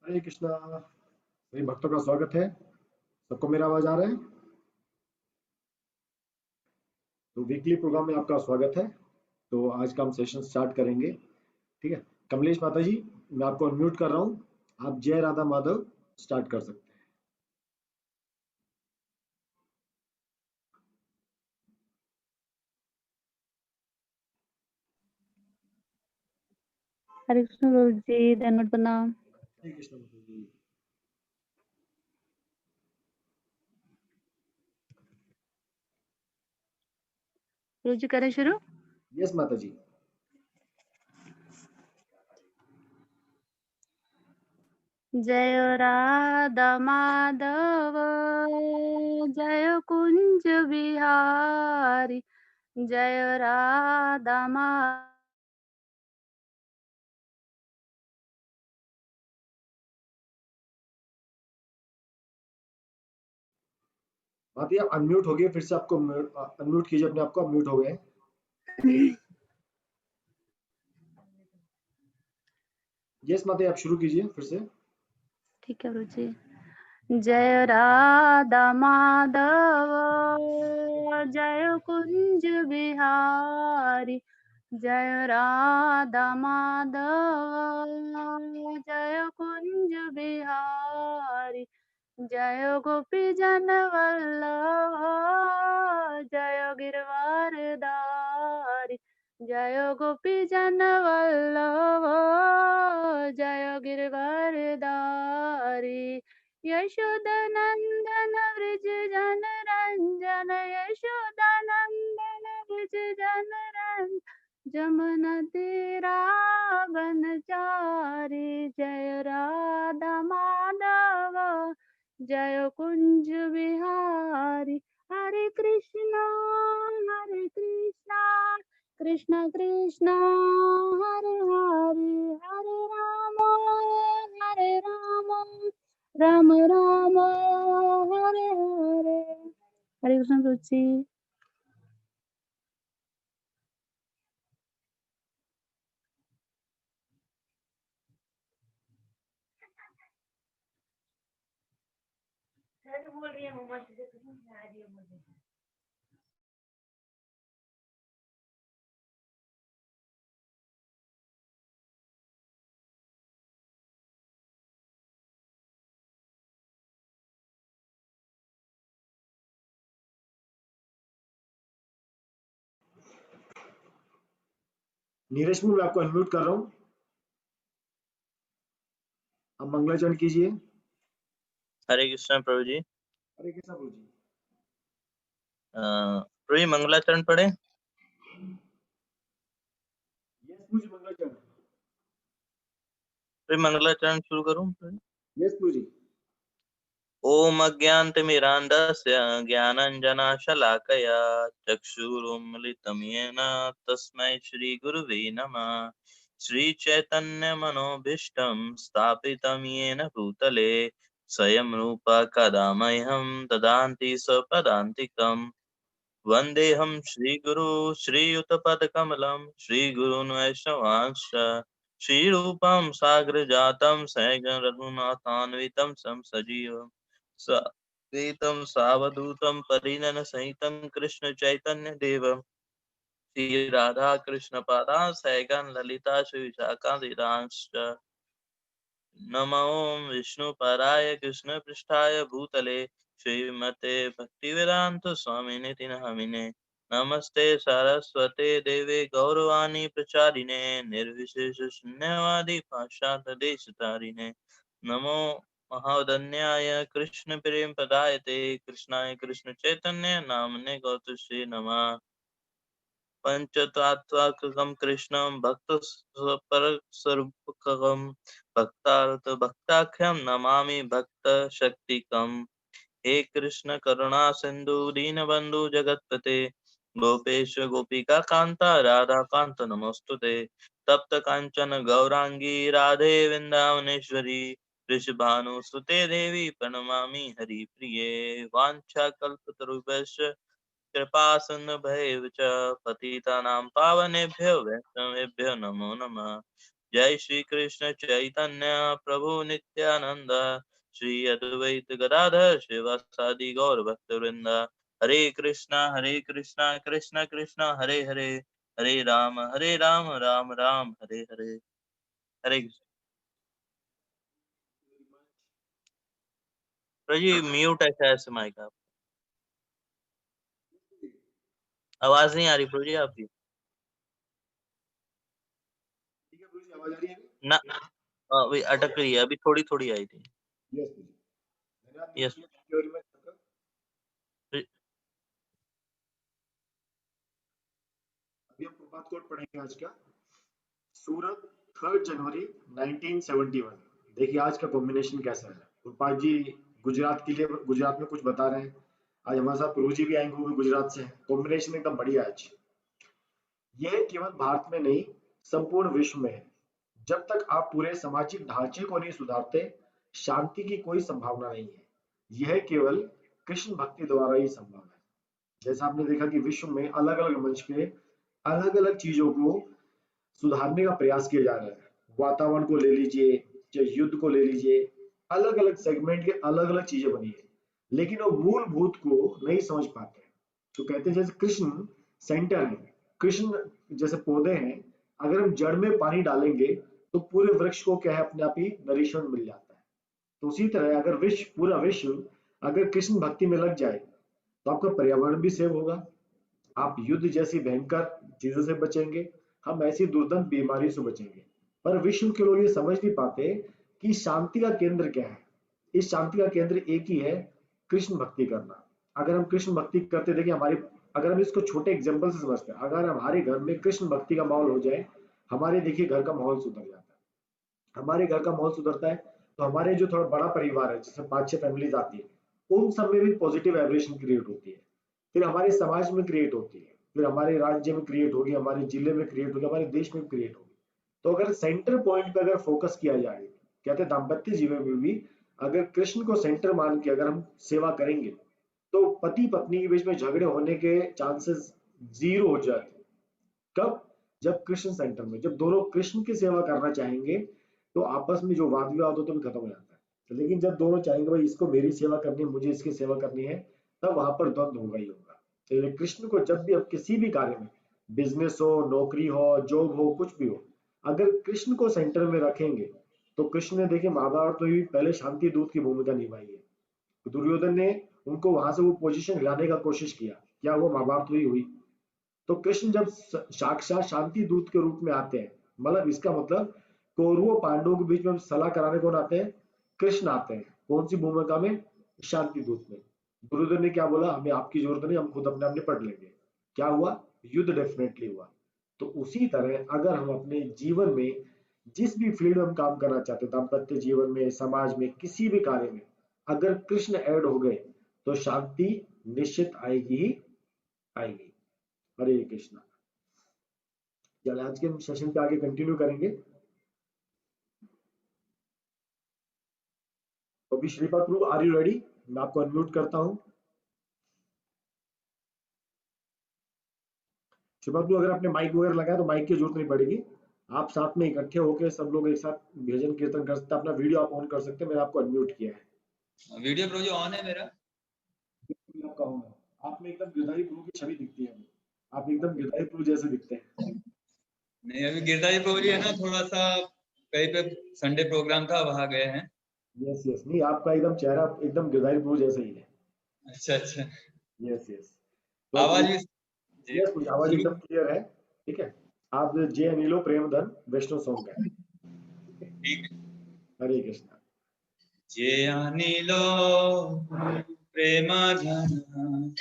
हरे कृष्णा। सभी भक्तों का स्वागत है। सबको मेरा आवाज आ रहा है? तो वीकली प्रोग्राम में आपका स्वागत है। तो आज का हम सेशन स्टार्ट करेंगे। ठीक है। कमलेश माता जी, मैं आपको अनम्यूट कर रहा हूँ। आप जय राधा माधव स्टार्ट कर सकते हैं। हरे कृष्ण प्रभु जी, धन्यवाद प्रणाम। हरे कृष्णा माता जी। प्रभु जी करें शुरू। यस माता जी। जय राधा माधव, जय कुंज बिहारी, जय राधा माधव। माता जी, आप अनम्यूट हो गए, फिर से आपको अनम्यूट कीजिए अपने आप को। म्यूट हो गए। यस माता जी, आप शुरू कीजिए फिर से। ठीक है प्रभु जी। जय राधा माधव, जय कुंज बिहारी, जय राधा माधव, जय कुंज बिहारी, जय गोपी जन वल्लभ, जय गिरवारधारी, जय गोपी जन वल्लभ, जय गिरवारधारी, यशोदानंदन व्रज जन रंजन, यशोदानंदन व्रज जन रंजन, जमुना तेरा बनचारी, जय राधा माधव, जय कुंज बिहारी। हरे कृष्णा कृष्ण कृष्ण हरे हरे, हरे राम राम राम हरे हरे। हरे कृष्ण प्रभु जी। बोल रही है मम्मा से आ रही है मुझे। नीरज में मैं आपको अनम्यूट कर रहा हूँ। आप मंगलाचरण कीजिए। हरे कृष्ण प्रभु जी। हरे कृष्णा प्रभु जी। प्रभु जी मंगलाचरण पढ़े। यस प्रभु जी, मंगलाचरण। प्रभु मंगलाचरण शुरू करूं। यस प्रभु जी। ओम अज्ञानतिमिरान्धस्य ज्ञानाञ्जनशलाकया चक्षुरुन्मिलितं येन तस्मै श्रीगुरुवे नमः। श्रीचैतन्यमनोभीष्टं स्थापितं येन भूतले स्वयं रूप कदा मह्यं ददाति स्वपदान्तिकम्। वन्देऽहं श्रीगुरु श्रीयुतपदकमलं श्रीगुरून् वैष्णवांश्च श्रीरूपं साग्रजातं सहगं रघुनाथान्वितं सं सजीवं साद्वैतं सावधूतं परिजनसहितं कृष्णचैतन्यदेवं श्रीराधा कृष्णपादां सहगं ललिता श्रीविशाखान्वितांश्च। नमो विष्णुपदाय कृष्णपृष्ठाय भूतले श्रीमते भक्तिवेदांत स्वामिने नामिने। नमस्ते सरस्वते देवे गौरवाणी प्रचारिणे निर्विशेष शून्यवादी पाश्चात्यदेशतारिणे। नमो महावदन्याय कृष्ण प्रेम पदायते कृष्णाय कृष्ण चैतन्य नामने गौतश्री नमः। पंचतत्वात्मकं कृष्णं भक्तस्वरूपकं भक्ताख्यं नमामि भक्तशक्तिकम्। हे कृष्ण करुणा सिंधु दीनबंधु जगतपते गोपेश गोपिका कांता राधा कांत नमोस्तुते। तप्त कांचन गौरांगी राधे वृंदावनेश्वरी वृषभानुसुते देवी प्रणमामि हरिप्रिये। वाञ्छाकल्पतरुभ्यश्च कृपा सिन्धुभ्यैव च पतितानां पावनेभ्यो वैष्णवेभ्यो नमो नमः। जय श्री कृष्ण चैतन्य प्रभु नित्यानंद श्री अद्वैत गदाधर शिवासादि गौर भक्तवृंद। हरे कृष्णा कृष्ण कृष्ण हरे हरे, हरे राम राम राम हरे हरे। हरे कृष्ण। प्रभु जी म्यूट है शायद से माइक आप, आवाज नहीं आ रही प्रभु जी आपकी। ठीक है गुरुजी, आवाज आ रही है अभी? ना अभी अटक रही है, अभी थोड़ी थोड़ी आई थी। यस गुरुजी, धन्यवाद yes. Guruji, thank you very much. अभी हम प्रभात कोट पढ़ेंगे आज का। सूरत 3 जनवरी 1971। देखिए आज का कॉम्बिनेशन कैसा है। गुरपाल जी गुजरात के लिए, गुजरात में कुछ बता रहे हैं। आज हमारे साथ प्रभु जी भी आएंगे, वो भी गुजरात से। कॉम्बिनेशन एकदम बढ़िया है आज। यह केवल भारत में नहीं, संपूर्ण विश्व में है। जब तक आप पूरे सामाजिक ढांचे को नहीं सुधारते, शांति की कोई संभावना नहीं है। यह केवल कृष्ण भक्ति द्वारा ही संभव है। जैसा आपने देखा कि विश्व में अलग अलग मंच पे अलग अलग चीजों को सुधारने का प्रयास किया जा रहा है। वातावरण को ले लीजिए, चाहे युद्ध को ले लीजिए, अलग अलग सेगमेंट के अलग अलग चीजें बनी है, लेकिन वो मूलभूत को नहीं समझ पाते। तो कहते हैं जैसे कृष्ण सेंटर है, कृष्ण जैसे पौधे हैं, अगर हम जड़ में पानी डालेंगे तो पूरे वृक्ष को क्या है, अपने आप ही नरिशमेंट मिल जाता है। तो उसी तरह अगर विश्व, पूरा विश्व अगर कृष्ण भक्ति में लग जाए तो आपका पर्यावरण भी सेव होगा, आप युद्ध जैसी भयंकर चीजों से बचेंगे, हम ऐसी दुर्दांत बीमारी से बचेंगे। पर विश्व के लोग ये समझ नहीं पाते कि शांति का केंद्र क्या है। इस शांति का केंद्र एक ही है, कृष्ण भक्ति करना। अगर हम कृष्ण भक्ति करते, देखिए हमारी, अगर हम इसको छोटे एग्जांपल से समझते हैं, अगर हमारे घर में कृष्ण भक्ति का माहौल हो जाए, हमारे देखिए घर का माहौल सुधर जाता है। हमारे घर का माहौल सुधरता है तो हमारे जो थोड़ा बड़ा परिवार है, जैसे 5-6 फैमिलीज आती है, उन सब में भी पॉजिटिव वाइब्रेशन क्रिएट होती है। फिर हमारे समाज में क्रिएट होती है, फिर हमारे राज्य में क्रिएट होगी, हमारे जिले में क्रिएट होगी, हमारे देश में क्रिएट होगी। तो अगर सेंटर पॉइंट पे अगर फोकस किया जाए, कहते हैं दाम्पत्य जीवन में भी अगर कृष्ण को सेंटर मान के अगर हम सेवा करेंगे तो पति पत्नी के बीच में झगड़े होने के चांसेस जीरो हो जाते हैं। कब? जब कृष्ण सेंटर में, जब दोनों कृष्ण की सेवा करना चाहेंगे तो आपस में जो वाद विवाद होता है भी खत्म हो जाता है। लेकिन जब दोनों चाहेंगे भाई इसको मेरी सेवा करनी है, मुझे इसकी सेवा करनी है, तब वहां पर द्वंद्व होगा ही होगा। तो कृष्ण को जब भी, अब किसी भी कार्य में, बिजनेस हो, नौकरी हो, जॉब हो, कुछ भी हो, अगर कृष्ण को सेंटर में रखेंगे तो कृष्ण ने देखिए महाभारत में भी पहले शांति दूत की भूमिका निभाई है। दुर्योधन ने उनको वहां से वो पोजीशन हिलाने का कोशिश किया, क्या वो महाभारत हुई? तो कृष्ण जब साक्षात शांति दूत के रूप में आते हैं, मतलब इसका मतलब कौरवों पांडवों के बीच में सलाह कराने कौन आते हैं? कृष्ण आते हैं। कौन सी भूमिका में? शांति दूत में। दुर्योधन ने क्या बोला, हमें आपकी जरूरत नहीं, हम खुद अपने आप निपट लेंगे। क्या हुआ? युद्ध डेफिनेटली हुआ। तो उसी तरह अगर हम अपने जीवन में जिस भी फील्ड में हम काम करना चाहते हैं, दाम्पत्य जीवन में, समाज में, किसी भी कार्य में अगर कृष्ण ऐड हो गए तो शांति निश्चित आएगी ही आएगी। हरे कृष्णा। चलिए आज के सेशन पे आगे कंटिन्यू करेंगे। तो अभी श्रीपद प्रभु, आर यू रेडी? मैं आपको अनम्यूट करता हूँ। श्रीपद प्रभु अगर आपने माइक वगैरह लगाया तो माइक की जरूरत नहीं पड़ेगी, आप साथ में इकट्ठे होकर सब लोग एक साथ भजन कीर्तन कर सकते हैं। अपना वीडियो आप ऑन कर सकते हैं, मैंने आपको अनम्यूट किया है। वीडियो प्रभु जी ऑन है मेरा? आपका ऑन है। आप में एकदम गिरधारी प्रभु की छवि दिखती है, आप एकदम गिरधारी प्रभु जैसे दिखते हैं। नहीं अभी गिरधारी प्रभु जी है ना, थोड़ा सा कहीं पे संडे प्रोग्राम था, वहां गए हैं। यस यस, नहीं आपका एकदम चेहरा एकदम गिरधारी प्रभु जैसा ही है। अच्छा अच्छा। Yes yes. आवाज भी जी यस कुछ आवाज शुरू। एकदम क्लियर है। ठीक है, आप जय अनिलो प्रेम धन वैष्णव सॉन्ग है। ठीक है। हरे कृष्णा। जय अनिलो प्रेम धन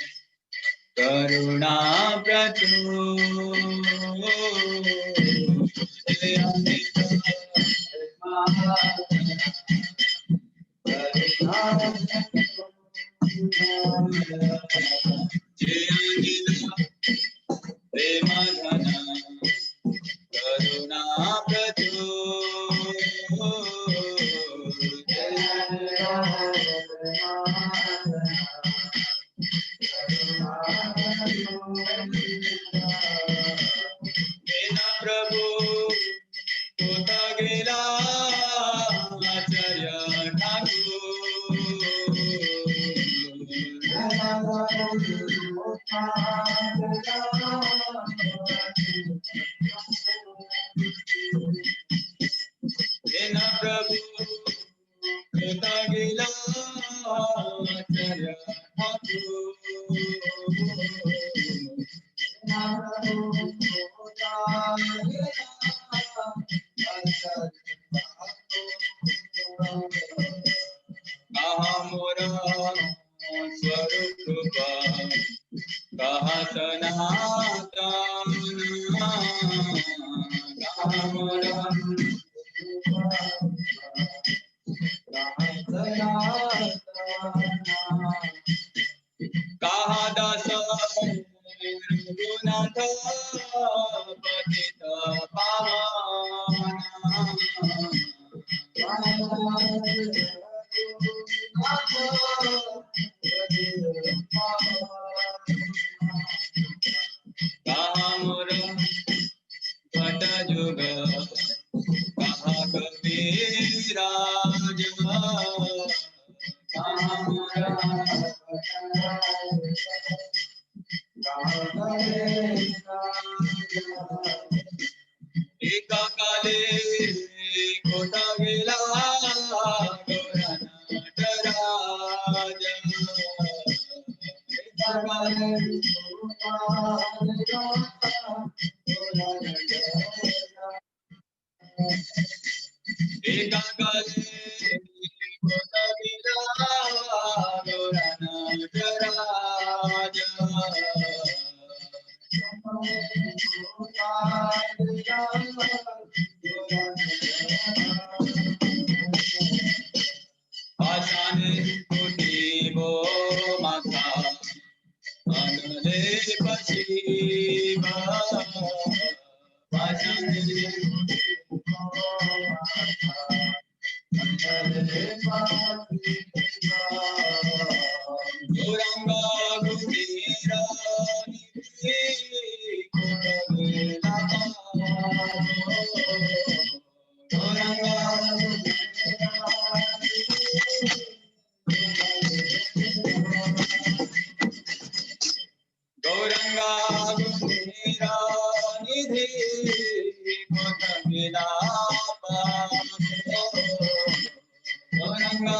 करुणा प्रचुर, जय अनिलो प्रेम धन करुणा प्रचुर, मेरा प्रभु प्रभु गिला कहा मोरा स्वरूप कहा सनातन कहा मोरा कहा दास रघुनाथ पतित पावन कहा मोर भट जुग कहा कबीराज कहा मोर एका काले कोटा गेला नटराज एका काले एका काले कोटा गेला नटराज आशाने कोटी वो माता अगले पशीबा आशाने गौरंगा गुमीरा गौरंगा गुमीरा निधि मिलापा गौरंगा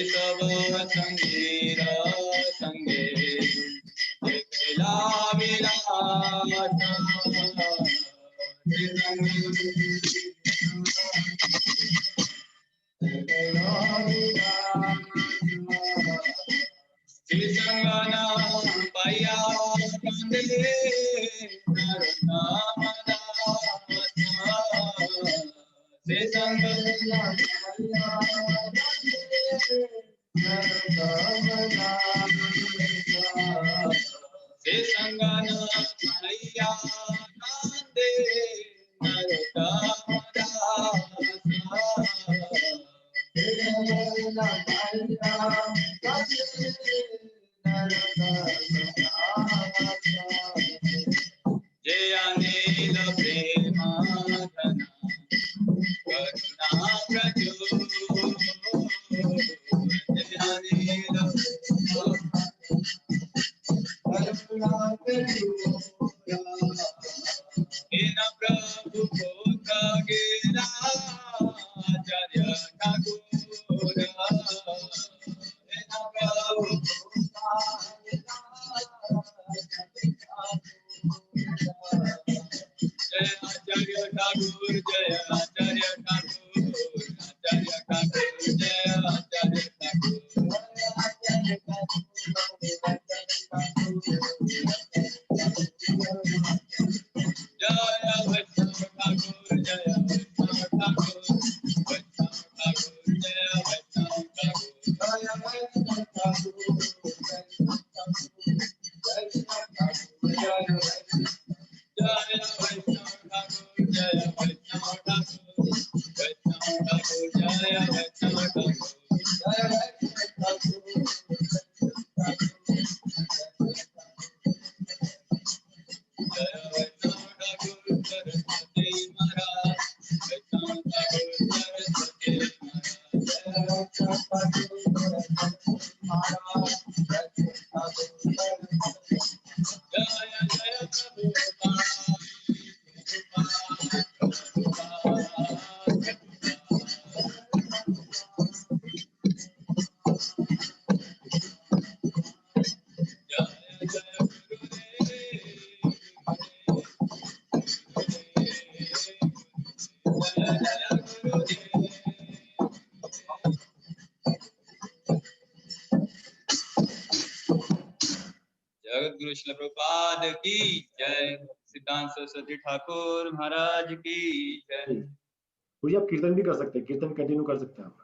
सब संगीरा संगे मिला मिला संगना पाया कंदे से संग से संगना पाया कंदे नरता जय अनिल प्रेमाधन करुणा प्रजो जय अनिल करुणा प्रजो इन प्रभु को गेला आचार्य ठाकुर इन प्रभु जय आचार्य ठाकुर जय आचार्य ठाकुर आचार्य ठाकुर जय आचार्य ठाकुर जय वैष्णव ठाकुर जय वैष्णव ठाकुर वैष्णव ठाकुर जय वैष्णव ठाकुर जय वैष्णव ठाकुर जय वैष्णव ठाकुर सदगुरु श्रील प्रभुपाद की जय। सिद्धांत सरस्वती ठाकुर महाराज की जय। तो आप कीर्तन भी कर सकते हैं, कीर्तन कंटिन्यू कर सकते हैं आप।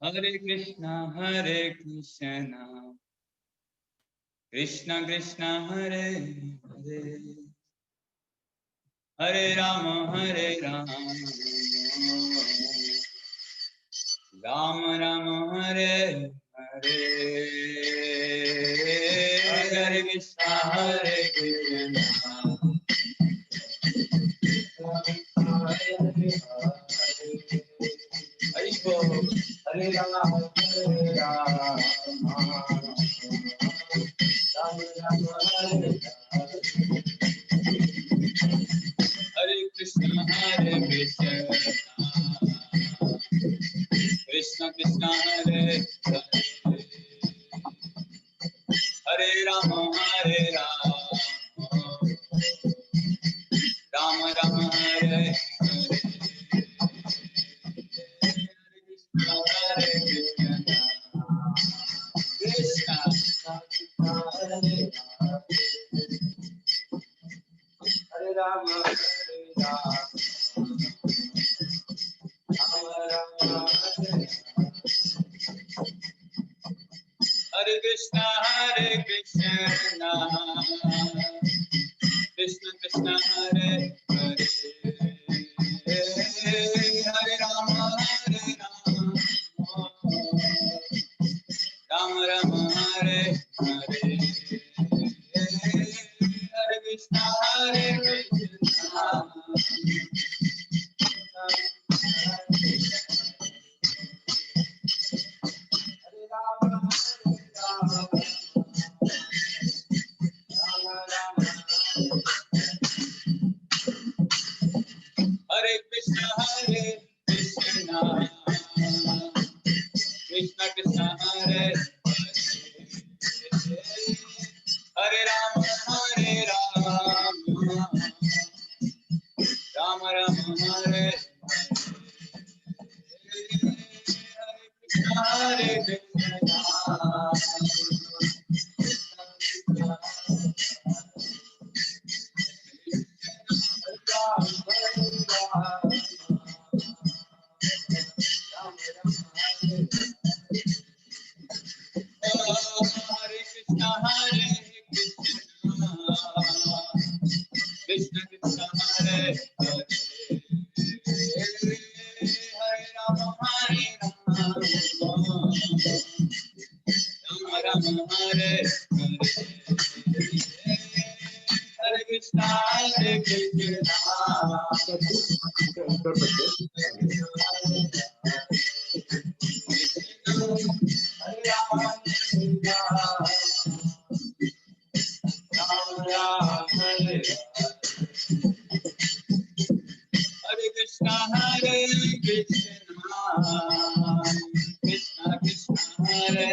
हरे कृष्णा कृष्ण कृष्ण हरे हरे, हरे राम राम राम हरे हरे। हरे कृष्णा हरि बोल। हरे राम राम राम हरे हरे कृष्ण कृष्ण कृष्ण हरे हरे, हरे राम राम राम हरे हरे। कृष्ण हरे राम हरे कृष्ण कृष्ण कृष्ण हरे हरे, हरे राम राम राम हरे हरे। हरे कृष्ण हरे कृष्ण कृष्ण कृष्ण हरे हरे, हरे राम राम राम हरे हरे कृष्ण कृष्ण कृष्ण हरे हरे, हरे राम राम हरे हरे, हरे कृष्ण कर सकते हैं। हरे राम हरे हरे कृष्ण कृष्ण कृष्ण हरे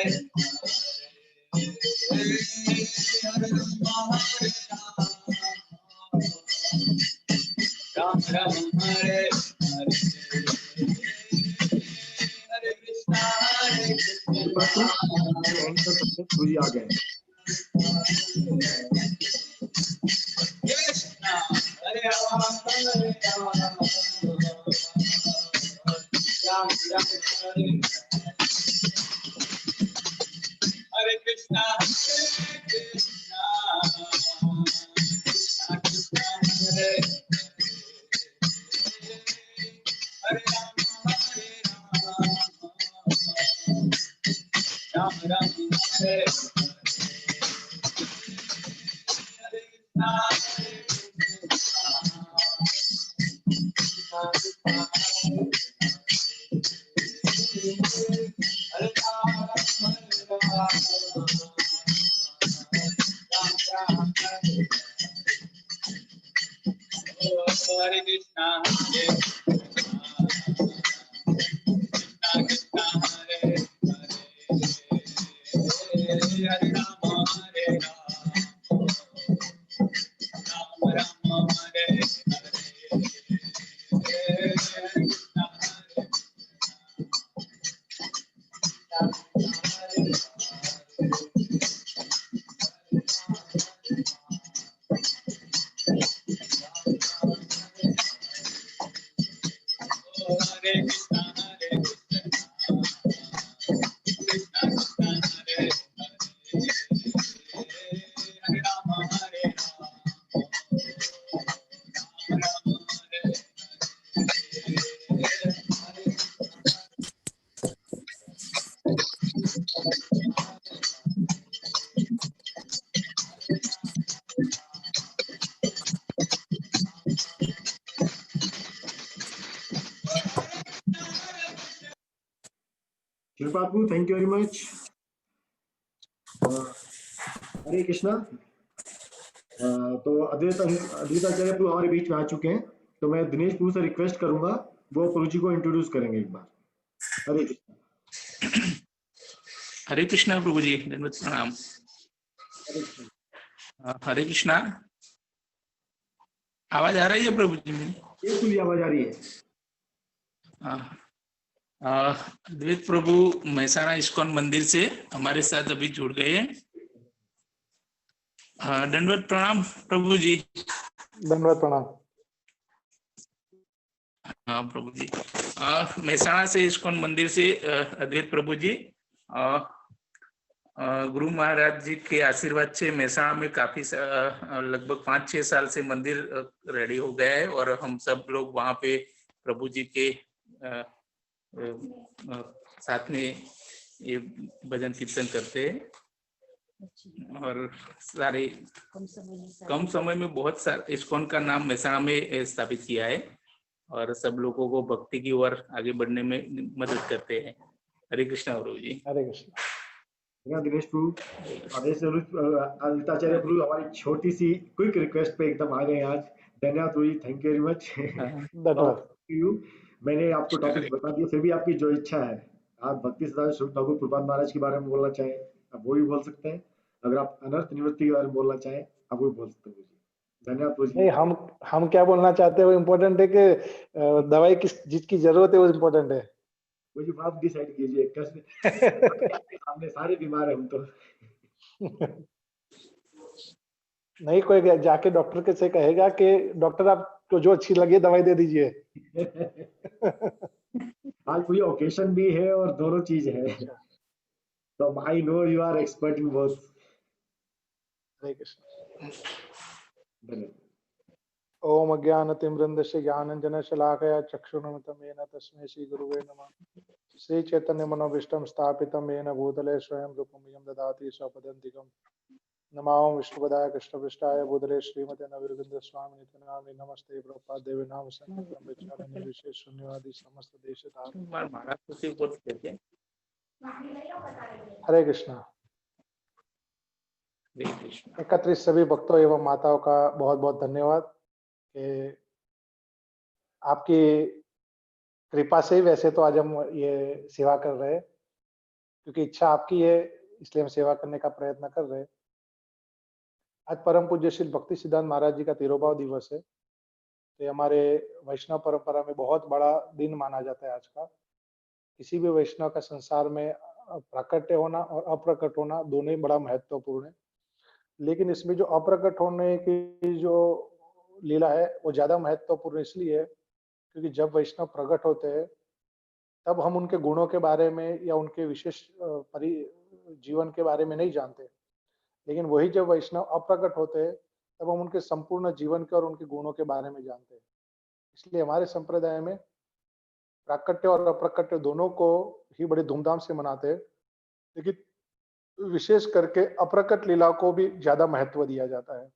हरे राम राम हरे हरे, हरे कृष्ण एंड कर सकते हैं, सूर्य आ गए। कृष्ण हरे राम राम राम हरे हरे कृष्ण कृष्ण कृष्ण हरे हरे राम राम राम हरे हरे हरे कृष्णा हरे कृष्णा कृष्णा हरे हरे, हरे राम हरे राम राम हरे हरे, हरे कृष्णा हरे प्रभु, थैंक यू वेरी मच। हरे कृष्णा। तो अद्वैताचार्य प्रभु हमारे बीच में आ चुके हैं, तो मैं दिनेश प्रभु से रिक्वेस्ट करूंगा वो प्रभु जी को इंट्रोड्यूस करेंगे एक बार। हरे कृष्णा। हरे कृष्णा प्रभु जी, दंडवत प्रणाम। हरे कृष्णा। आवाज आ रही है प्रभु जी मेरी? बिल्कुल आवाज आ रही है। द्वैत प्रभु महसाणा इस्कॉन मंदिर से हमारे साथ अभी जुड़ गए हैं। दंडवत प्रणाम प्रभु जी। दंडवत प्रणाम। हाँ प्रभु जी, महसाणा से इस्कॉन मंदिर से अद्वैत प्रभु जी, गुरु महाराज जी के आशीर्वाद से महसाणा में काफी लगभग 5-6 साल से मंदिर रेडी हो गया है और हम सब लोग वहाँ पे प्रभु जी के साथ में ये भजन कीर्तन करते हैं और सारे कम समय में बहुत सारे इस्कॉन का नाम महसाणा में स्थापित किया है और सब लोगों को भक्ति की ओर आगे बढ़ने में मदद करते हैं। हरे कृष्णा प्रभु जी। हरे कृष्णा। दिनेश प्रभु, अद्वैताचार्य प्रभु हमारी छोटी सी क्विक रिक्वेस्ट पे एकदम आ गए आज। धन्यवाद प्रभु जी, थैंक यू वेरी मच। धन्यवाद। मैंने आपको टॉपिक बता दिया, फिर भी आपकी जो इच्छा है, आप भक्ति सिद्धांत स्वरूप ठाकुर प्रभुपाद महाराज के बारे में बोलना चाहें आप वो भी बोल सकते हैं। अगर आप अनर्थ निवृत्ति के बारे में बोलना चाहें आप वो भी बोल सकते हैं। धन्यवाद प्रभु जी। नहीं, हम क्या बोलना चाहते हैं वो इम्पोर्टेंट है कि दवाई जिसकी जरूरत है वो इम्पोर्टेंट है। वो जो आप डिसाइड कीजिए कैसे। आपके सामने सारे बीमार हैं हम तो। नहीं, कोई जाके डॉक्टर के से कहेगा कि डॉक्टर आपको जो अच्छी लगे दवाई दे दीजिए। आज कोई ओकेशन भी है और दोनों चीज है, तो I know you are expert in both. Hare Krishna. धन्यवाद। ओम अज्ञानतिमिरन्धस्य ज्ञानाञ्जनशलाकया चक्षुरुन्मिलितं येन तस्मै श्रीगुरुवे नमः। श्री चैतन्य मनोभीष्टं स्थापितं येन भूतले स्वयं रूपमियं ददाति स्वपदान्तिकम्। नमो विष्णुपदाय कृष्णपृष्ठाय भूतले श्रीमते नवविरविन्द स्वामिनिति नामिने नमस्ते प्रभुपादेवी नाम संकीर्तनं विचारणे विशेष शून्यवादी समस्त देशतारिणे। हरे कृष्णा। 31 सभी भक्तों एवं माताओं का बहुत बहुत धन्यवाद कि आपकी कृपा से ही वैसे तो आज हम ये सेवा कर रहे हैं, क्योंकि इच्छा आपकी है इसलिए हम सेवा करने का प्रयत्न कर रहे हैं। आज परम पूज्य श्री भक्ति सिद्धांत महाराज जी का तिरोभाव दिवस है, तो ये हमारे वैष्णव परंपरा में बहुत बड़ा दिन माना जाता है आज का। किसी भी वैष्णव का संसार में प्राकट्य होना और अप्रकट होना दोनों ही बड़ा महत्वपूर्ण है, लेकिन इसमें जो अप्रकट होने की जो लीला है वो ज्यादा महत्वपूर्ण इसलिए है क्योंकि जब वैष्णव प्रकट होते हैं तब हम उनके गुणों के बारे में या उनके विशेष जीवन के बारे में नहीं जानते, लेकिन वही जब वैष्णव अप्रकट होते हैं तब हम उनके संपूर्ण जीवन के और उनके गुणों के बारे में जानते हैं। इसलिए हमारे संप्रदाय में प्राकट्य और अप्रकट्य दोनों को ही बड़े धूमधाम से मनाते हैं, लेकिन विशेष करके अप्रकट लीला को भी ज्यादा महत्व दिया जाता है।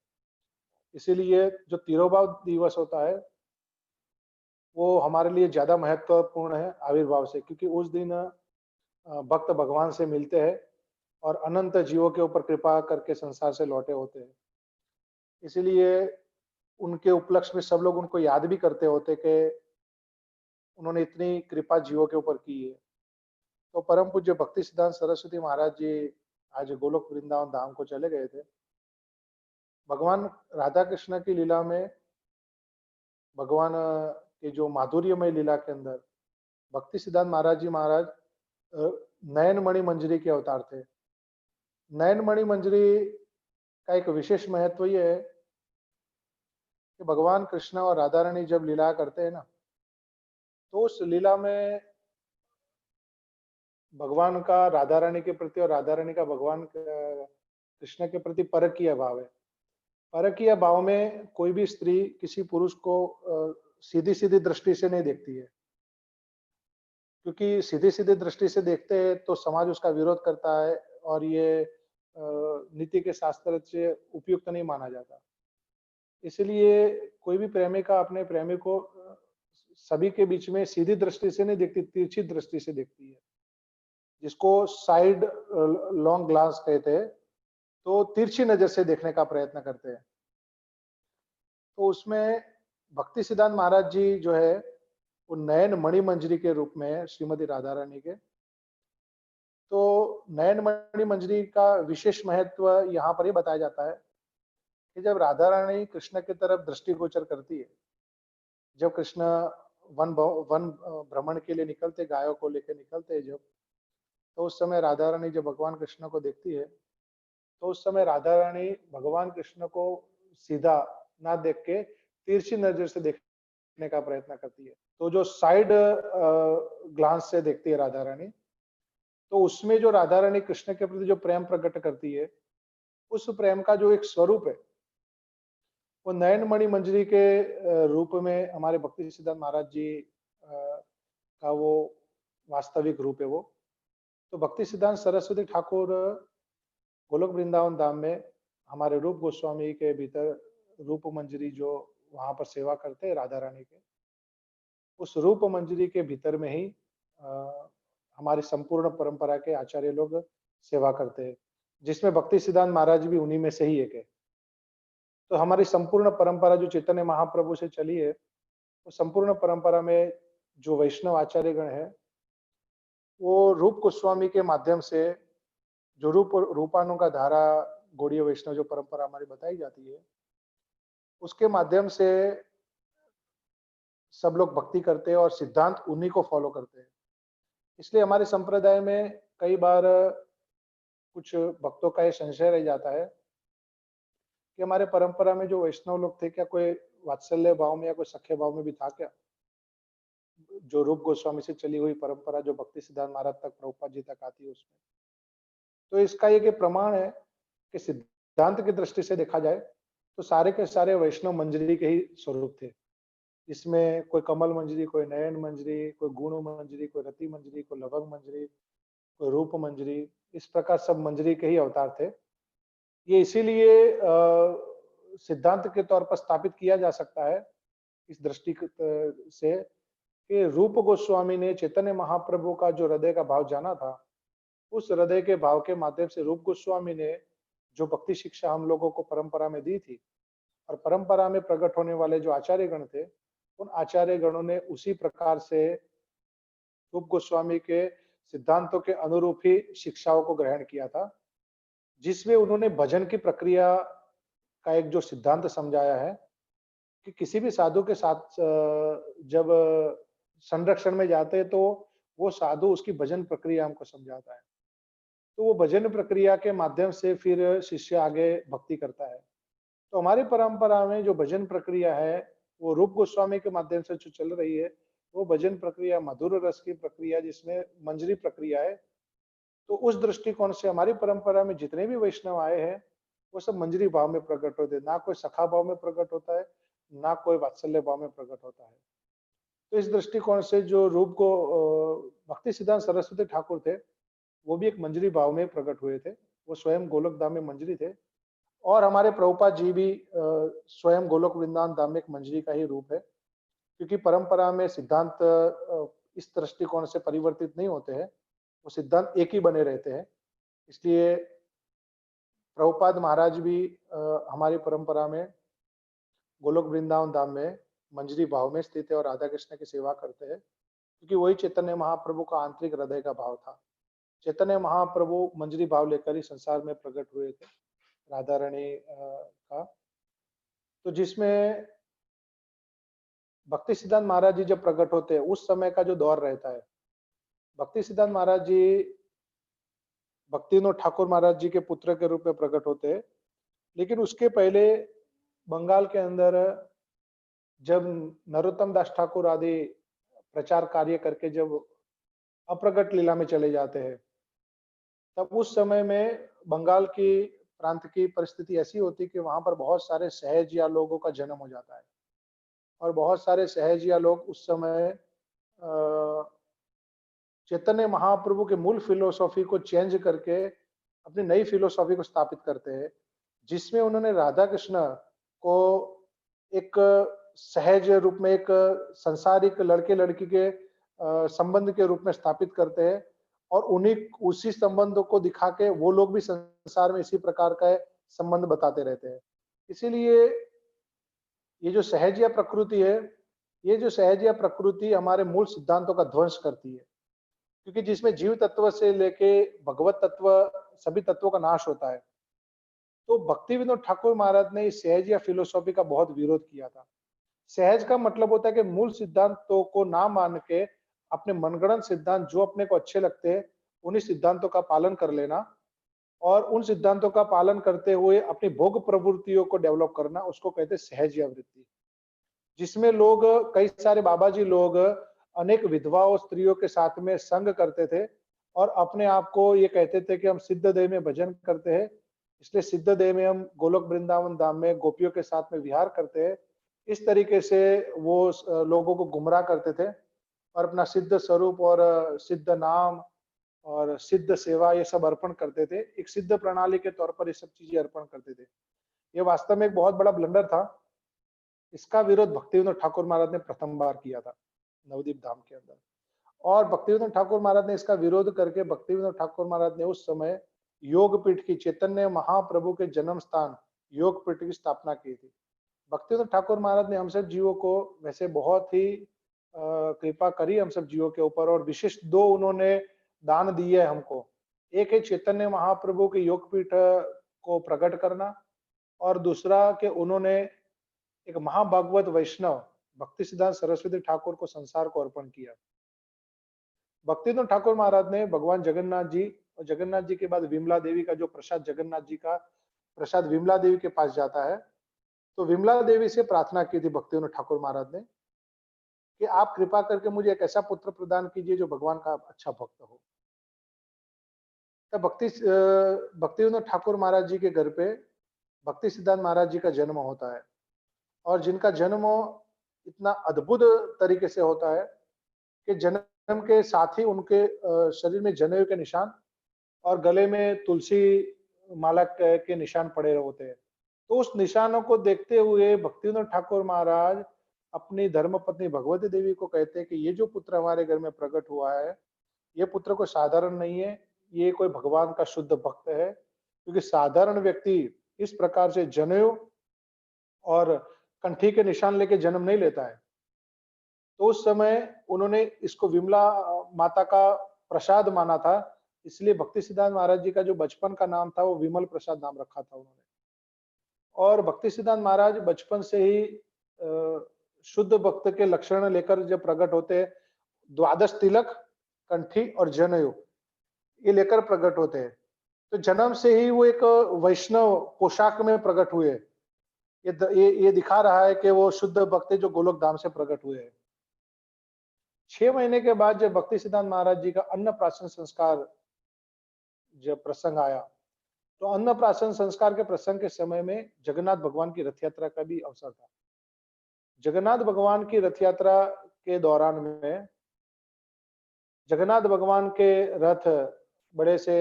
इसीलिए जो तिरोभाव दिवस होता है वो हमारे लिए ज्यादा महत्वपूर्ण है आविर्भाव से, क्योंकि उस दिन भक्त भगवान से मिलते हैं और अनंत जीवों के ऊपर कृपा करके संसार से लौटे होते हैं। इसीलिए उनके उपलक्ष्य में सब लोग उनको याद भी करते होते कि उन्होंने इतनी कृपा जीवों के ऊपर की है। तो परम पूज्य भक्ति सिद्धांत सरस्वती महाराज जी आज गोलोक वृंदावन धाम को चले गए थे। भगवान राधा कृष्ण की लीला में, भगवान के जो माधुर्यमय लीला के अंदर भक्ति सिद्धांत महाराज जी महाराज नयन मणि मंजरी के अवतार थे। नयन मणि मंजरी का एक विशेष महत्व ये है कि भगवान कृष्ण और राधा रानी जब लीला करते हैं ना, तो उस लीला में भगवान का राधा रानी के प्रति और राधा रानी का भगवान कृष्ण के प्रति परकीय भाव है। परकीय भाव में कोई भी स्त्री किसी पुरुष को सीधी सीधी दृष्टि से नहीं देखती है, क्योंकि सीधी सीधी दृष्टि से देखते हैं तो समाज उसका विरोध करता है और ये नीति के शास्त्र से उपयुक्त नहीं माना जाता। इसलिए कोई भी प्रेमिका अपने प्रेमी को सभी के बीच में सीधी दृष्टि से नहीं देखती, तिरछी दृष्टि से देखती है। जिसको साइड लॉन्ग ग्लांस कहते हैं, तो तिरछी नजर से देखने का प्रयत्न करते हैं। तो उसमें भक्ति सिद्धांत महाराज जी जो है वो नयन मणि मंजरी के रूप में है श्रीमती राधा रानी के। तो नयन मणि मंजरी का विशेष महत्व यहाँ पर ये बताया जाता है कि जब राधा रानी कृष्ण की तरफ दृष्टिगोचर करती है, जब कृष्ण वन भ्रमण के लिए निकलते, गायों को लेकर निकलते हैं जब, तो उस समय राधा रानी जब भगवान कृष्ण को देखती है, तो उस समय राधा रानी भगवान कृष्ण को सीधा ना देख के तिरछी नजर से देखने का प्रयत्न करती है। तो जो साइड ग्लांस से देखती है राधा रानी, तो उसमें जो राधा रानी कृष्ण के प्रति जो प्रेम प्रकट करती है, उस प्रेम का जो एक स्वरूप है, वो नयन मणि मंजरी के रूप में हमारे भक्ति सिद्धांत महाराज जी का वो वास्तविक रूप है वो। तो भक्ति सिद्धांत सरस्वती ठाकुर गोलोक वृंदावन धाम में हमारे रूप गोस्वामी के भीतर रूप मंजरी जो वहां पर सेवा करते हैं राधा रानी के, उस रूप मंजरी के भीतर में ही हमारी संपूर्ण परंपरा के आचार्य लोग सेवा करते हैं, जिसमें भक्ति सिद्धांत महाराज भी उन्हीं में से ही एक है। तो हमारी संपूर्ण परंपरा जो चैतन्य महाप्रभु से चली है, वो संपूर्ण परंपरा में जो वैष्णव आचार्य गण है, वो रूप गोस्वामी के माध्यम से जो रूपानुगा धारा गौड़ीय वैष्णव जो परंपरा हमारी बताई जाती है, उसके माध्यम से सब लोग भक्ति करते हैं और सिद्धांत उन्हीं को फॉलो करते हैं। इसलिए हमारे संप्रदाय में कई बार कुछ भक्तों का ये संशय रह जाता है कि हमारे परंपरा में जो वैष्णव लोग थे, क्या कोई वात्सल्य भाव में या कोई सख्य भाव में भी था क्या? जो रूप गोस्वामी से चली हुई परंपरा जो भक्ति सिद्धांत महाराज तक, प्रभुपाद जी तक आती है उसमें। तो इसका एक प्रमाण है कि सिद्धांत की दृष्टि से देखा जाए तो सारे के सारे वैष्णव मंजरी के ही स्वरूप थे। इसमें कोई कमल मंजरी, कोई नयन मंजरी, कोई गुण मंजरी, कोई रति मंजरी, कोई लवंग मंजरी, कोई रूप मंजरी, इस प्रकार सब मंजरी के ही अवतार थे। ये इसीलिए सिद्धांत के तौर पर स्थापित किया जा सकता है इस दृष्टि से कि रूप गोस्वामी ने चैतन्य महाप्रभु का जो हृदय का भाव जाना था, उस हृदय के भाव के माध्यम से रूप गोस्वामी ने जो भक्ति शिक्षा हम लोगों को परंपरा में दी थी, और परंपरा में प्रकट होने वाले जो आचार्य गण थे, उन आचार्य गणों ने उसी प्रकार से रूप गोस्वामी के सिद्धांतों के अनुरूप ही शिक्षाओं को ग्रहण किया था, जिसमें उन्होंने भजन की प्रक्रिया का एक जो सिद्धांत समझाया है कि किसी भी साधु के साथ जब संरक्षण में जाते हैं तो वो साधु उसकी भजन प्रक्रिया हमको समझाता है। तो वो भजन प्रक्रिया के माध्यम से फिर शिष्य आगे भक्ति करता है। तो हमारी परंपरा में जो भजन प्रक्रिया है वो रूप गोस्वामी के माध्यम से जो चल रही है, वो भजन प्रक्रिया मधुर रस की प्रक्रिया जिसमें मंजरी प्रक्रिया है। तो उस दृष्टिकोण से हमारी परंपरा में जितने भी वैष्णव आए हैं वो सब मंजरी भाव में प्रकट होते हैं, ना कोई सखा भाव में प्रकट होता है, ना कोई वात्सल्य भाव में प्रकट होता है। तो इस दृष्टिकोण से जो रूप को भक्ति सिद्धांत सरस्वती ठाकुर थे, वो भी एक मंजरी भाव में प्रकट हुए थे। वो स्वयं गोलोक धाम में मंजरी थे, और हमारे प्रभुपाद जी भी स्वयं गोलोक वृंदावन धाम में एक मंजरी का ही रूप है, क्योंकि परंपरा में सिद्धांत इस दृष्टिकोण से परिवर्तित नहीं होते हैं, वो सिद्धांत एक ही बने रहते हैं। इसलिए प्रभुपाद महाराज भी हमारी परंपरा में गोलोक वृंदावन धाम में मंजरी भाव में स्थित है और राधा कृष्ण की सेवा करते हैं, क्योंकि वही चैतन्य महाप्रभु का आंतरिक हृदय का भाव था। चैतन्य महाप्रभु मंजरी भाव लेकर ही संसार में प्रकट हुए थे, राधा रानी का। तो जिसमें भक्ति सिद्धांत महाराज जी जब प्रकट होते हैं, उस समय का जो दौर रहता है, भक्ति सिद्धांत महाराज जी भक्तिविनोद ठाकुर महाराज जी के पुत्र के रूप में प्रकट होते हैं। लेकिन उसके पहले बंगाल के अंदर जब नरोत्तम दास ठाकुर आदि प्रचार कार्य करके जब अप्रगट लीला में चले जाते हैं, तब उस समय में बंगाल की प्रांत की परिस्थिति ऐसी होती कि वहां पर बहुत सारे सहजिया लोगों का जन्म हो जाता है, और बहुत सारे सहजिया लोग उस समय चैतन्य महाप्रभु के मूल फिलोसॉफी को चेंज करके अपनी नई फिलोसॉफी को स्थापित करते हैं, जिसमें उन्होंने राधा कृष्ण को एक सहज रूप में, एक संसारिक लड़के लड़की के संबंध के रूप में स्थापित करते हैं, और उन्हीं उसी संबंध को दिखा के वो लोग भी संसार में इसी प्रकार का संबंध बताते रहते हैं। इसीलिए ये जो सहज या प्रकृति है, ये जो सहज या प्रकृति हमारे मूल सिद्धांतों का ध्वंस करती है, क्योंकि जिसमें जीव तत्व से लेके भगवत तत्व सभी तत्वों का नाश होता है। तो भक्ति विनोद ठाकुर महाराज ने इस सहज या फिलोसॉफी का बहुत विरोध किया था। सहज का मतलब होता है कि मूल सिद्धांतों को ना मान के अपने मनगढ़ंत सिद्धांत जो अपने को अच्छे लगते हैं उन्हीं सिद्धांतों का पालन कर लेना, और उन सिद्धांतों का पालन करते हुए अपनी भोग प्रवृत्तियों को डेवलप करना, उसको कहते हैं सहज या वृत्ति। जिसमें लोग, कई सारे बाबा जी लोग अनेक विधवाओं स्त्रियों के साथ में संग करते थे और अपने आप को ये कहते थे कि हम सिद्ध देह में भजन करते हैं, इसलिए सिद्ध देह में हम गोलोक वृंदावन धाम में गोपियों के साथ में विहार करते हैं। इस तरीके से वो लोगों को गुमराह करते थे और अपना सिद्ध स्वरूप और सिद्ध नाम और सिद्ध सेवा ये सब अर्पण करते थे। एक सिद्ध प्रणाली के तौर पर ये सब चीजें अर्पण करते थे। ये वास्तव में एक बहुत बड़ा ब्लंडर था। इसका विरोध भक्तिविनोद ठाकुर महाराज ने प्रथम बार किया था नवदीप धाम के अंदर, और भक्तिविनोद ठाकुर महाराज ने इसका विरोध करके भक्तिविनोद ठाकुर महाराज ने उस समय योगपीठ की, चैतन्य महाप्रभु के जन्म स्थान योगपीठ की स्थापना की थी। भक्तिविनोद ठाकुर महाराज ने हम सब जीवों को वैसे बहुत ही कृपा करी हम सब जीवों के ऊपर, और विशेष दो उन्होंने दान दिए हमको। एक है चैतन्य महाप्रभु के योगपीठ को प्रकट करना, और दूसरा कि उन्होंने एक महाभागवत वैष्णव भक्ति सिद्धांत सरस्वती ठाकुर को संसार को अर्पण किया। भक्तिविनोद ठाकुर महाराज ने भगवान जगन्नाथ जी और जगन्नाथ जी के बाद विमला देवी का जो प्रसाद, जगन्नाथ जी का प्रसाद विमला देवी के पास जाता है, तो विमला देवी से प्रार्थना की थी भक्तिविनोद ठाकुर महाराज ने कि आप कृपा करके मुझे एक ऐसा पुत्र प्रदान कीजिए जो भगवान का अच्छा भक्त हो। तब भक्तिविनोद ठाकुर महाराज जी के घर पे भक्ति सिद्धांत महाराज जी का जन्म होता है, और जिनका जन्म इतना अद्भुत तरीके से होता है कि जन्म के साथ ही उनके शरीर में जनेऊ के निशान और गले में तुलसी माला के निशान पड़े होते हैं। तो उस निशानों को देखते हुए भक्तिविनोद ठाकुर महाराज अपनी धर्मपत्नी भगवती देवी को कहते हैं कि ये जो पुत्र हमारे घर में प्रकट हुआ है, ये पुत्र कोई साधारण नहीं है, ये कोई भगवान का शुद्ध भक्त है। क्योंकि साधारण व्यक्ति इस प्रकार से जनेऊ और कंठी के निशान लेके जन्म नहीं लेता है। तो उस समय उन्होंने इसको विमला माता का प्रसाद माना था, इसलिए भक्ति सिद्धांत महाराज जी का जो बचपन का नाम था वो विमल प्रसाद नाम रखा था उन्होंने। और भक्ति सिद्धांत महाराज बचपन से ही शुद्ध भक्त के लक्षण लेकर जब प्रकट होते हैं, द्वादश तिलक, कंठी और जनेऊ ये लेकर प्रकट होते हैं। तो जन्म से ही वो एक वैष्णव पोशाक में प्रकट हुए। ये दिखा रहा है कि वो शुद्ध भक्त जो गोलोक धाम से प्रकट हुए हैं। 6 महीने के बाद जब भक्ति सिद्धांत महाराज जी का अन्नप्राशन संस्कार जब प्रसंग आया, तो अन्नप्राशन संस्कार के प्रसंग के समय में जगन्नाथ भगवान की रथ यात्रा का भी अवसर था। जगन्नाथ भगवान की रथ यात्रा के दौरान में जगन्नाथ भगवान के रथ, बड़े से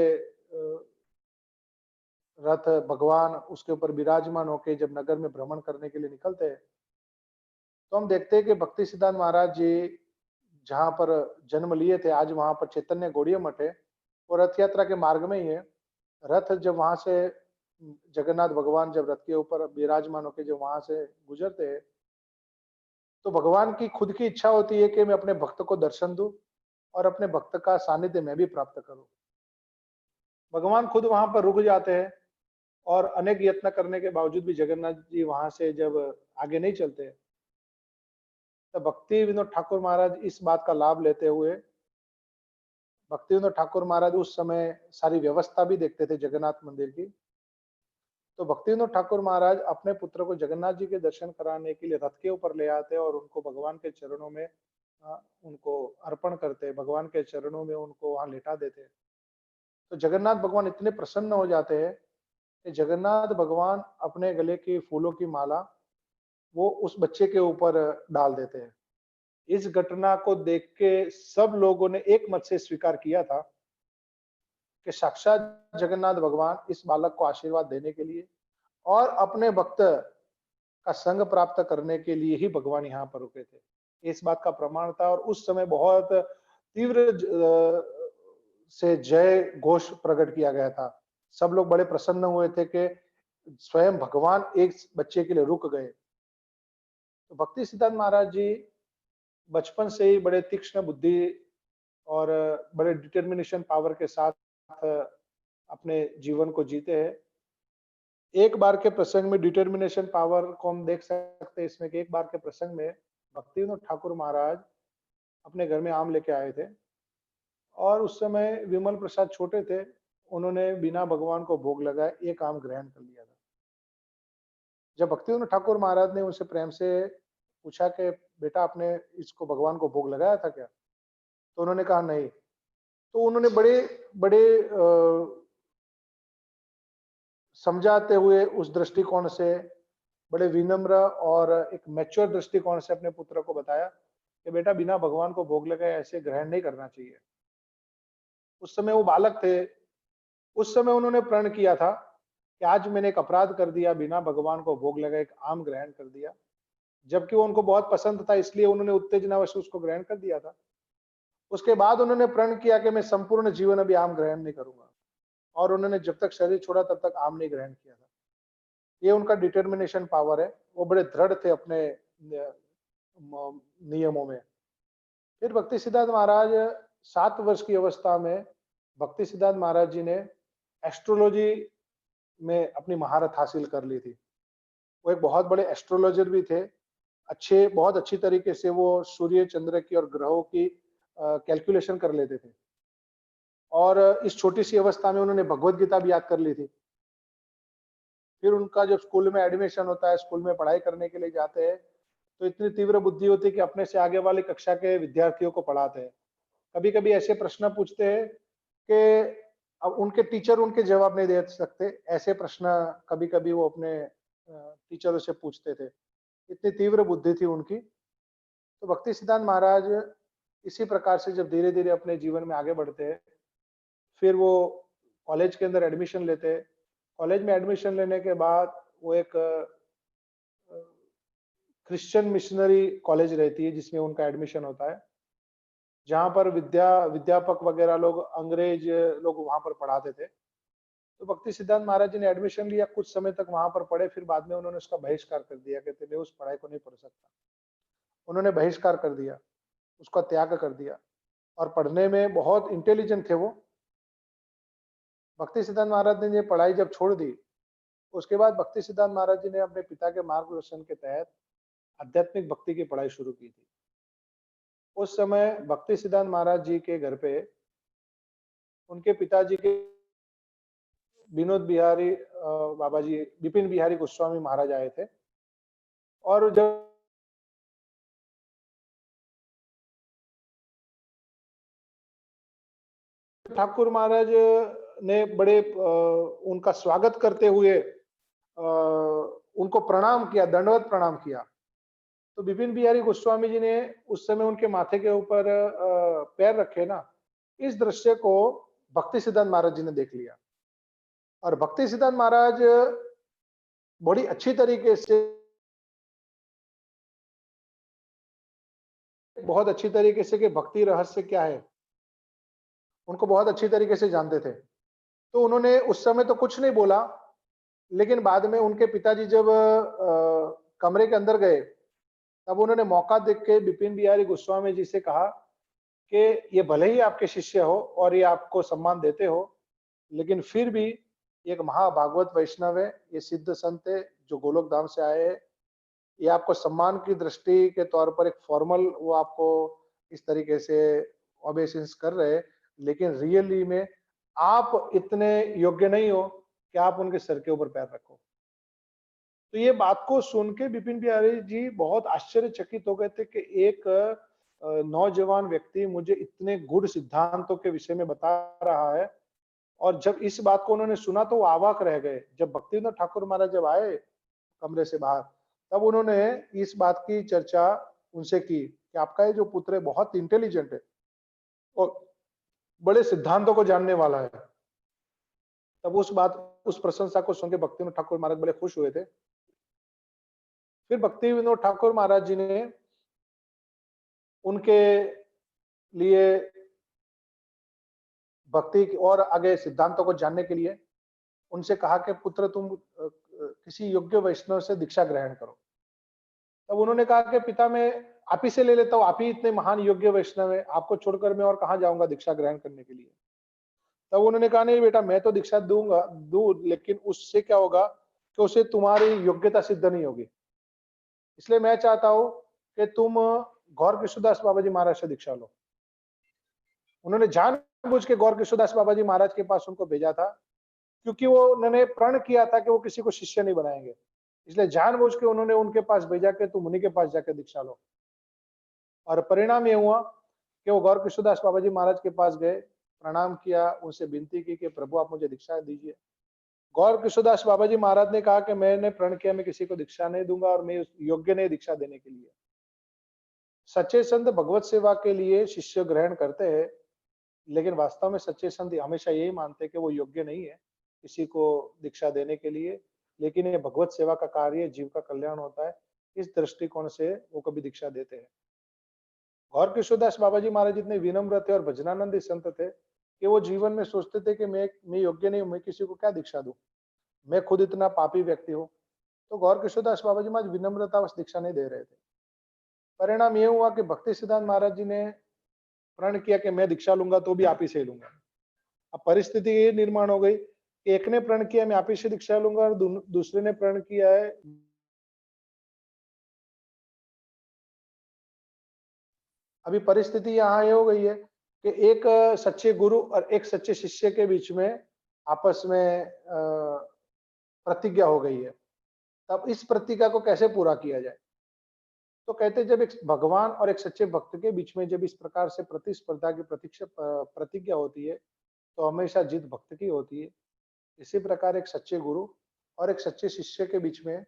रथ भगवान उसके ऊपर विराजमान होके जब नगर में भ्रमण करने के लिए निकलते हैं, तो हम देखते हैं कि भक्ति सिद्धांत महाराज जी जहां पर जन्म लिए थे, आज वहां पर चैतन्य गौड़ीय मठ है, वो रथ यात्रा के मार्ग में ही है। रथ जब वहां से जगन्नाथ भगवान जब रथ के ऊपर विराजमान होकर जब वहां से गुजरते हैं, तो भगवान की खुद की इच्छा होती है कि मैं अपने भक्त को दर्शन दूं और अपने भक्त का सानिध्य मैं भी प्राप्त करूं। भगवान खुद वहां पर रुक जाते हैं और अनेक यत्न करने के बावजूद भी जगन्नाथ जी वहां से जब आगे नहीं चलते, तो भक्ति विनोद ठाकुर महाराज इस बात का लाभ लेते हुए, भक्ति विनोद ठाकुर महाराज उस समय सारी व्यवस्था भी देखते थे जगन्नाथ मंदिर की। तो भक्ति विनोद ठाकुर महाराज अपने पुत्र को जगन्नाथ जी के दर्शन कराने के लिए रथ के ऊपर ले आते और उनको भगवान के चरणों में उनको अर्पण करते, भगवान के चरणों में उनको वहां लेटा देते। तो जगन्नाथ भगवान इतने प्रसन्न हो जाते हैं कि जगन्नाथ भगवान अपने गले की फूलों की माला वो उस बच्चे के ऊपर डाल देते हैं। इस घटना को देख के सब लोगों ने एक मत से स्वीकार किया था कि साक्षात जगन्नाथ भगवान इस बालक को आशीर्वाद देने के लिए और अपने भक्त का संग प्राप्त करने के लिए ही भगवान यहाँ पर रुके थे। इस बात का प्रमाण था। और उस समय बहुत तीव्र से जय घोष प्रकट किया गया था। सब लोग बड़े प्रसन्न हुए थे कि स्वयं भगवान एक बच्चे के लिए रुक गए। तो भक्ति सिद्धांत महाराज जी बचपन से ही बड़े तीक्ष्ण बुद्धि और बड़े डिटर्मिनेशन पावर के साथ अपने जीवन को जीते हैं। एक बार के प्रसंग में डिटर्मिनेशन पावर को हम देख सकते हैं इसमें कि एक बार के प्रसंग में भक्तिविनोद ठाकुर महाराज अपने घर में आम लेके आए थे और उस समय विमल प्रसाद छोटे थे, उन्होंने बिना भगवान को भोग लगाए एक आम ग्रहण कर लिया था। जब भक्तिविनोद ठाकुर महाराज ने उनसे प्रेम से पूछा कि बेटा आपने इसको भगवान को भोग लगाया था क्या, तो उन्होंने कहा नहीं। तो उन्होंने बड़े बड़े समझाते हुए उस दृष्टिकोण से बड़े विनम्र और एक मैच्योर दृष्टिकोण से अपने पुत्र को बताया कि बेटा बिना भगवान को भोग लगाए ऐसे ग्रहण नहीं करना चाहिए। उस समय वो बालक थे, उस समय उन्होंने प्रण किया था कि आज मैंने एक अपराध कर दिया, बिना भगवान को भोग लगाए एक आम ग्रहण कर दिया, जबकि वो उनको बहुत पसंद था इसलिए उन्होंने उत्तेजनावश उसको ग्रहण कर दिया था। उसके बाद उन्होंने प्रण किया कि मैं संपूर्ण जीवन अभी आम ग्रहण नहीं करूंगा, और उन्होंने जब तक शरीर छोड़ा तब तक आम नहीं ग्रहण किया था। ये उनका डिटर्मिनेशन पावर है, वो बड़े दृढ़ थे अपने नियमों में। फिर भक्ति सिद्धांत महाराज 7 वर्ष की अवस्था में भक्ति सिद्धांत महाराज जी ने एस्ट्रोलॉजी में अपनी महारत हासिल कर ली थी। वो एक बहुत बड़े एस्ट्रोलॉजर भी थे, बहुत अच्छी तरीके से वो सूर्य चंद्र की और ग्रहों की कैलकुलेशन कर लेते थे, और इस छोटी सी अवस्था में उन्होंने भगवत गीता भी याद कर ली थी। फिर उनका जब स्कूल में एडमिशन होता है, स्कूल में पढ़ाई करने के लिए जाते हैं, तो इतनी तीव्र बुद्धि होती है कि अपने से आगे वाली कक्षा के विद्यार्थियों को पढ़ाते हैं। कभी कभी ऐसे प्रश्न पूछते हैं कि अब उनके टीचर उनके जवाब नहीं दे सकते, ऐसे प्रश्न कभी कभी वो अपने टीचरों से पूछते थे, इतनी तीव्र बुद्धि थी उनकी। तो भक्ति सिद्धांत महाराज इसी प्रकार से जब धीरे धीरे अपने जीवन में आगे बढ़ते हैं, फिर वो कॉलेज के अंदर एडमिशन लेते हैं। कॉलेज में एडमिशन लेने के बाद वो एक क्रिश्चियन मिशनरी कॉलेज रहती है जिसमें उनका एडमिशन होता है, जहां पर विद्यापक वगैरह लोग, अंग्रेज लोग वहां पर पढ़ाते थे। तो भक्ति सिद्धांत महाराज जी ने एडमिशन लिया, कुछ समय तक वहां पर पढ़े, फिर बाद में उन्होंने उसका बहिष्कार कर दिया, कहते मैं उस पढ़ाई को नहीं पढ़ सकता। उन्होंने बहिष्कार कर दिया, उसका त्याग कर दिया, और पढ़ने में बहुत इंटेलिजेंट थे वो। भक्ति सिद्धांत महाराज ने ये पढ़ाई जब छोड़ दी, उसके बाद भक्ति सिद्धांत महाराज जी ने अपने पिता के मार्गदर्शन के तहत आध्यात्मिक भक्ति की पढ़ाई शुरू की थी। उस समय भक्ति सिद्धांत महाराज जी के घर पे उनके पिताजी के विनोद बिहारी बाबा जी विपिन बिहारी गोस्वामी महाराज आए थे, और जब ठाकुर महाराज ने बड़े उनका स्वागत करते हुए उनको प्रणाम किया, दंडवत प्रणाम किया, तो विपिन बिहारी गोस्वामी जी ने उस समय उनके माथे के ऊपर पैर रखे ना, इस दृश्य को भक्ति सिद्धांत महाराज जी ने देख लिया। और भक्ति सिद्धांत महाराज बड़ी अच्छी तरीके से, बहुत अच्छी तरीके से कि भक्ति रहस्य क्या है उनको बहुत अच्छी तरीके से जानते थे। तो उन्होंने उस समय तो कुछ नहीं बोला, लेकिन बाद में उनके पिताजी जब कमरे के अंदर गए, तब उन्होंने मौका देख के विपिन बिहारी गोस्वामी जी से कहा कि ये भले ही आपके शिष्य हो और ये आपको सम्मान देते हो, लेकिन फिर भी एक महाभागवत वैष्णव है, ये सिद्ध संत है जो गोलोक धाम से आए हैं, ये आपको सम्मान की दृष्टि के तौर पर एक फॉर्मल वो आपको इस तरीके से ओबेसेंस कर रहे हैं, लेकिन रियली में आप इतने योग्य नहीं हो कि आप उनके सर के ऊपर पैर रखो। तो ये बात को सुन के विपिन बिहारी जी बहुत आश्चर्यचकित हो गए थे कि एक नौजवान व्यक्ति मुझे इतने गुड़ सिद्धांतों के विषय में बता रहा है। और जब इस बात को उन्होंने सुना तो वो अवाक रह गए। जब भक्तिविनोद ठाकुर महाराज जब आए कमरे से बाहर, तब उन्होंने इस बात की चर्चा उनसे की कि आपका ये जो पुत्र है बहुत इंटेलिजेंट है और बड़े सिद्धांतों को जानने वाला है। तब उस प्रशंसा को सुन के भक्तिविनोद ठाकुर महाराज बड़े खुश हुए थे। फिर भक्तिविनोद ठाकुर महाराज जी ने उनके लिए भक्ति और आगे सिद्धांतों को जानने के लिए उनसे कहा कि पुत्र तुम किसी योग्य वैष्णव से दीक्षा ग्रहण करो। तब उन्होंने कहा कि पिता मैं आप ही से ले लेता हूँ, आप ही इतने महान योग्य वैष्णव है, आपको छोड़कर मैं और कहाँ जाऊंगा दीक्षा ग्रहण करने के लिए। तब उन्होंने कहा नहीं बेटा, मैं तो दीक्षा दूं, लेकिन उससे क्या होगा कि उससे तुम्हारी योग्यता सिद्ध नहीं होगी। इसलिए मैं चाहता हूं कि तुम गौर कृष्णदास बाबा जी महाराज से दीक्षा लो। उन्होंने जानबूझ के गौर कृष्णदास बाबा जी महाराज के पास उनको भेजा था, क्योंकि वो उन्होंने प्रण किया था कि वो किसी को शिष्य नहीं बनाएंगे। इसलिए जानबूझ के उन्होंने उनके पास भेजा कि तुम उन्हीं के पास जाकर दीक्षा लो। और परिणाम ये हुआ कि वो गौर कृष्णदास बाबा जी महाराज के पास गए, प्रणाम किया, उनसे विनती की कि प्रभु आप मुझे दीक्षा दीजिए। गौर कृष्णदास बाबा जी महाराज ने कहा कि मैंने प्रण किया, मैं किसी को दीक्षा नहीं दूंगा और मैं योग्य नहीं दीक्षा देने के लिए। सच्चे संत भगवत सेवा के लिए शिष्य ग्रहण करते हैं, लेकिन वास्तव में सच्चे संत हमेशा यही मानते हैं कि वो योग्य नहीं है किसी को दीक्षा देने के लिए, लेकिन ये भगवत सेवा का कार्य, जीव का कल्याण होता है, इस दृष्टिकोण से वो कभी दीक्षा देते हैं। गौर कृष्णदास बाबा जी महाराज इतने विनम्र थे और भजनानंदी संत थे कि वो जीवन में सोचते थे कि मैं योग्य नहीं हूं, मैं किसी को क्या दीक्षा दूं, मैं खुद इतना पापी व्यक्ति हूं। तो गौर कृष्णदास बाबा जी महाराज विनम्रतावश दीक्षा नहीं दे रहे थे। परिणाम ये हुआ कि भक्ति सिद्धांत महाराज जी ने प्रण किया कि मैं दीक्षा लूंगा तो भी आप ही से लूंगा। अब परिस्थिति ये निर्माण हो गई कि एक ने प्रण किया मैं आप ही से दीक्षा लूंगा और दूसरे ने प्रण किया है अभी परिस्थिति यहाँ ये हो गई है कि एक सच्चे गुरु और एक सच्चे शिष्य के बीच में आपस में प्रतिज्ञा हो गई है। तब इस प्रतिज्ञा को कैसे पूरा किया जाए? तो कहते जब एक भगवान और एक सच्चे भक्त के बीच में जब इस प्रकार से प्रतिस्पर्धा की प्रतिज्ञा होती है तो हमेशा जीत भक्त की होती है। इसी प्रकार एक सच्चे गुरु और एक सच्चे शिष्य के बीच में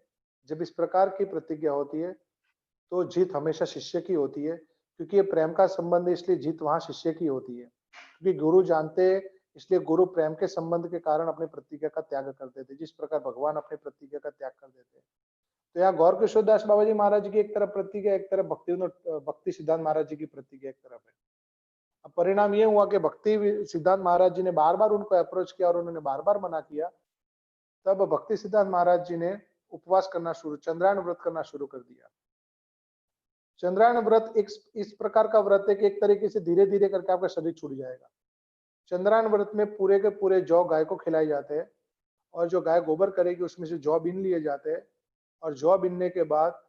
जब इस प्रकार की प्रतिज्ञा होती है तो जीत हमेशा शिष्य की होती है, क्योंकि ये प्रेम का संबंध है, इसलिए जीत वहां शिष्य की होती है। क्योंकि गुरु जानते, इसलिए गुरु प्रेम के संबंध के कारण अपनी प्रतिज्ञा का त्याग करते थे, जिस प्रकार भगवान अपनी प्रतिज्ञा का त्याग कर देते हैं। तो यहाँ गौर कृष्णदास बाबा जी महाराज की एक तरफ प्रतिज्ञा, एक तरफ भक्ति सिद्धांत महाराज जी की प्रतिज्ञा एक तरफ है। अब परिणाम ये हुआ कि भक्ति सिद्धांत महाराज जी ने बार बार उनको अप्रोच किया और उन्होंने बार बार मना किया। तब भक्ति सिद्धांत महाराज जी ने उपवास करना चंद्रायण व्रत करना शुरू कर दिया। चंद्रायण व्रत एक इस प्रकार का व्रत है कि एक तरीके से धीरे धीरे करके आपका शरीर छूट जाएगा। चंद्रायण व्रत में पूरे के पूरे जौ गाय को खिलाए जाते हैं और जो गाय गोबर करेगी उसमें से जौ बीन लिए जाते हैं और जौ बीनने के बाद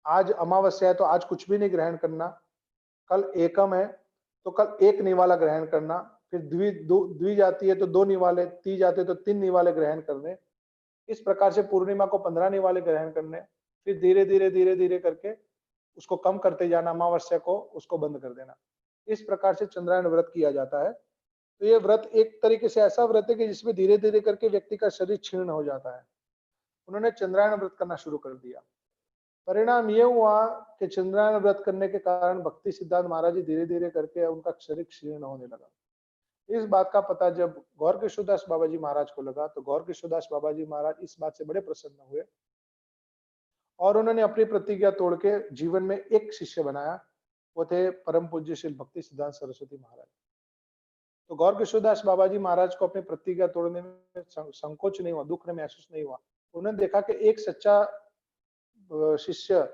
आज अमावस्या है तो आज कुछ भी नहीं ग्रहण करना, कल एकम है तो कल एक निवाला ग्रहण करना, फिर द्वि जाती है तो 2 निवाले, ती जाते है तो 3 निवाले ग्रहण करने। इस प्रकार से पूर्णिमा को 15 निवाले ग्रहण करने, फिर धीरे धीरे करके उसको कम करते जाना, अमावस्या को उसको बंद कर देना। इस प्रकार से चंद्रायण व्रत किया जाता है। तो ये व्रत एक तरीके से ऐसा व्रत है कि जिसमें धीरे धीरे करके व्यक्ति का शरीर क्षीण हो जाता है। उन्होंने चंद्रायण व्रत करना शुरू कर दिया। परिणाम ये हुआ कि चंद्रायण व्रत करने के कारण भक्ति सिद्धांत महाराज जी धीरे धीरे करके उनका शरीर क्षीण होने लगा। इस बात का पता जब गौर कृष्णदास बाबा जी महाराज को लगा तो गौर कृष्णदास बाबा जी महाराज इस बात से बड़े प्रसन्न हुए और उन्होंने अपनी प्रतिज्ञा तोड़ के जीवन में एक शिष्य बनाया। वो थे परम पूज्य श्री भक्ति सिद्धांत सरस्वती महाराज। तो गौर कृष्णदास बाबा जी महाराज को अपनी प्रतिज्ञा तोड़ने में संकोच नहीं हुआ, दुख महसूस नहीं हुआ। उन्होंने देखा कि एक सच्चा शिष्य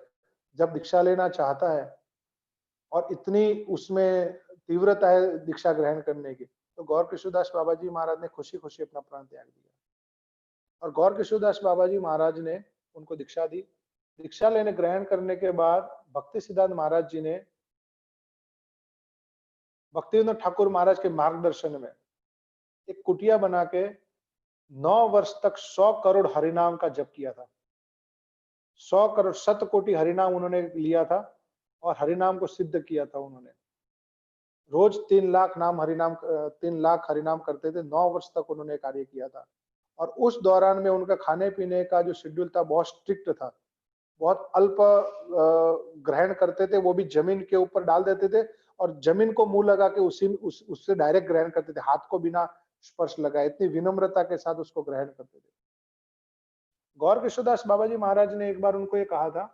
जब दीक्षा लेना चाहता है और इतनी उसमें तीव्रता है दीक्षा ग्रहण करने की, तो गौर कृष्णदास बाबा जी महाराज ने खुशी खुशी अपना प्राण त्याग दिया और गौर कृष्णदास बाबा जी महाराज ने उनको दीक्षा दी। दीक्षा लेने ग्रहण करने के बाद भक्ति सिद्धांत महाराज जी ने भक्तिविनोद ठाकुर महाराज के मार्गदर्शन में एक कुटिया बना के 9 वर्ष तक 100 करोड़ हरिनाम का जप किया था। 100 करोड़ 7 कोटि हरिनाम उन्होंने लिया था और हरिनाम को सिद्ध किया था। उन्होंने रोज 3 लाख हरिनाम करते थे। 9 वर्ष तक उन्होंने कार्य किया था और उस दौरान में उनका खाने पीने का जो शेड्यूल था बहुत स्ट्रिक्ट था। बहुत अल्प ग्रहण करते थे, वो भी जमीन के ऊपर डाल देते थे और जमीन को मुंह लगा के उससे डायरेक्ट ग्रहण करते थे, हाथ को बिना स्पर्श लगाए। इतनी विनम्रता के साथ उसको ग्रहण करते थे। गौर कृष्णदास बाबा जी महाराज ने एक बार उनको ये कहा था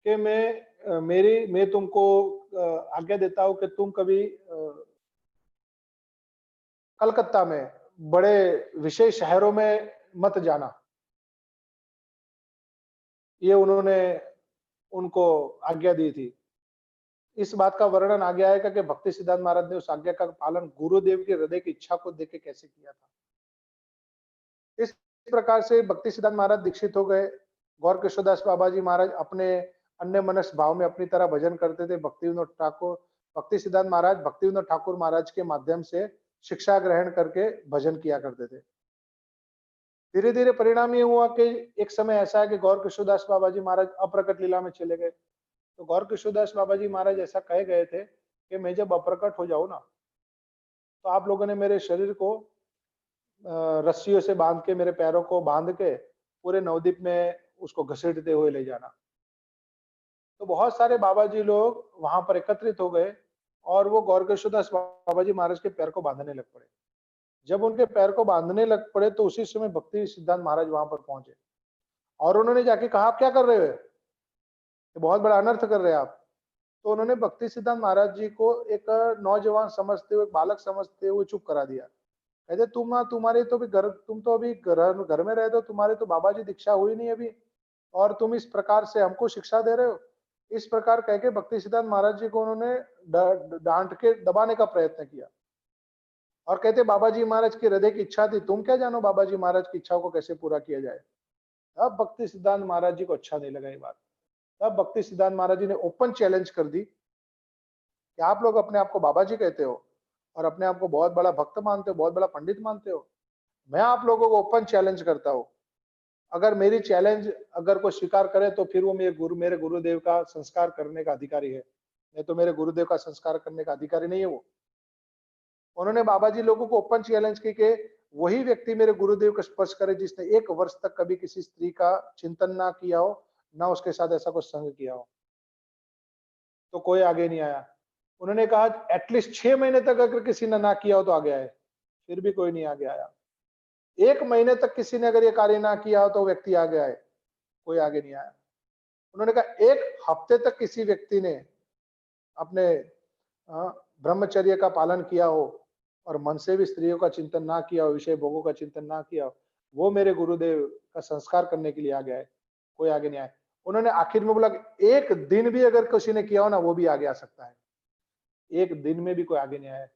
कि मैं तुमको आज्ञा देता हूं कि तुम कभी कलकत्ता में, बड़े विशेष शहरों में मत जाना। ये उन्होंने उनको आज्ञा दी थी। इस बात का वर्णन आगे आएगा कि भक्ति सिद्धांत महाराज ने उस आज्ञा का पालन गुरुदेव के हृदय की इच्छा को देख के कैसे किया था। इस प्रकार से भक्ति सिद्धांत महाराज दीक्षित हो गए। गौर किशोरदास बाबा जी महाराज अपने अन्य मनस भाव में अपनी तरह भजन करते थे। भक्ति सिद्धांत महाराज भक्ति विनोद ठाकुर महाराज के माध्यम से शिक्षा ग्रहण करके भजन किया करते थे। धीरे धीरे परिणाम ये हुआ कि एक समय ऐसा है कि गौर किशोरदास बाबा जी महाराज अप्रकट लीला में चले गए। तो गौर किशोरदास बाबा जी महाराज ऐसा कह गए थे कि मैं जब अप्रकट हो जाऊं ना, तो आप लोगों ने मेरे शरीर को रस्सियों से बांध के, मेरे पैरों को बांध के पूरे नवद्वीप में उसको घसीटते हुए ले जाना। तो बहुत सारे बाबा जी लोग वहां पर एकत्रित हो गए और वो गौर किशोरदास बाबा जी महाराज के पैर को बांधने लग पड़े। जब उनके पैर को बांधने लग पड़े तो उसी समय भक्ति सिद्धांत महाराज वहां पर पहुंचे और उन्होंने जाके कहा, आप क्या कर रहे हो, ये बहुत बड़ा अनर्थ कर रहे हैं आप। तो उन्होंने भक्ति सिद्धांत महाराज जी को एक नौजवान समझते हुए, बालक समझते हुए चुप करा दिया। कहते तुम्हारे तो भी घर, तुम तो अभी घर में रहते हो, तुम्हारे तो बाबा जी दीक्षा हुई नहीं अभी, और तुम इस प्रकार से हमको शिक्षा दे रहे हो। इस प्रकार कह के भक्ति सिद्धांत महाराज जी को उन्होंने डांट के दबाने का प्रयत्न किया और कहते बाबा जी महाराज की हृदय की इच्छा थी, तुम क्या जानो बाबा जी महाराज की इच्छाओं को कैसे पूरा किया जाए। अब भक्ति सिद्धांत महाराज जी को अच्छा नहीं लगा ये बात। तब भक्ति सिद्धांत महाराज जी ने ओपन चैलेंज कर दी कि आप लोग अपने आप को बाबा जी कहते हो और अपने आप को बहुत बड़ा भक्त मानते हो, बहुत बड़ा पंडित मानते हो। मैं आप लोगों को ओपन चैलेंज करता हूं, अगर मेरी चैलेंज अगर कोई स्वीकार करे तो फिर वो मेरे गुरुदेव का संस्कार करने का अधिकारी है, नहीं तो मेरे गुरुदेव का संस्कार करने का अधिकारी नहीं है वो। उन्होंने बाबा जी लोगों को ओपन चैलेंज की कि वही व्यक्ति मेरे गुरुदेव का स्पर्श करे जिसने 1 वर्ष तक कभी किसी स्त्री का चिंतन ना किया हो, ना उसके साथ ऐसा कुछ संग किया हो। तो कोई आगे नहीं आया। उन्होंने कहा एटलीस्ट 6 महीने तक अगर किसी ने ना किया हो तो आगे आए, फिर भी कोई नहीं आगे आया। 1 महीने तक किसी ने अगर ये कार्य ना किया हो तो व्यक्ति आगे आए, कोई आगे नहीं आया। उन्होंने कहा 1 हफ्ते तक किसी व्यक्ति ने अपने ब्रह्मचर्य का पालन किया हो और मन से भी स्त्रियों का चिंतन ना किया हो, विषय भोगों का चिंतन ना किया हो, वो मेरे गुरुदेव का संस्कार करने के लिए आगे आए, कोई आगे नहीं आए। उन्होंने आखिर में बोला 1 दिन भी अगर किसी ने किया हो ना, वो भी आगे आ सकता है। 1 दिन में भी कोई आगे नहीं आया।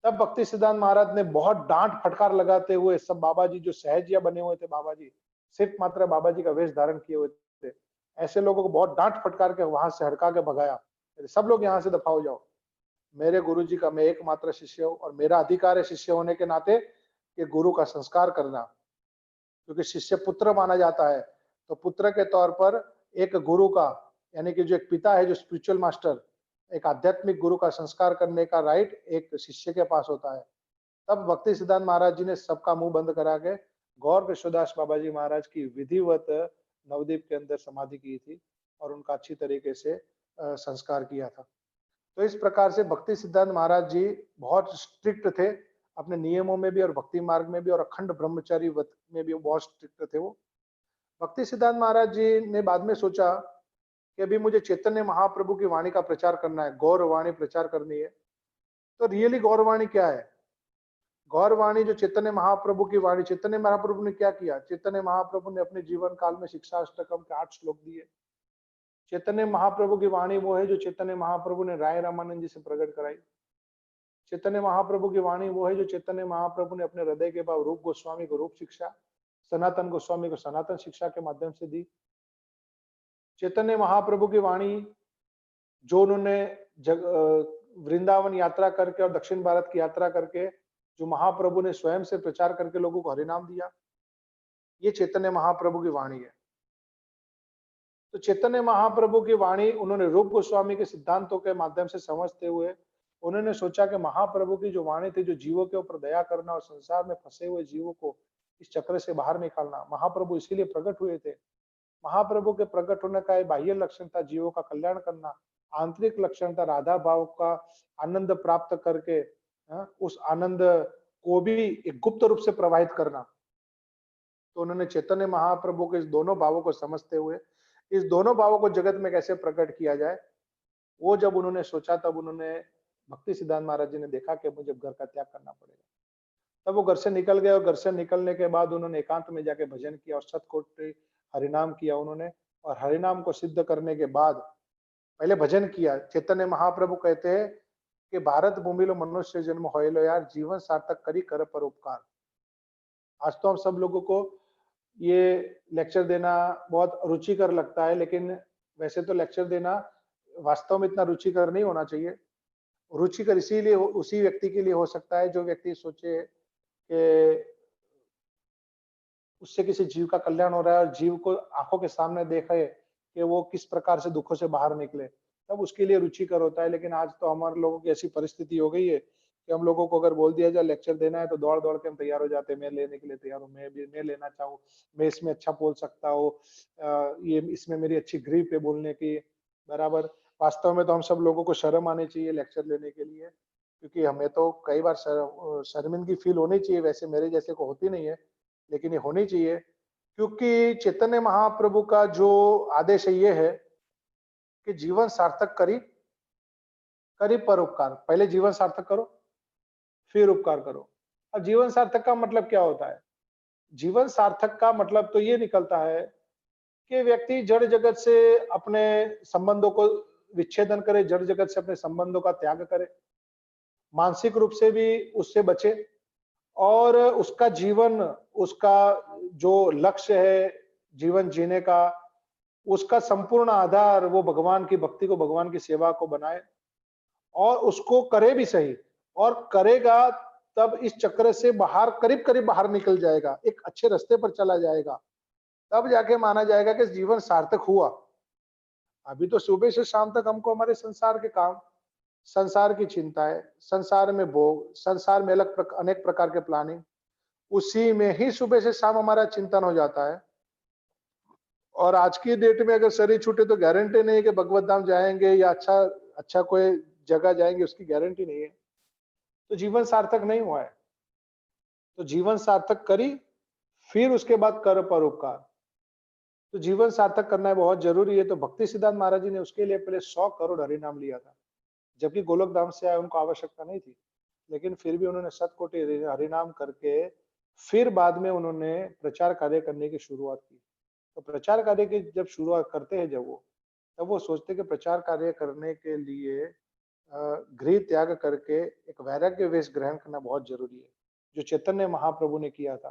तब भक्ति सिद्धांत महाराज ने बहुत डांट फटकार लगाते हुए सब बाबा जी जो सहजिया बने हुए थे, बाबा जी सिर्फ मात्र बाबा जी का वेश धारण किए हुए थे, ऐसे लोगों को बहुत डांट फटकार के वहां से हड़का के भगाया। सब लोग यहाँ से दफा हो जाओ, मेरे गुरु जी का मैं एकमात्र शिष्य हूँ और मेरा अधिकार है शिष्य होने के नाते कि गुरु का संस्कार करना, क्योंकि शिष्य पुत्र माना जाता है। तो पुत्र के तौर पर एक गुरु का, यानी कि जो एक पिता है, जो स्पिरिचुअल मास्टर, एक आध्यात्मिक गुरु का संस्कार करने का राइट एक शिष्य के पास होता है। तब भक्ति सिद्धांत महाराज जी ने सबका मुंह बंद करा के गौर किशोरदास बाबा जी महाराज की विधिवत नवद्वीप के अंदर समाधि की थी और उनका अच्छी तरीके से संस्कार किया था। तो इस प्रकार से भक्ति सिद्धांत महाराज जी बहुत स्ट्रिक्ट थे अपने नियमों में भी और भक्ति मार्ग में भी, और अखंड ब्रह्मचारी व्रत में भी बहुत स्ट्रिक्ट थे वो। भक्ति सिद्धांत महाराज जी ने बाद में सोचा कि अभी मुझे चैतन्य महाप्रभु की वाणी का प्रचार करना है, गौर वाणी प्रचार करनी है। तो रियली गौर वाणी क्या है? गौर वाणी जो चैतन्य महाप्रभु की वाणी, चैतन्य महाप्रभु ने क्या किया? चैतन्य महाप्रभु ने अपने जीवन काल में शिक्षा अष्टकम के 8 श्लोक दिए। चैतन्य महाप्रभु की वाणी वो है जो चैतन्य महाप्रभु ने राय रामानंद जी से प्रकट कराई। चैतन्य महाप्रभु की वाणी वो है जो चैतन्य महाप्रभु ने अपने हृदय के भाव रूप गोस्वामी को रूप शिक्षा, सनातन गोस्वामी को सनातन शिक्षा के माध्यम से दी। चैतन्य महाप्रभु की वाणी जो उन्होंने वृंदावन यात्रा करके और दक्षिण भारत की यात्रा करके जो महाप्रभु ने स्वयं से प्रचार करके लोगों को हरिनाम दिया, ये चैतन्य महाप्रभु की वाणी है। तो चैतन्य महाप्रभु की वाणी उन्होंने रूप गोस्वामी के सिद्धांतों के माध्यम से समझते हुए उन्होंने सोचा कि महाप्रभु की जो वाणी थी, जो जीवों के ऊपर दया करना और संसार में फंसे हुए जीवों को इस चक्र से बाहर निकालना, महाप्रभु इसीलिए प्रकट हुए थे। महाप्रभु के प्रकट होने का बाह्य लक्षण था जीवों का कल्याण करना, आंतरिक लक्षण था राधा भाव का आनंद प्राप्त करके उस आनंद को भी एक गुप्त रूप से प्रवाहित करना। तो उन्होंने चैतन्य महाप्रभु के इस दोनों भावों को समझते हुए इस दोनों भावों को जगत में कैसे प्रकट किया जाए, वो जब उन्होंने सोचा तब उन्होंने भक्ति सिद्धांत महाराज जी ने देखा कि मुझे घर का त्याग करना पड़ेगा। तब वो घर से निकल गए और घर से निकलने के बाद उन्होंने एकांत में जाके भजन किया और शतकोटि हरिनाम किया उन्होंने। और हरिनाम को सिद्ध करने के बाद पहले भजन किया। चैतन्य महाप्रभु कहते हैं कि भारत भूमिलो मनुष्य जन्म होइलो यार, जीवन सार्थक करी कर परोपकार। आज तो हम सब लोगों को ये लेक्चर देना बहुत रुचिकर लगता है, लेकिन वैसे तो लेक्चर देना वास्तव में इतना रुचिकर नहीं होना चाहिए। रुचिकर इसीलिए उसी व्यक्ति के लिए हो सकता है जो व्यक्ति सोचे कि उससे किसी जीव का कल्याण हो रहा है और जीव को आंखों के सामने देखे कि वो किस प्रकार से दुखों से बाहर निकले, तब उसके लिए रुचिकर होता है। लेकिन आज तो हमारे लोगों की ऐसी परिस्थिति हो गई है कि हम लोगों को अगर बोल दिया जाए लेक्चर देना है तो दौड़ दौड़ के हम तैयार हो जाते हैं। मैं लेने के लिए तैयार हूँ, मैं लेना चाहूँ, मैं इसमें अच्छा बोल सकता हूँ, ये इसमें मेरी अच्छी ग्रिप है बोलने की, बराबर। वास्तव में तो हम सब लोगों को शर्म आनी चाहिए लेक्चर लेने के लिए, क्योंकि हमें तो कई बार शर्मिंदगी फील होनी चाहिए। वैसे मेरे जैसे को होती नहीं है, लेकिन ये होनी चाहिए, क्योंकि चैतन्य महाप्रभु का जो आदेश है ये है कि जीवन सार्थक करी करी परोपकार। पहले जीवन सार्थक करो, फिर उपकार करो। अब जीवन सार्थक का मतलब क्या होता है? जीवन सार्थक का मतलब तो ये निकलता है कि व्यक्ति जड़ जगत से अपने संबंधों को विच्छेदन करे, जड़ जगत से अपने संबंधों का त्याग करे, मानसिक रूप से भी उससे बचे, और उसका जीवन, उसका जो लक्ष्य है जीवन जीने का, उसका संपूर्ण आधार वो भगवान की भक्ति को, भगवान की सेवा को बनाए, और उसको करे भी सही। और करेगा तब इस चक्र से बाहर, करीब करीब बाहर निकल जाएगा, एक अच्छे रास्ते पर चला जाएगा, तब जाके माना जाएगा कि जीवन सार्थक हुआ। अभी तो सुबह से शाम तक हमको हमारे संसार के काम, संसार की चिंताएं, संसार में भोग, संसार में अनेक प्रकार के प्लानिंग, उसी में ही सुबह से शाम हमारा चिंतन हो जाता है। और आज की डेट में अगर शरीर छूटे तो गारंटी नहीं है कि भगवत धाम जाएंगे या अच्छा कोई जगह जाएंगे, उसकी गारंटी नहीं है। तो जीवन सार्थक नहीं हुआ है। तो जीवन सार्थक करी, फिर उसके बाद कर परोपकार। तो जीवन सार्थक करना बहुत जरूरी है। तो भक्ति सिद्धांत महाराज जी ने उसके लिए पहले 100 करोड़ हरिनाम लिया था, जबकि गोलोक धाम से आए, उनको आवश्यकता नहीं थी, लेकिन फिर भी उन्होंने शतकोटि हरिनाम करके फिर बाद में उन्होंने प्रचार कार्य करने की शुरुआत की। तो प्रचार कार्य की जब शुरुआत करते हैं जब वो, तब वो सोचते कि प्रचार कार्य करने के लिए गृह त्याग करके एक वैराग्य वेश ग्रहण करना बहुत जरूरी है, जो चैतन्य महाप्रभु ने किया था।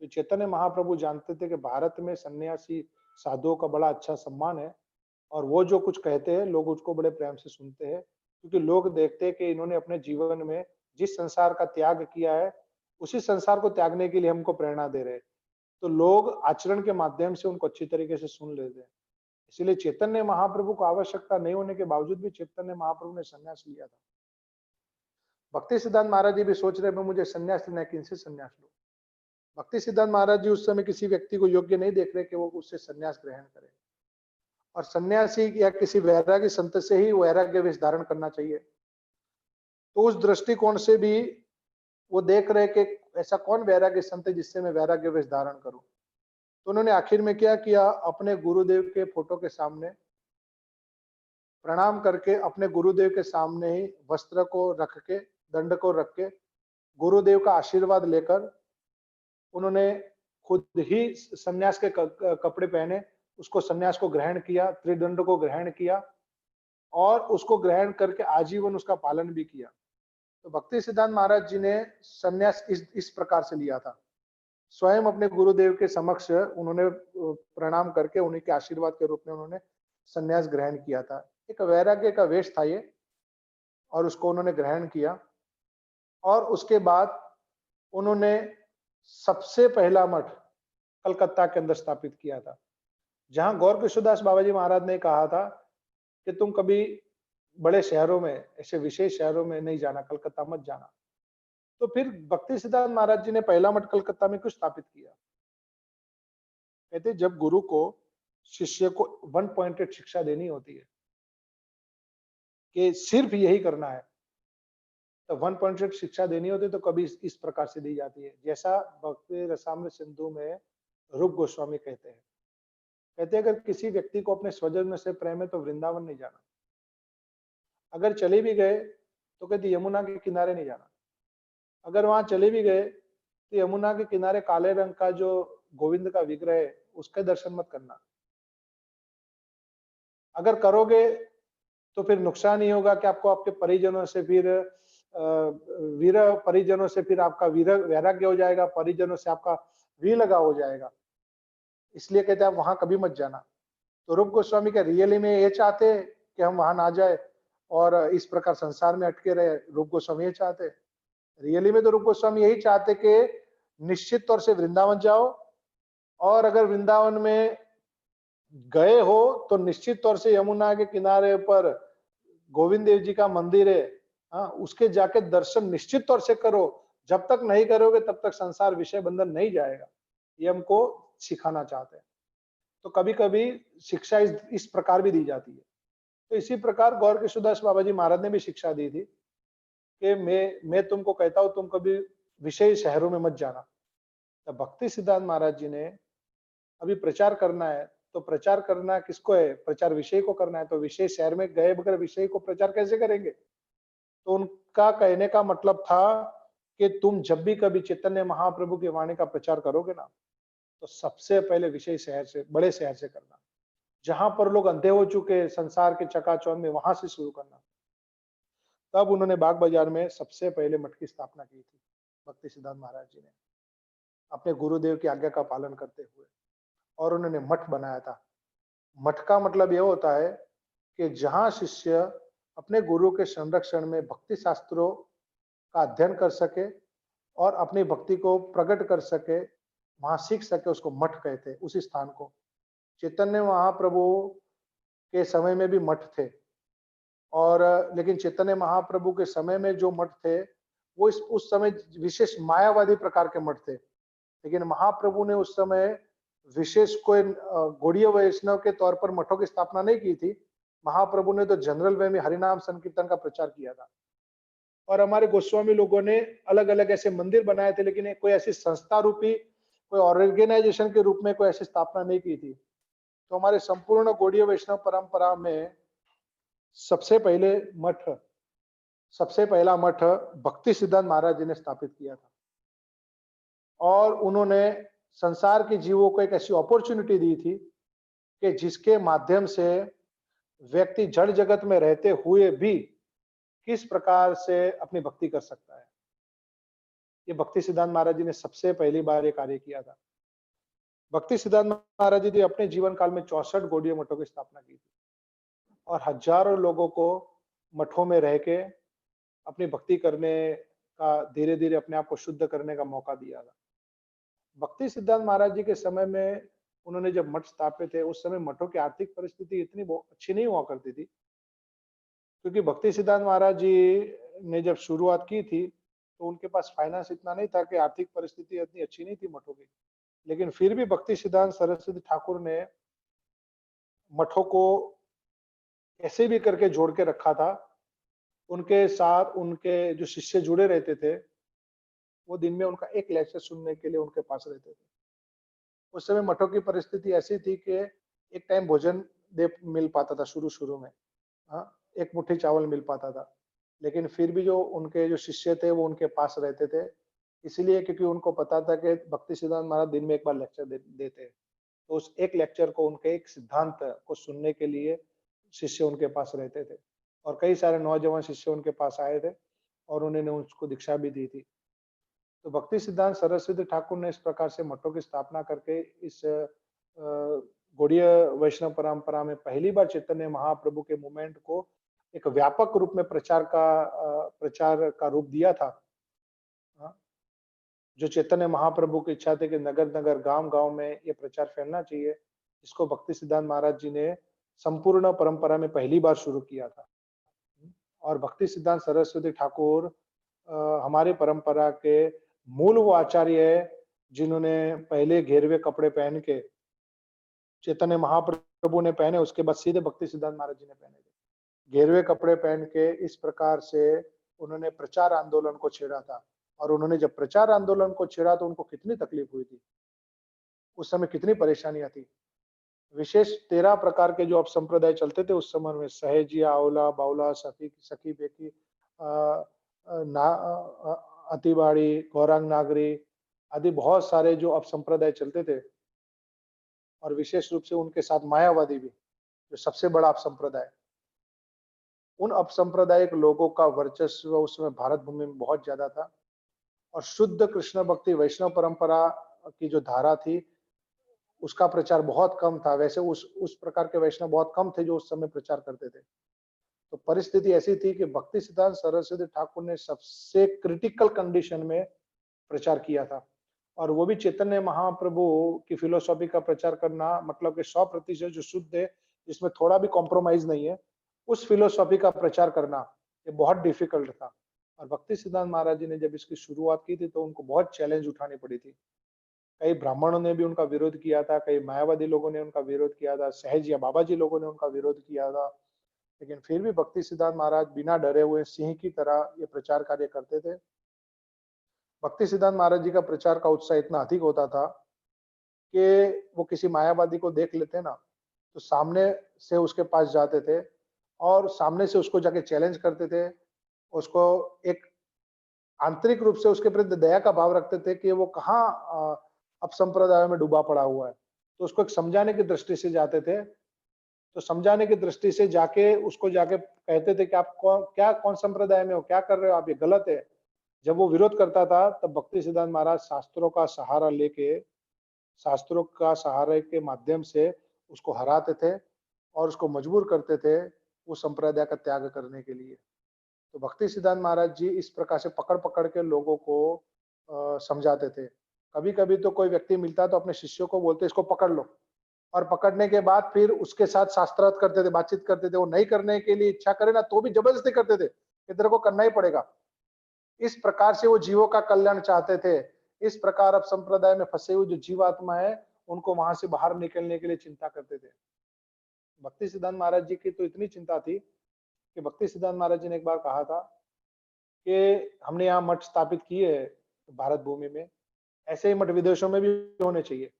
तो चैतन्य महाप्रभु जानते थे कि भारत में सन्यासी साधुओं का बड़ा अच्छा सम्मान है, और वो जो कुछ कहते हैं लोग उसको बड़े प्रेम से सुनते हैं, क्योंकि लोग देखते हैं कि इन्होंने अपने जीवन में जिस संसार का त्याग किया है, उसी संसार को त्यागने के लिए हमको प्रेरणा दे रहे हैं। तो लोग आचरण के माध्यम से उनको अच्छी तरीके से सुन लेते हैं। इसलिए चैतन्य महाप्रभु को आवश्यकता नहीं होने के बावजूद भी चैतन्य महाप्रभु ने संन्यास लिया था। भक्ति सिद्धांत महाराज जी भी सोच रहे मुझे संन्यास लेना है, किनसे संन्यास लो। भक्ति सिद्धांत महाराज जी उस समय किसी व्यक्ति को योग्य नहीं देख रहे कि वो उससे संन्यास ग्रहण करे, और सन्यासी या किसी वैराग्य संत से ही वैराग्य वेश धारण करना चाहिए। तो उस दृष्टिकोण से भी वो देख रहे कि ऐसा कौन वैराग्य संत है जिससे मैं वैराग्य वेश धारण करूं। तो उन्होंने आखिर में क्या किया, अपने गुरुदेव के फोटो के सामने प्रणाम करके, अपने गुरुदेव के सामने ही वस्त्र को रख के, दंड को रख के, गुरुदेव का आशीर्वाद लेकर उन्होंने खुद ही सन्यास के कपड़े पहने, उसको सन्यास को ग्रहण किया, त्रिदंड को ग्रहण किया, और उसको ग्रहण करके आजीवन उसका पालन भी किया। तो भक्ति सिद्धांत महाराज जी ने सन्यास इस प्रकार से लिया था। स्वयं अपने गुरुदेव के समक्ष उन्होंने प्रणाम करके उन्हीं के आशीर्वाद के रूप में उन्होंने सन्यास ग्रहण किया था। एक वैराग्य का वेश था ये, और उसको उन्होंने ग्रहण किया। और उसके बाद उन्होंने सबसे पहला मठ कलकत्ता के अंदर स्थापित किया था, जहां गौर किशोरदास बाबा जी महाराज ने कहा था कि तुम कभी बड़े शहरों में, ऐसे विशेष शहरों में नहीं जाना, कलकत्ता मत जाना। तो फिर भक्ति सिद्धांत महाराज जी ने पहला मठ कलकत्ता में क्यों स्थापित किया? कहते जब गुरु को शिष्य को 1 पॉइंटेड शिक्षा देनी होती है कि सिर्फ यही करना है, तो 1 पॉइंटेड शिक्षा देनी होती है तो कभी इस प्रकार से दी जाती है, जैसा भक्ति रसामृत सिंधु में रूप गोस्वामी कहते हैं। कहते हैं अगर किसी व्यक्ति को अपने स्वजन से प्रेम है तो वृंदावन नहीं जाना, अगर चले भी गए तो कहते यमुना के किनारे नहीं जाना, अगर वहां चले भी गए तो यमुना के किनारे काले रंग का जो गोविंद का विग्रह है उसके दर्शन मत करना। अगर करोगे तो फिर नुकसान ही होगा कि आपको आपके परिजनों से फिर परिजनों से फिर आपका वैराग्य हो जाएगा, परिजनों से आपका लगा हो जाएगा। इसलिए कहते हैं आप वहां कभी मत जाना। तो रूप गोस्वामी क्या रियली में ये चाहते कि हम वहां ना जाए और इस प्रकार संसार में अटके रहे? रूप गोस्वामी ये चाहते? रियली में तो रूप गोस्वामी यही चाहते कि निश्चित तौर से वृंदावन जाओ, और अगर वृंदावन में गए हो तो निश्चित तौर से यमुना के किनारे पर गोविंद देव जी का मंदिर है, हाँ, उसके जाके दर्शन निश्चित तौर से करो। जब तक नहीं करोगे तब तक संसार विषय बंधन नहीं जाएगा। ये हमको सिखाना चाहते हैं। तो कभी कभी शिक्षा इस प्रकार भी दी जाती है। तो इसी प्रकार गौर किशोरदास बाबा जी महाराज ने भी शिक्षा दी थी कि मैं तुमको कहता हूं तुम कभी विषय शहरों में मत जाना। तो भक्ति सिद्धांत महाराज जी ने अभी प्रचार करना है, तो प्रचार करना किसको है? प्रचार विषय को करना है। तो विषय शहर में गए बगैर विषय को प्रचार कैसे करेंगे? तो उनका कहने का मतलब था कि तुम जब भी कभी चैतन्य महाप्रभु की वाणी का प्रचार करोगे ना, तो सबसे पहले विषय शहर से, बड़े शहर से करना, जहां पर लोग अंधे हो चुके संसार के चकाचौंध में, वहां से शुरू करना। तब उन्होंने बाग बाजार में सबसे पहले मठ की स्थापना की थी भक्ति सिद्धांत महाराज जी ने, अपने गुरुदेव की आज्ञा का पालन करते हुए, और उन्होंने मठ बनाया था। मठ का मतलब यह होता है कि जहां शिष्य अपने गुरु के संरक्षण में भक्ति शास्त्रों का अध्ययन कर सके और अपनी भक्ति को प्रकट कर सके, वहां सीख सके, उसको मठ कहते हैं। उसी स्थान को चैतन्य महाप्रभु के समय में भी मठ थे, और लेकिन चैतन्य महाप्रभु के समय में जो मठ थे वो उस समय विशेष मायावादी प्रकार के मठ थे। लेकिन महाप्रभु ने उस समय विशेष कोई गौड़ीय वैष्णव के तौर पर मठों की स्थापना नहीं की थी। महाप्रभु ने तो जनरल वे में हरिनाम संकीर्तन का प्रचार किया था। और हमारे गोस्वामी लोगों ने अलग अलग ऐसे मंदिर बनाए थे, लेकिन कोई ऐसी संस्था रूपी, कोई ऑर्गेनाइजेशन के रूप में कोई ऐसी स्थापना नहीं की थी। तो हमारे संपूर्ण गौड़ीय वैष्णव परंपरा में सबसे पहला मठ भक्ति सिद्धांत महाराज जी ने स्थापित किया था, और उन्होंने संसार के जीवों को एक ऐसी अपॉर्चुनिटी दी थी कि जिसके माध्यम से व्यक्ति जड़ जगत में रहते हुए भी किस प्रकार से अपनी भक्ति कर सकता है। ये भक्ति सिद्धांत महाराज जी ने सबसे पहली बार ये कार्य किया था। भक्ति सिद्धांत महाराज जी ने अपने जीवन काल में 64 गौड़ीय मठों की स्थापना की थी, और हजारों लोगों को मठों में रह के अपनी भक्ति करने का, धीरे धीरे अपने आप को शुद्ध करने का मौका दिया था। भक्ति सिद्धांत महाराज जी के समय में उन्होंने जब मठ स्थापित थे, उस समय मठों की आर्थिक परिस्थिति इतनी अच्छी नहीं हुआ करती थी, क्योंकि भक्ति सिद्धांत महाराज जी ने जब शुरुआत की थी तो उनके पास फाइनेंस इतना नहीं था, कि आर्थिक परिस्थिति इतनी अच्छी नहीं थी मठों की। लेकिन फिर भी भक्ति सिद्धांत सरस्वती ठाकुर ने मठों को ऐसे भी करके जोड़ के रखा था। उनके साथ उनके जो शिष्य जुड़े रहते थे, वो दिन में उनका एक लेक्चर सुनने के लिए उनके पास रहते थे। उस समय मठों की परिस्थिति ऐसी थी कि एक टाइम भोजन मिल पाता था शुरू में, हाँ, एक मुट्ठी चावल मिल पाता था। लेकिन फिर भी जो उनके जो शिष्य थे वो उनके पास रहते थे, इसलिए क्योंकि उनको पता था कि भक्ति सिद्धांत महाराज दिन में एक बार लेक्चर देते हैं। तो उस एक लेक्चर को, उनके एक सिद्धांत को सुनने के लिए शिष्य उनके पास रहते थे, और कई सारे नौजवान शिष्य उनके पास आए थे और उन्होंने उसको दीक्षा भी दी थी। तो भक्ति सिद्धांत सरस्वती ठाकुर ने इस प्रकार से मठों की स्थापना करके इस गौड़ीय वैष्णव परंपरा में पहली बार चैतन्य महाप्रभु के मूवमेंट को एक व्यापक रूप में प्रचार का रूप दिया था। जो चैतन्य महाप्रभु की इच्छा थी कि नगर नगर गांव गांव में ये प्रचार फैलना चाहिए, इसको भक्ति सिद्धांत महाराज जी ने संपूर्ण परंपरा में पहली बार शुरू किया था। और भक्ति सिद्धांत सरस्वती ठाकुर हमारी परंपरा के मूल वो आचार्य है जिन्होंने पहले घेरवे कपड़े पहन के चैतन्य महाप्रभु ने पहने, उसके बाद सीधे भक्ति सिद्धांत महाराज जी ने पहने थे। घेरवे कपड़े पहन के इस प्रकार से उन्होंने प्रचार आंदोलन को छेड़ा था। और उन्होंने जब प्रचार आंदोलन को छेड़ा तो उनको कितनी तकलीफ हुई थी, उस समय कितनी परेशानियां थी। विशेष 13 प्रकार के जो अब संप्रदाय चलते थे उस समय में, सहजिया, आउला, बाउला, सखी बेकी, अतिवाड़ी, गौरांग नागरी आदि बहुत सारे जो अपसंप्रदाय चलते थे, और विशेष रूप से उनके साथ मायावादी भी, जो सबसे बड़ा अपसंप्रदाय, उन अपसंप्रदायिक लोगों का वर्चस्व उस समय भारत भूमि में बहुत ज्यादा था। और शुद्ध कृष्ण भक्ति वैष्णव परंपरा की जो धारा थी, उसका प्रचार बहुत कम था। वैसे उस प्रकार के वैष्णव बहुत कम थे जो उस समय प्रचार करते थे। तो परिस्थिति ऐसी थी कि भक्ति सिद्धांत सरस्वती ठाकुर ने सबसे क्रिटिकल कंडीशन में प्रचार किया था, और वो भी चैतन्य महाप्रभु की फिलोसॉफी का प्रचार करना, मतलब कि 100% जो शुद्ध है, जिसमें थोड़ा भी कॉम्प्रोमाइज नहीं है, उस फिलोसॉफी का प्रचार करना ये बहुत डिफिकल्ट था। और भक्ति सिद्धांत महाराज जी ने जब इसकी शुरुआत की थी तो उनको बहुत चैलेंज उठानी पड़ी थी। कई ब्राह्मणों ने भी उनका विरोध किया था, कई मायावादी लोगों ने उनका विरोध किया था, सहज या बाबा जी लोगों ने उनका विरोध किया था, लेकिन फिर भी भक्ति सिद्धांत महाराज बिना डरे हुए सिंह की तरह ये प्रचार कार्य करते थे। भक्ति सिद्धांत महाराज जी का प्रचार का उत्साह इतना अधिक होता था कि वो किसी मायावादी को देख लेते ना, तो सामने से उसके पास जाते थे और सामने से उसको जाके चैलेंज करते थे। उसको एक आंतरिक रूप से उसके प्रति दया का भाव रखते थे कि वो कहाँ अपसंप्रदायों में डूबा पड़ा हुआ है, तो उसको एक समझाने की दृष्टि से जाते थे। तो समझाने की दृष्टि से जाके उसको जाके कहते थे कि आप कौन संप्रदाय में हो, क्या कर रहे हो आप, ये गलत है। जब वो विरोध करता था तब भक्ति सिद्धांत महाराज शास्त्रों का सहारा लेके, शास्त्रों का सहारे के माध्यम से उसको हराते थे और उसको मजबूर करते थे उस संप्रदाय का त्याग करने के लिए। तो भक्ति सिद्धांत महाराज जी इस प्रकार से पकड़ पकड़ के लोगों को समझाते थे। कभी कभी तो कोई व्यक्ति मिलता तो अपने शिष्यों को बोलते इसको पकड़ लो, और पकड़ने के बाद फिर उसके साथ शास्त्रार्थ करते थे, बातचीत करते थे। वो नहीं करने के लिए इच्छा करे ना तो भी जबरदस्ती करते थे कि तेरे को करना ही पड़ेगा। इस प्रकार से वो जीवों का कल्याण चाहते थे। इस प्रकार अब संप्रदाय में फंसे हुए जो जीवात्मा है उनको वहां से बाहर निकलने के लिए चिंता करते थे। भक्ति सिद्धांत महाराज जी की तो इतनी चिंता थी कि भक्ति सिद्धांत महाराज जी ने एक बार कहा था कि हमने यहाँ मठ स्थापित किए है भारत भूमि में, ऐसे ही मठ विदेशों में भी होने चाहिए,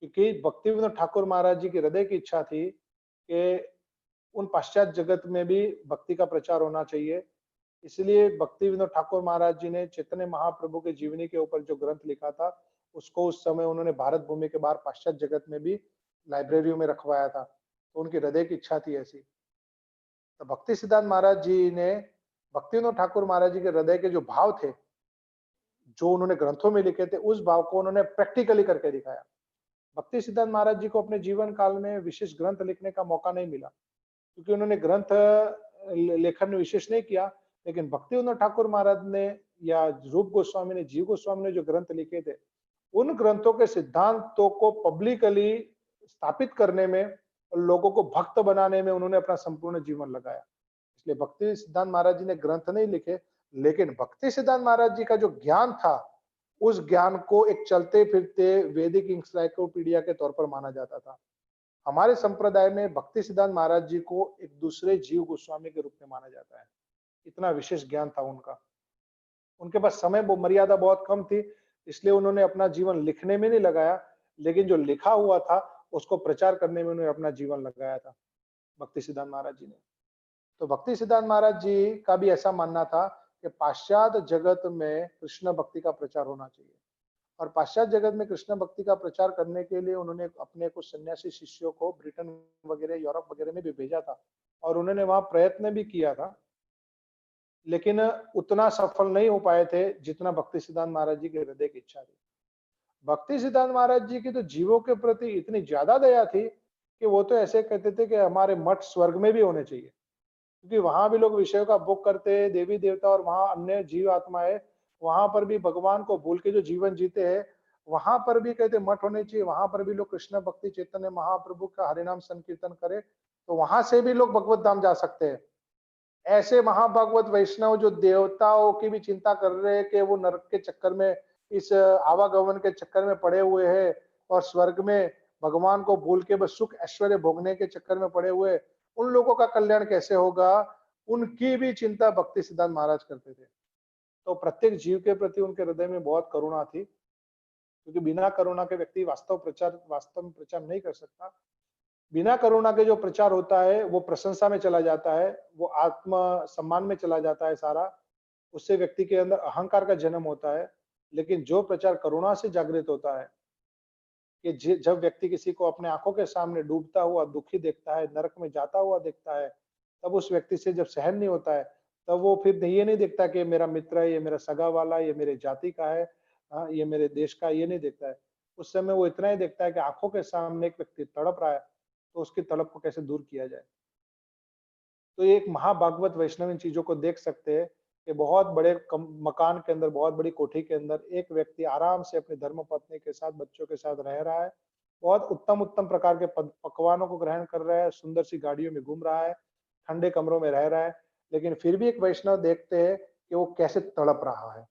क्योंकि भक्ति विनोद ठाकुर महाराज जी की हृदय की इच्छा थी कि उन पाश्चात्य जगत में भी भक्ति का प्रचार होना चाहिए। इसलिए भक्ति विनोद ठाकुर महाराज जी ने चैतन्य महाप्रभु के जीवनी के ऊपर जो ग्रंथ लिखा था उसको उस समय उन्होंने भारत भूमि के बाहर पाश्चात्य जगत में भी लाइब्रेरियों में रखवाया था। तो उनकी हृदय की इच्छा थी ऐसी। तो भक्ति सिद्धांत महाराज जी ने भक्ति विनोद ठाकुर महाराज जी के हृदय के जो भाव थे, जो उन्होंने ग्रंथों में लिखे थे, उस भाव को उन्होंने प्रैक्टिकली करके दिखाया। भक्ति सिद्धांत महाराज जी को अपने जीवन काल में विशेष ग्रंथ लिखने का मौका नहीं मिला, क्योंकि उन्होंने ग्रंथ लेखन विशेष नहीं किया, लेकिन भक्ति विनोद ठाकुर महाराज ने या रूप गोस्वामी ने, जीव गोस्वामी ने जो ग्रंथ लिखे थे, उन ग्रंथों के सिद्धांतों को पब्लिकली स्थापित करने में और लोगों को भक्त बनाने में उन्होंने अपना संपूर्ण जीवन लगाया। इसलिए भक्ति सिद्धांत महाराज जी ने ग्रंथ नहीं लिखे, लेकिन भक्ति सिद्धांत महाराज जी का जो ज्ञान था, उस ज्ञान को एक चलते फिरते वैदिक इंसाइक्लोपीडिया के तौर पर माना जाता था। हमारे संप्रदाय में भक्ति सिद्धांत महाराज जी को एक दूसरे जीव गोस्वामी के रूप में माना जाता है। इतना विशेष ज्ञान था उनका। उनके पास समय मर्यादा बहुत कम थी, इसलिए उन्होंने अपना जीवन लिखने में नहीं लगाया, लेकिन जो लिखा हुआ था उसको प्रचार करने में उन्होंने अपना जीवन लगाया था भक्ति सिद्धांत महाराज जी ने। तो भक्ति सिद्धांत महाराज जी का भी ऐसा मानना था कि पाश्चात्य जगत में कृष्ण भक्ति का प्रचार होना चाहिए, और पाश्चात्य जगत में कृष्ण भक्ति का प्रचार करने के लिए उन्होंने अपने कुछ सन्यासी शिष्यों को ब्रिटेन वगैरह, यूरोप वगैरह में भी भेजा था, और उन्होंने वहां प्रयत्न भी किया था, लेकिन उतना सफल नहीं हो पाए थे जितना भक्ति सिद्धांत महाराज जी के हृदय की इच्छा थी। भक्ति सिद्धांत महाराज जी की तो जीवों के प्रति इतनी ज्यादा दया थी कि वो तो ऐसे कहते थे कि हमारे मठ स्वर्ग में भी होने चाहिए, क्योंकि वहां भी लोग विषयों का भोग करते हैं, देवी देवता और वहां अन्य जीव आत्माएं, वहां पर भी भगवान को भूल के जो जीवन जीते हैं, वहां पर भी कहते मठ होने चाहिए। वहां पर भी लोग कृष्ण भक्ति चैतन्य महाप्रभु का हरिनाम संकीर्तन करे तो वहां से भी लोग भगवत धाम जा सकते हैं। ऐसे महाभागवत वैष्णव जो देवताओं की भी चिंता कर रहे हैं कि वो नरक के चक्कर में, इस आवागमन के चक्कर में पड़े हुए हैं, और स्वर्ग में भगवान को भूल के बस सुख ऐश्वर्य भोगने के चक्कर में पड़े हुए, उन लोगों का कल्याण कैसे होगा, उनकी भी चिंता भक्ति सिद्धांत महाराज करते थे। तो प्रत्येक जीव के प्रति उनके हृदय में बहुत करुणा थी, क्योंकि बिना करुणा के व्यक्ति वास्तव में प्रचार नहीं कर सकता। बिना करुणा के जो प्रचार होता है वो प्रशंसा में चला जाता है, वो आत्म सम्मान में चला जाता है सारा, उससे व्यक्ति के अंदर अहंकार का जन्म होता है। लेकिन जो प्रचार करुणा से जागृत होता है कि जब व्यक्ति किसी को अपने आंखों के सामने डूबता हुआ दुखी देखता है, नरक में जाता हुआ देखता है, तब उस व्यक्ति से जब सहन नहीं होता है, तब वो फिर ये नहीं देखता कि ये मेरा मित्र है, ये मेरा सगा वाला, ये मेरे जाति का है, ये मेरे देश का, ये नहीं देखता है। उस समय वो इतना ही देखता है कि आंखों के सामने एक व्यक्ति तड़प रहा है, तो उसकी तड़प को कैसे दूर किया जाए। तो ये एक महाभागवत वैष्णव इन चीजों को देख सकते हैं कि बहुत बड़े मकान के अंदर, बहुत बड़ी कोठी के अंदर एक व्यक्ति आराम से अपनी धर्म पत्नी के साथ, बच्चों के साथ रह रहा है, बहुत उत्तम उत्तम प्रकार के पकवानों को ग्रहण कर रहा है, सुंदर सी गाड़ियों में घूम रहा है, ठंडे कमरों में रह रहा है, लेकिन फिर भी एक वैष्णव देखते हैं कि वो कैसे तड़प रहा है।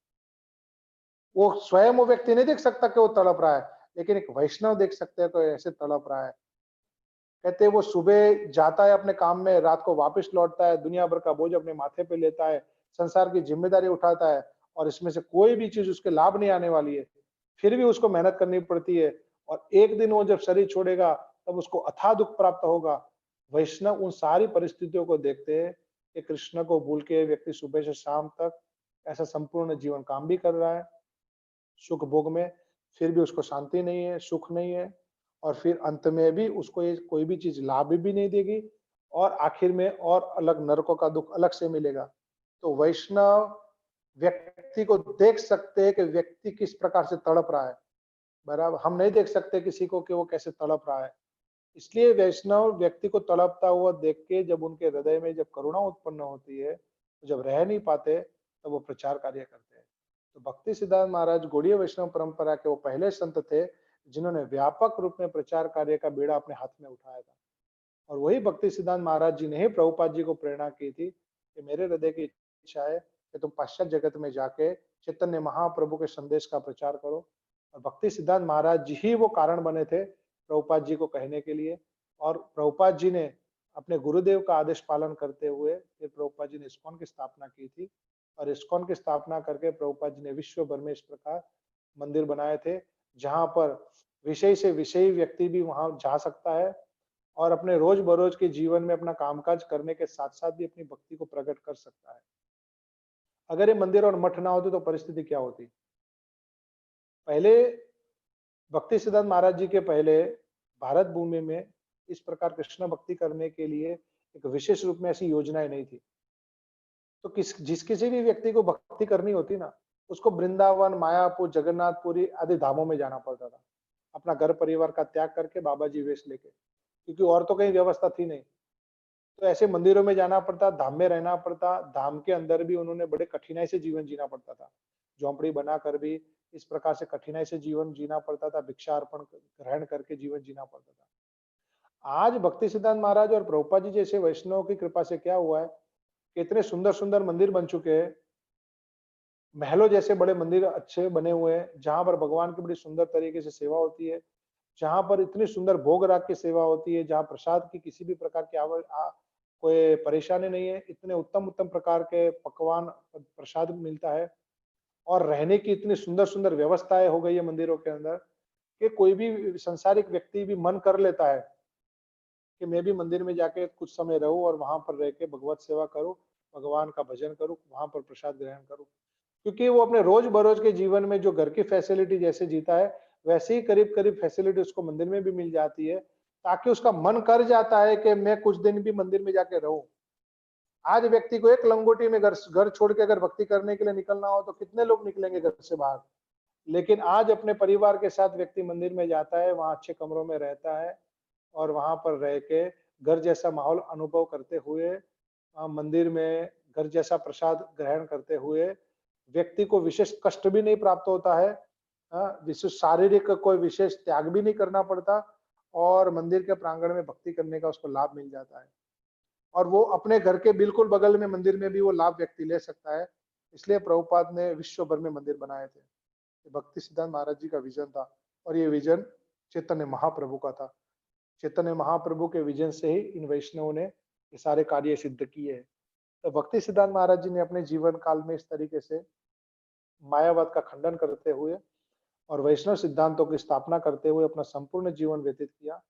वो स्वयं वो व्यक्ति नहीं देख सकता कि वो तड़प रहा है, लेकिन एक वैष्णव देख सकते हैं तो ऐसे तड़प रहा है। कहते हैं वो सुबह जाता है अपने काम में, रात को वापस लौटता है, दुनिया भर का बोझ अपने माथे पे लेता है, संसार की जिम्मेदारी उठाता है, और इसमें से कोई भी चीज उसके लाभ नहीं आने वाली है, फिर भी उसको मेहनत करनी पड़ती है, और एक दिन वो जब शरीर छोड़ेगा तब उसको अथाह दुख प्राप्त होगा। वैष्णव उन सारी परिस्थितियों को देखते हैं कि कृष्ण को भूल के व्यक्ति सुबह से शाम तक ऐसा संपूर्ण जीवन काम भी कर रहा है, सुख भोग में, फिर भी उसको शांति नहीं है, सुख नहीं है, और फिर अंत में भी उसको ये कोई भी चीज लाभ भी नहीं देगी, और आखिर में और अलग नरकों का दुख अलग से मिलेगा। तो वैष्णव व्यक्ति को देख सकते हैं कि व्यक्ति किस प्रकार से तड़प रहा है, बराबर। हम नहीं देख सकते किसी को कि वो कैसे तड़प रहा है, इसलिए वैष्णव व्यक्ति को तड़पता हुआ देख के जब उनके हृदय में जब करुणा उत्पन्न होती है, तो जब रह नहीं पाते तब वो प्रचार कार्य करते हैं। तो भक्ति सिद्धांत महाराज गौड़ीय वैष्णव परंपरा के वो पहले संत थे जिन्होंने व्यापक रूप में प्रचार कार्य का बेड़ा अपने हाथ में उठाया था, और वही भक्ति सिद्धांत महाराज जी ने ही प्रभुपाद जी को प्रेरणा की थी कि मेरे हृदय की इच्छा है कि तुम पाश्चात्य जगत में जाके चैतन्य महाप्रभु के संदेश का प्रचार करो। और भक्ति सिद्धांत महाराज जी ही वो कारण बने थे प्रभुपाद जी को कहने के लिए, और प्रभुपाद जी ने अपने गुरुदेव का आदेश पालन करते हुए फिर प्रभुपाद जी ने इस्कॉन की स्थापना की थी, और इस्कॉन की स्थापना करके प्रभुपाद जी ने विश्व भर में इस प्रकार मंदिर बनाए थे, जहां पर विषय से विषयी व्यक्ति भी वहां जा सकता है और अपने रोज बरोज के जीवन में अपना कामकाज करने के साथ साथ भी अपनी भक्ति को प्रकट कर सकता है। अगर ये मंदिर और मठ ना होते तो परिस्थिति क्या होती? पहले भक्ति सिद्धांत महाराज जी के पहले भारत भूमि में इस प्रकार कृष्ण भक्ति करने के लिए एक विशेष रूप में ऐसी योजनाएं नहीं थी। तो जिस किसी भी व्यक्ति को भक्ति करनी होती ना, उसको वृंदावन, मायापुर, जगन्नाथपुरी आदि धामों में जाना पड़ता था, अपना घर परिवार का त्याग करके बाबा जी वेश लेके, क्योंकि और तो कहीं व्यवस्था थी नहीं। तो ऐसे मंदिरों में जाना पड़ता, धाम में रहना पड़ता, धाम के अंदर भी उन्होंने बड़े कठिनाई से जीवन जीना पड़ता था, झोंपड़ी बनाकर भी इस प्रकार से कठिनाई से जीवन जीना पड़ता था, भिक्षा अर्पण ग्रहण करके जीवन जीना पड़ता था। आज भक्ति सिद्धांत महाराज और प्रभुपाद जी जैसे वैष्णव की कृपा से क्या हुआ है कि इतने सुंदर सुंदर मंदिर बन चुके हैं, महलों जैसे बड़े मंदिर अच्छे बने हुए हैं, जहां पर भगवान की बड़ी सुंदर तरीके से सेवा होती है, जहां पर इतनी सुंदर भोग राग की सेवा होती है, जहां प्रसाद की किसी भी प्रकार की कोई परेशानी नहीं है, इतने उत्तम उत्तम प्रकार के पकवान प्रसाद मिलता है, और रहने की इतनी सुंदर सुंदर व्यवस्थाएं हो गई है मंदिरों के अंदर कि कोई भी संसारिक व्यक्ति भी मन कर लेता है कि मैं भी मंदिर में जाके कुछ समय रहूं और वहां पर रह के भगवत सेवा करूं, भगवान का भजन करूं, वहां पर प्रसाद ग्रहण करूं, क्योंकि वो अपने रोज बरोज के जीवन में जो घर की फैसिलिटी जैसे जीता है वैसे ही करीब करीब फैसिलिटी उसको मंदिर में भी मिल जाती है, ताकि उसका मन कर जाता है कि मैं कुछ दिन भी मंदिर में जाके रहूं। आज व्यक्ति को एक लंगोटी में घर छोड़ के अगर भक्ति करने के लिए निकलना हो तो कितने लोग निकलेंगे घर से बाहर, लेकिन आज अपने परिवार के साथ व्यक्ति मंदिर में जाता है, वहां अच्छे कमरों में रहता है, और वहां पर रह के घर जैसा माहौल अनुभव करते हुए, मंदिर में घर जैसा प्रसाद ग्रहण करते हुए व्यक्ति को विशेष कष्ट भी नहीं प्राप्त होता है, विशेष शारीरिक कोई विशेष त्याग भी नहीं करना पड़ता, और मंदिर के प्रांगण में भक्ति करने का उसको लाभ मिल जाता है, और वो अपने घर के बिल्कुल बगल में मंदिर में भी वो लाभ व्यक्ति ले सकता है। इसलिए प्रभुपाद ने विश्व भर में मंदिर बनाए थे। भक्ति सिद्धांत महाराज जी का विजन था, और ये विजन चैतन्य महाप्रभु का था। चैतन्य महाप्रभु के विजन से ही इन वैष्णवों ने ये सारे कार्य सिद्ध किए हैं। तो भक्ति सिद्धांत महाराज जी ने अपने जीवन काल में इस तरीके से मायावाद का खंडन करते हुए और वैष्णव सिद्धांतों की स्थापना करते हुए अपना संपूर्ण जीवन व्यतीत किया।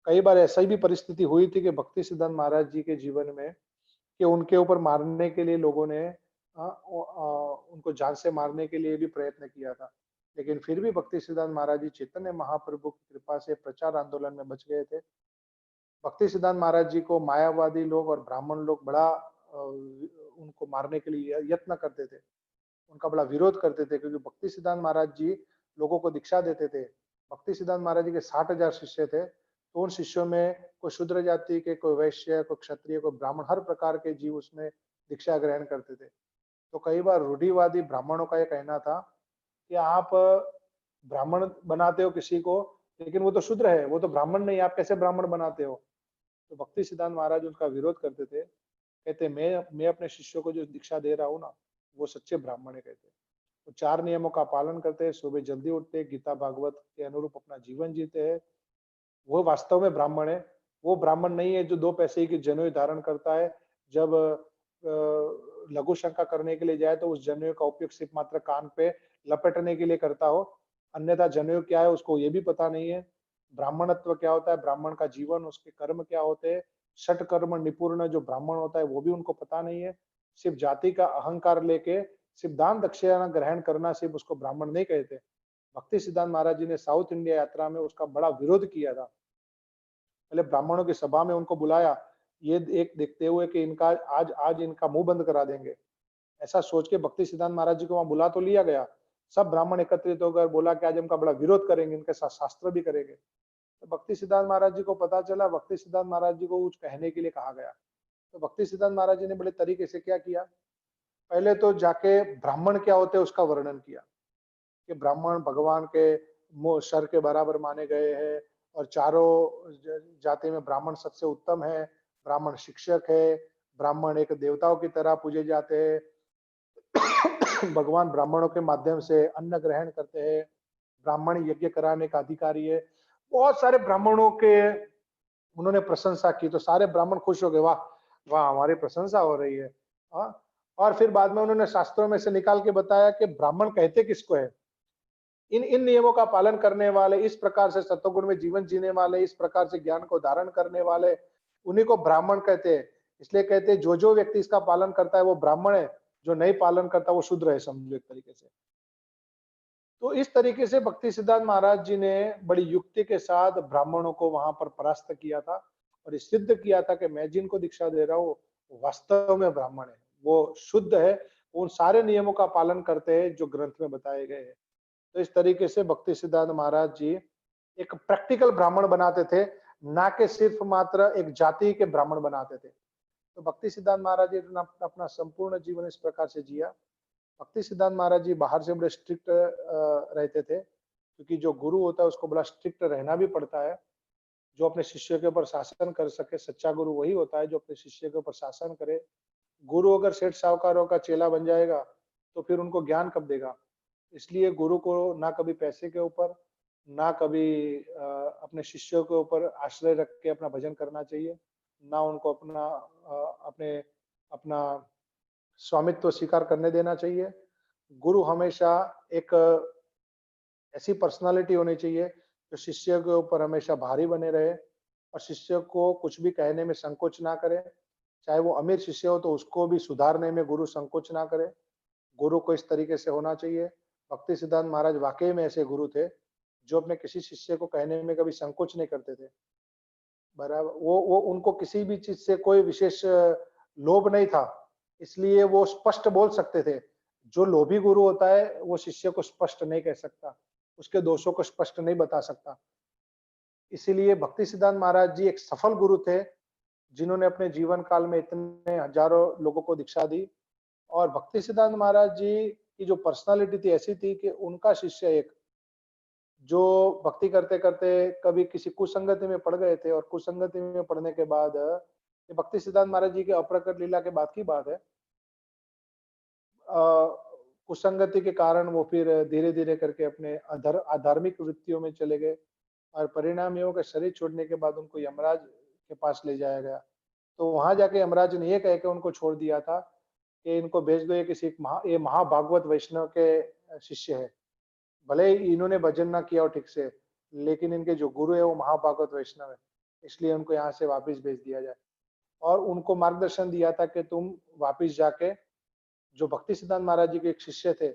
कई बार ऐसा भी परिस्थिति हुई थी कि भक्ति सिद्धांत महाराज जी के जीवन में कि उनके ऊपर मारने के लिए लोगों ने उनको जान से मारने के लिए भी प्रयत्न किया था, लेकिन फिर भी भक्ति सिद्धांत महाराज जी चैतन्य महाप्रभु की कृपा से प्रचार आंदोलन में बच गए थे। भक्ति सिद्धांत महाराज जी को मायावादी लोग और ब्राह्मण लोग बड़ा उनको मारने के लिए यत्न करते थे, उनका बड़ा विरोध करते थे, क्योंकि भक्ति सिद्धांत महाराज जी लोगों को दीक्षा देते थे। भक्ति सिद्धांत महाराज जी के 60,000 शिष्य थे, तो उन शिष्यों में कोई शूद्र जाति के, कोई वैश्य, कोई क्षत्रिय, कोई ब्राह्मण, हर प्रकार के जीव उसमें दीक्षा ग्रहण करते थे। तो कई बार रूढ़िवादी ब्राह्मणों का यह कहना था कि आप ब्राह्मण बनाते हो किसी को, लेकिन वो तो शूद्र है, वो तो ब्राह्मण नहीं, आप कैसे ब्राह्मण बनाते हो? तो भक्ति सिद्धांत महाराज उनका विरोध करते थे, कहते मैं अपने शिष्यों को जो दीक्षा दे रहा हूँ ना, वो सच्चे ब्राह्मण है। कहते वो 4 नियमों का पालन करते हैं, सुबह जल्दी उठते हैं, गीता भागवत के अनुरूप अपना जीवन जीते हैं, वो वास्तव में ब्राह्मण है। वो ब्राह्मण नहीं है जो 2 पैसे की जनेऊ धारण करता है, जब लघु शंका करने के लिए जाए तो उस जनेऊ का उपयोग सिर्फ मात्र कान पे लपेटने के लिए करता हो, अन्यथा जनेऊ क्या है उसको ये भी पता नहीं है। ब्राह्मणत्व क्या होता है, ब्राह्मण का जीवन, उसके कर्म क्या होते हैं, षट कर्म निपुण जो ब्राह्मण होता है वो भी उनको पता नहीं है। सिर्फ जाति का अहंकार लेके सिर्फ दान दक्षिणा ग्रहण करना सिर्फ उसको ब्राह्मण नहीं कहते। भक्ति सिद्धांत महाराज जी ने साउथ इंडिया यात्रा में उसका बड़ा विरोध किया था। पहले ब्राह्मणों की सभा में उनको बुलाया, ये एक देखते हुए कि इनका आज इनका मुंह बंद करा देंगे, ऐसा सोच के भक्ति सिद्धांत महाराज जी को वहां बुला तो लिया गया। सब ब्राह्मण एकत्रित होकर बोला कि आज इनका बड़ा विरोध करेंगे, इनके साथ शास्त्र भी करेंगे। तो भक्ति सिद्धांत महाराज जी को पता चला, भक्ति सिद्धांत महाराज जी को कुछ कहने के लिए कहा गया। तो भक्ति सिद्धांत महाराज जी ने बड़े तरीके से क्या किया, पहले तो जाके ब्राह्मण क्या होते हैं उसका वर्णन किया कि ब्राह्मण भगवान के सर के बराबर माने गए हैं और चारों जाति में ब्राह्मण सबसे उत्तम है, ब्राह्मण शिक्षक है, ब्राह्मण एक देवताओं की तरह पूजे जाते हैं, भगवान ब्राह्मणों के माध्यम से अन्न ग्रहण करते हैं, ब्राह्मण यज्ञ कराने का अधिकारी है। बहुत सारे ब्राह्मणों के उन्होंने प्रशंसा की, तो सारे ब्राह्मण खुश हो गए, वाह वाह हमारी प्रशंसा हो रही है। और फिर बाद में उन्होंने शास्त्रों में से निकाल के बताया कि ब्राह्मण कहते किसको है, इन नियमों का पालन करने वाले, इस प्रकार से सत्वगुण में जीवन जीने वाले, इस प्रकार से ज्ञान को धारण करने वाले, उन्हीं को ब्राह्मण कहते हैं। इसलिए कहते हैं जो व्यक्ति इसका पालन करता है वो ब्राह्मण है, जो नहीं पालन करता वो शूद्र है, समझो एक तरीके से। तो इस तरीके से भक्ति सिद्धांत महाराज जी ने बड़ी युक्ति के साथ ब्राह्मणों को वहां पर परास्त किया था और ये सिद्ध किया था कि मैं जिनको दीक्षा दे रहा हूँ वास्तव में ब्राह्मण है, वो शुद्ध है, उन सारे नियमों का पालन करते हैं जो ग्रंथ में बताए गए हैं। तो इस तरीके से भक्ति सिद्धांत महाराज जी एक प्रैक्टिकल ब्राह्मण बनाते थे, ना कि सिर्फ मात्र एक जाति के ब्राह्मण बनाते थे। तो भक्ति सिद्धांत महाराज जी ने अपना संपूर्ण जीवन इस प्रकार से जिया। भक्ति सिद्धांत महाराज जी बाहर से बड़े स्ट्रिक्ट रहते थे, क्योंकि जो गुरु होता है उसको बड़ा स्ट्रिक्ट रहना भी पड़ता है। जो अपने शिष्य के ऊपर शासन कर सके, सच्चा गुरु वही होता है जो अपने शिष्य के ऊपर शासन करे। गुरु अगर सेठ साहूकारों का चेला बन जाएगा तो फिर उनको ज्ञान कब देगा। इसलिए गुरु को ना कभी पैसे के ऊपर, ना कभी अपने शिष्यों के ऊपर आश्रय रख के अपना भजन करना चाहिए, ना उनको अपना स्वामित्व स्वीकार करने देना चाहिए। गुरु हमेशा एक ऐसी पर्सनालिटी होनी चाहिए जो शिष्य के ऊपर हमेशा भारी बने रहे और शिष्य को कुछ भी कहने में संकोच ना करे। चाहे वो अमीर शिष्य हो तो उसको भी सुधारने में गुरु संकोच ना करे। गुरु को इस तरीके से होना चाहिए। भक्ति सिद्धांत महाराज वाकई में ऐसे गुरु थे जो अपने किसी शिष्य को कहने में कभी संकोच नहीं करते थे। बराबर, वो उनको किसी भी चीज से कोई विशेष लोभ नहीं था, इसलिए वो स्पष्ट बोल सकते थे। जो लोभी गुरु होता है वो शिष्य को स्पष्ट नहीं कह सकता, उसके दोषों को स्पष्ट नहीं बता सकता। इसीलिए भक्ति सिद्धांत महाराज जी एक सफल गुरु थे जिन्होंने अपने जीवन काल में इतने हजारों लोगों को दीक्षा दी। और भक्ति सिद्धांत महाराज जी की जो पर्सनालिटी थी ऐसी थी कि उनका शिष्य एक जो भक्ति करते करते कभी किसी कुसंगति में पड़ गए थे और कुसंगति में पड़ने के बाद, ये भक्ति सिद्धांत महाराज जी के अप्रकट लीला के बाद की बात है, कुसंगति के कारण वो फिर धीरे धीरे करके अपने अधार्मिक वृत्तियों में चले गए और परिणाम ये हो कि शरीर छोड़ने के बाद उनको यमराज के पास ले जाया गया। तो वहां जाके यमराज ने ये कह के उनको छोड़ दिया था कि इनको भेज दो, ये किसी ये महाभागवत वैष्णव के शिष्य है, भले ही इन्होंने भजन ना किया हो ठीक से, लेकिन इनके जो गुरु है वो महाभागवत वैष्णव है, इसलिए उनको यहाँ से वापस भेज दिया जाए। और उनको मार्गदर्शन दिया था कि तुम वापस जाके जो भक्ति सिद्धांत महाराज जी के एक शिष्य थे,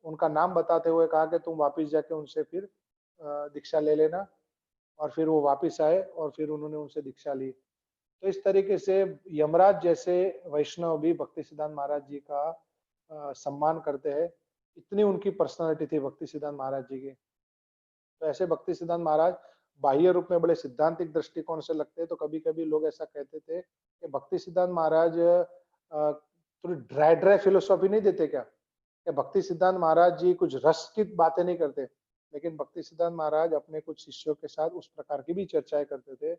उनका नाम बताते हुए कहा कि तुम वापिस जाके उनसे फिर दीक्षा ले लेना। और फिर वो वापिस आए और फिर उन्होंने उनसे दीक्षा ली। तो इस तरीके से यमराज जैसे वैष्णव भी भक्ति सिद्धांत महाराज जी का सम्मान करते हैं। इतनी उनकी पर्सनालिटी थी भक्ति सिद्धांत महाराज जी की। तो ऐसे भक्ति सिद्धांत महाराज बाह्य रूप में बड़े सिद्धांतिक दृष्टिकोण से लगते हैं, तो कभी-कभी लोग ऐसा कहते थे कि भक्ति सिद्धांत महाराज थोड़ी ड्राई ड्राई फिलोसॉफी नहीं देते क्या? कि भक्ति सिद्धांत महाराज जी कुछ रस की बातें नहीं करते, लेकिन भक्ति सिद्धांत महाराज अपने कुछ शिष्यों के साथ उस प्रकार की भी चर्चाएं करते थे।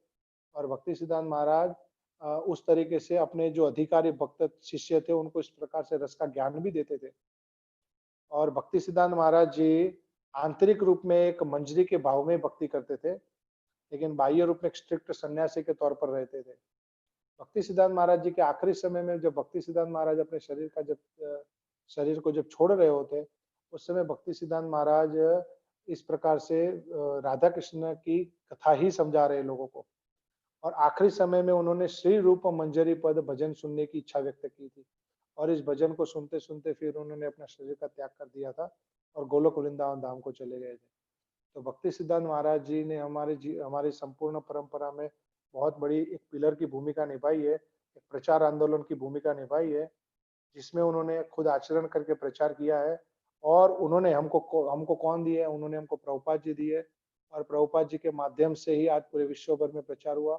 और भक्ति सिद्धांत महाराज उस तरीके से अपने जो अधिकारी भक्त शिष्य थे उनको इस प्रकार से रस का ज्ञान भी देते थे। और भक्ति सिद्धांत महाराज जी आंतरिक रूप में एक मंजरी के भाव में भक्ति करते थे, लेकिन बाह्य रूप में एक स्ट्रिक्ट सन्यासी के तौर पर रहते थे। भक्ति सिद्धांत महाराज जी के आखिरी समय में जब भक्ति सिद्धांत महाराज अपने शरीर को जब छोड़ रहे होते, उस समय भक्ति सिद्धांत महाराज इस प्रकार से राधा कृष्ण की कथा ही समझा रहे लोगों को। और आखिरी समय में उन्होंने श्री रूप मंजरी पद भजन सुनने की इच्छा व्यक्त की थी। और इस भजन को सुनते सुनते फिर उन्होंने अपना शरीर का त्याग कर दिया था और गोलोक वृंदावन धाम को चले गए थे। तो भक्ति सिद्धांत महाराज जी ने हमारी संपूर्ण परंपरा में बहुत बड़ी एक पिलर की भूमिका निभाई है, एक प्रचार आंदोलन की भूमिका निभाई है, जिसमें उन्होंने खुद आचरण करके प्रचार किया है। और उन्होंने हमको कौन दिए? उन्होंने हमको प्रभुपाद जी दिए। और प्रभुपाद जी के माध्यम से ही आज पूरे विश्व भर में प्रचार हुआ।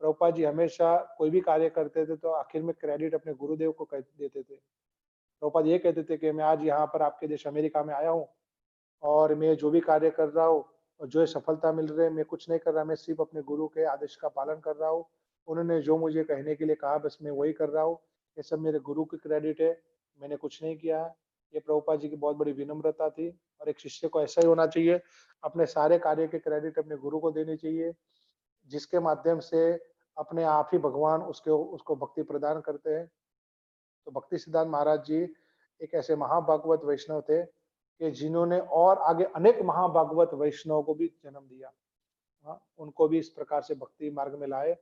प्रभुपाद जी हमेशा कोई भी कार्य करते थे तो आखिर में क्रेडिट अपने गुरुदेव को देते थे। प्रभुपाद ये कहते थे कि मैं आज यहाँ पर आपके देश अमेरिका में आया हूँ और मैं जो भी कार्य कर रहा हूँ और जो सफलता मिल रही है, मैं कुछ नहीं कर रहा, मैं सिर्फ अपने गुरु के आदेश का पालन कर रहा हूँ। उन्होंने जो मुझे कहने के लिए कहा बस मैं वही कर रहा हूँ। ये सब मेरे गुरु की क्रेडिट है, मैंने कुछ नहीं किया है। ये प्रभुपाद जी की बहुत बड़ी विनम्रता थी। और एक शिष्य को ऐसा ही होना चाहिए, अपने सारे कार्य के क्रेडिट अपने गुरु को देनी चाहिए, जिसके माध्यम से अपने आप ही भगवान उसको भक्ति प्रदान करते हैं। तो भक्ति सिद्धांत महाराज जी एक ऐसे महाभागवत वैष्णव थे कि जिन्होंने और आगे अनेक महाभागवत वैष्णव को भी जन्म दिया। उनको भी इस प्रकार से भक्ति मार्ग में लाए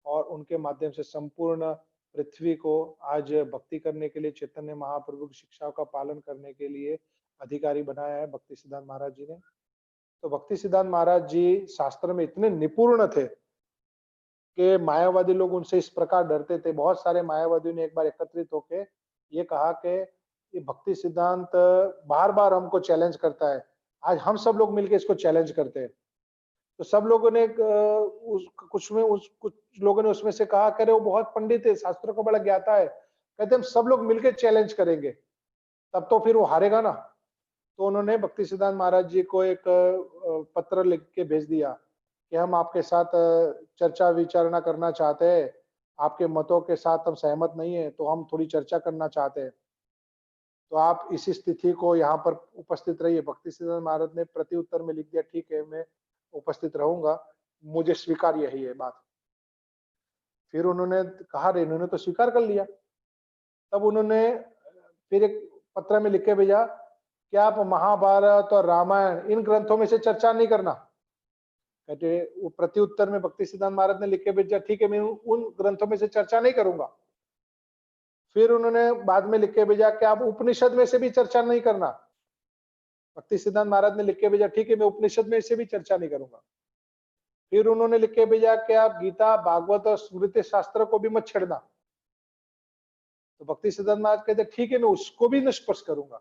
और उनके माध्यम से संपूर्ण पृथ्वी को आज भक्ति करने के लिए, चैतन्य महाप्रभु की शिक्षाओं का पालन करने के लिए अधिकारी बनाया है भक्ति सिद्धांत महाराज जी ने। तो भक्ति सिद्धांत महाराज जी शास्त्र में इतने निपुण थे कि मायावादी लोग उनसे इस प्रकार डरते थे। बहुत सारे मायावादियों ने एक बार एकत्रित होके ये कहा कि ये भक्ति सिद्धांत बार बार हमको चैलेंज करता है, आज हम सब लोग मिलकर इसको चैलेंज करते हैं। तो सब लोगों ने कुछ लोगों ने उसमें से कहा करे वो बहुत पंडित है, शास्त्रों को बड़ा ज्ञाता है, कहते हम सब लोग मिलकर चैलेंज करेंगे तब तो फिर वो हारेगा ना। तो उन्होंने भक्ति सिद्धांत महाराज जी को एक पत्र लिख के भेज दिया कि हम आपके साथ चर्चा विचारणा करना चाहते हैं, आपके मतों के साथ हम सहमत नहीं है, तो हम थोड़ी चर्चा करना चाहते हैं, तो आप इसी स्थिति को यहाँ पर उपस्थित रहिए। भक्ति सिद्धांत महाराज ने प्रति उत्तर में लिख दिया, ठीक है मैं उपस्थित रहूंगा, मुझे स्वीकार यही है बात। फिर उन्होंने कहा इन्होंने तो स्वीकार कर लिया। तब उन्होंने फिर एक पत्र में लिख के भेजा कि आप महाभारत और रामायण इन ग्रंथों में से चर्चा नहीं करना। कहते वो प्रति उत्तर में भक्ति सिद्धांत महाराज ने लिख के भेजा, ठीक है मैं उन ग्रंथों में से चर्चा नहीं करूंगा। फिर उन्होंने बाद में लिख के भेजा कि आप उपनिषद में से भी चर्चा नहीं करना। भक्ति सिद्धांत महाराज ने लिख के भेजा, ठीक है मैं उपनिषद में से भी चर्चा नहीं करूंगा। फिर उन्होंने लिख के भेजा कि आप गीता, भागवत और स्मृति शास्त्र को भी मत छेड़ना। तो भक्ति सिद्धांत महाराज कहते ठीक है मैं उसको भी निष्पक्ष करूंगा।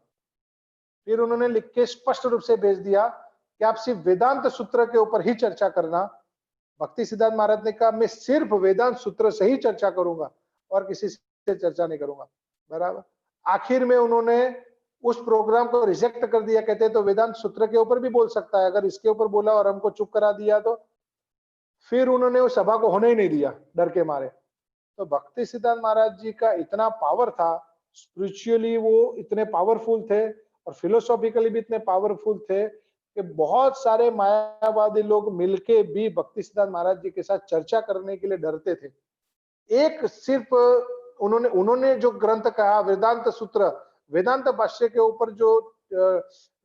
फिर उन्होंने लिख के स्पष्ट रूप से भेज दिया कि आप सिर्फ वेदांत सूत्र के ऊपर ही चर्चा करना। भक्ति सिद्धांत महाराज ने कहा मैं सिर्फ वेदांत सूत्र से ही चर्चा करूंगा और किसी से चर्चा नहीं करूंगा। बराबर। आखिर में उन्होंने उस प्रोग्राम को रिजेक्ट कर दिया, कहते तो वेदांत सूत्र के ऊपर भी बोल सकता है, अगर इसके ऊपर बोला और हमको चुप करा दिया तो। फिर उन्होंने उस सभा को होने ही नहीं दिया डर के मारे। तो भक्ति सिद्धांत महाराज जी का इतना पावर था, स्पिरिचुअली वो इतने पावरफुल थे और फिलोसॉफिकली भी इतने पावरफुल थे कि बहुत सारे मायावादी लोग मिलके भी भक्ति सिद्धांत महाराज जी के साथ चर्चा करने के लिए डरते थे। एक सिर्फ उन्होंने जो ग्रंथ कहा वेदांत सूत्र, वेदांत भाष्य के ऊपर जो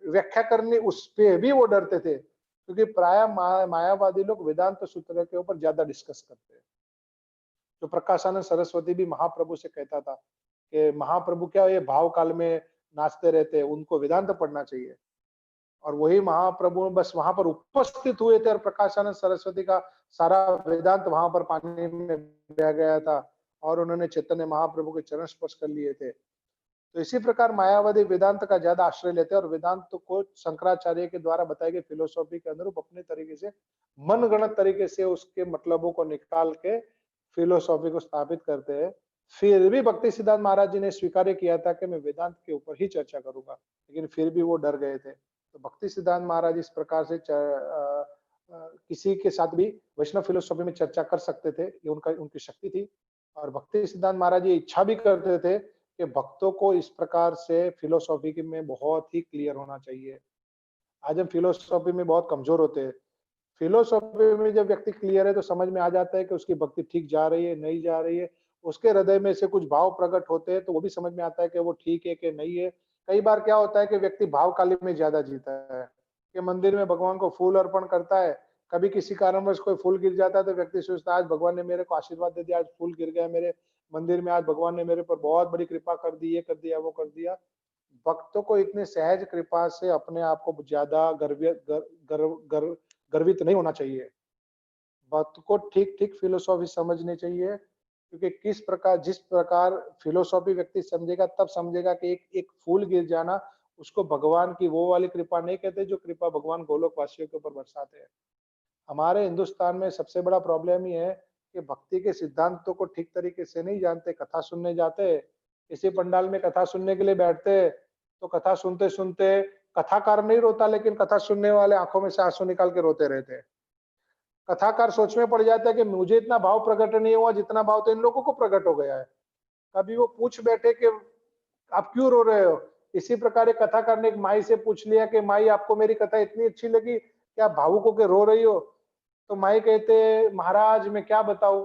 व्याख्या करनी, उस पे भी वो डरते थे, क्योंकि प्राय मायावादी लोग वेदांत सूत्र के ऊपर ज्यादा डिस्कस करते हैं। तो प्रकाशानंद सरस्वती भी महाप्रभु से कहता था कि महाप्रभु क्या ये भाव काल में नाचते रहते, उनको वेदांत पढ़ना चाहिए। और वही महाप्रभु बस वहां पर उपस्थित हुए थे और प्रकाशानंद सरस्वती का सारा वेदांत वहां पर पानी में बह गया था और उन्होंने चैतन्य महाप्रभु के चरण स्पर्श कर लिए थे। तो इसी प्रकार मायावादी वेदांत का ज्यादा आश्रय लेते हैं और वेदांत को शंकराचार्य के द्वारा बताई गई फिलोसॉफी के अनुरूप अपने तरीके से मनगढ़ंत तरीके से उसके मतलबों को निकाल के फिलोसॉफी को स्थापित करते हैं। फिर भी भक्ति सिद्धांत महाराज जी ने स्वीकार किया था कि मैं वेदांत के ऊपर ही चर्चा करूंगा, लेकिन फिर भी वो डर गए थे। तो भक्ति सिद्धांत महाराज इस प्रकार से किसी के साथ भी वैष्णव फिलोसॉफी में चर्चा कर सकते थे, ये उनकी शक्ति थी। और भक्ति सिद्धांत महाराज ये इच्छा भी करते थे कि भक्तों को इस प्रकार से फिलोसॉफी में बहुत ही क्लियर होना चाहिए। आज हम फिलोसॉफी में बहुत कमजोर होते हैं। फिलोसॉफी में जब व्यक्ति क्लियर है तो समझ में आ जाता है कि उसकी भक्ति ठीक जा रही है, नहीं जा रही है। उसके हृदय में से कुछ भाव प्रकट होते हैं तो वो भी समझ में आता है कि वो ठीक है कि नहीं है। कई बार क्या होता है कि व्यक्ति भाव काली में ज्यादा जीता है कि मंदिर में भगवान को फूल अर्पण करता है, कभी किसी कारणवश कोई फूल गिर जाता है तो व्यक्ति सोचता है आज भगवान ने मेरे को आशीर्वाद दे दिया, आज फूल गिर गया मेरे मंदिर में, आज भगवान ने मेरे पर बहुत बड़ी कृपा कर दी, ये कर दिया वो कर दिया। भक्तों को इतने सहज कृपा से अपने आप को ज्यादा गर्वित नहीं होना चाहिए। भक्त को ठीक ठीक फिलोसॉफी समझनी चाहिए, क्योंकि जिस प्रकार फिलोसॉफी व्यक्ति समझेगा तब समझेगा कि एक फूल गिर जाना उसको भगवान की वो वाली कृपा नहीं कहते जो कृपा भगवान गोलोक वासियों के ऊपर बरसाते हैं। हमारे हिंदुस्तान में सबसे बड़ा प्रॉब्लम ये है कि भक्ति के सिद्धांतों को ठीक तरीके से नहीं जानते। कथा सुनने जाते, किसी पंडाल में कथा सुनने के लिए बैठते तो कथा सुनते सुनते कथाकार नहीं रोता, लेकिन कथा सुनने वाले आंखों में से आंसू निकाल के रोते रहते हैं। कथाकार सोच में पड़ जाता है कि मुझे इतना भाव प्रकट नहीं हुआ जितना भाव तो इन लोगों को प्रकट हो गया है। कभी वो पूछ बैठे कि आप क्यों रो रहे हो। इसी प्रकार एक कथाकार ने एक माई से पूछ लिया कि माई आपको मेरी कथा इतनी अच्छी लगी कि आप भावुक होकर रो रही हो। तो माई कहते महाराज मैं क्या बताऊं,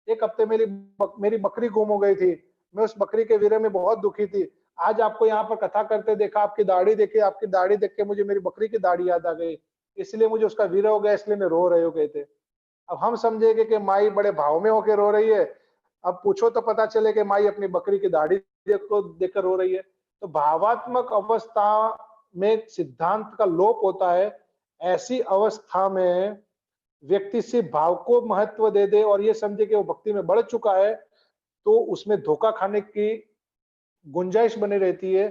एक हफ्ते मेरी बकरी गुम हो गई थी, मैं उस बकरी के विरह में बहुत दुखी थी। आज आपको यहाँ पर कथा करते देखा, आपकी दाढ़ी देखी, आपकी दाढ़ी देख के मुझे मेरी बकरी की दाढ़ी याद आ गई, इसलिए मुझे उसका विरह हो गया, इसलिए मैं रो रहे हो कहते। अब हम समझेंगे कि माई बड़े भाव में होकर रो रही है। अब पूछो तो पता चले कि माई अपनी बकरी की दाढ़ी देखकर रो रही है। तो भावात्मक अवस्था में सिद्धांत का लोप होता है। ऐसी अवस्था में व्यक्ति सिर्फ भाव को महत्व दे दे और ये समझे कि वो भक्ति में बढ़ चुका है, तो उसमें धोखा खाने की गुंजाइश बनी रहती है।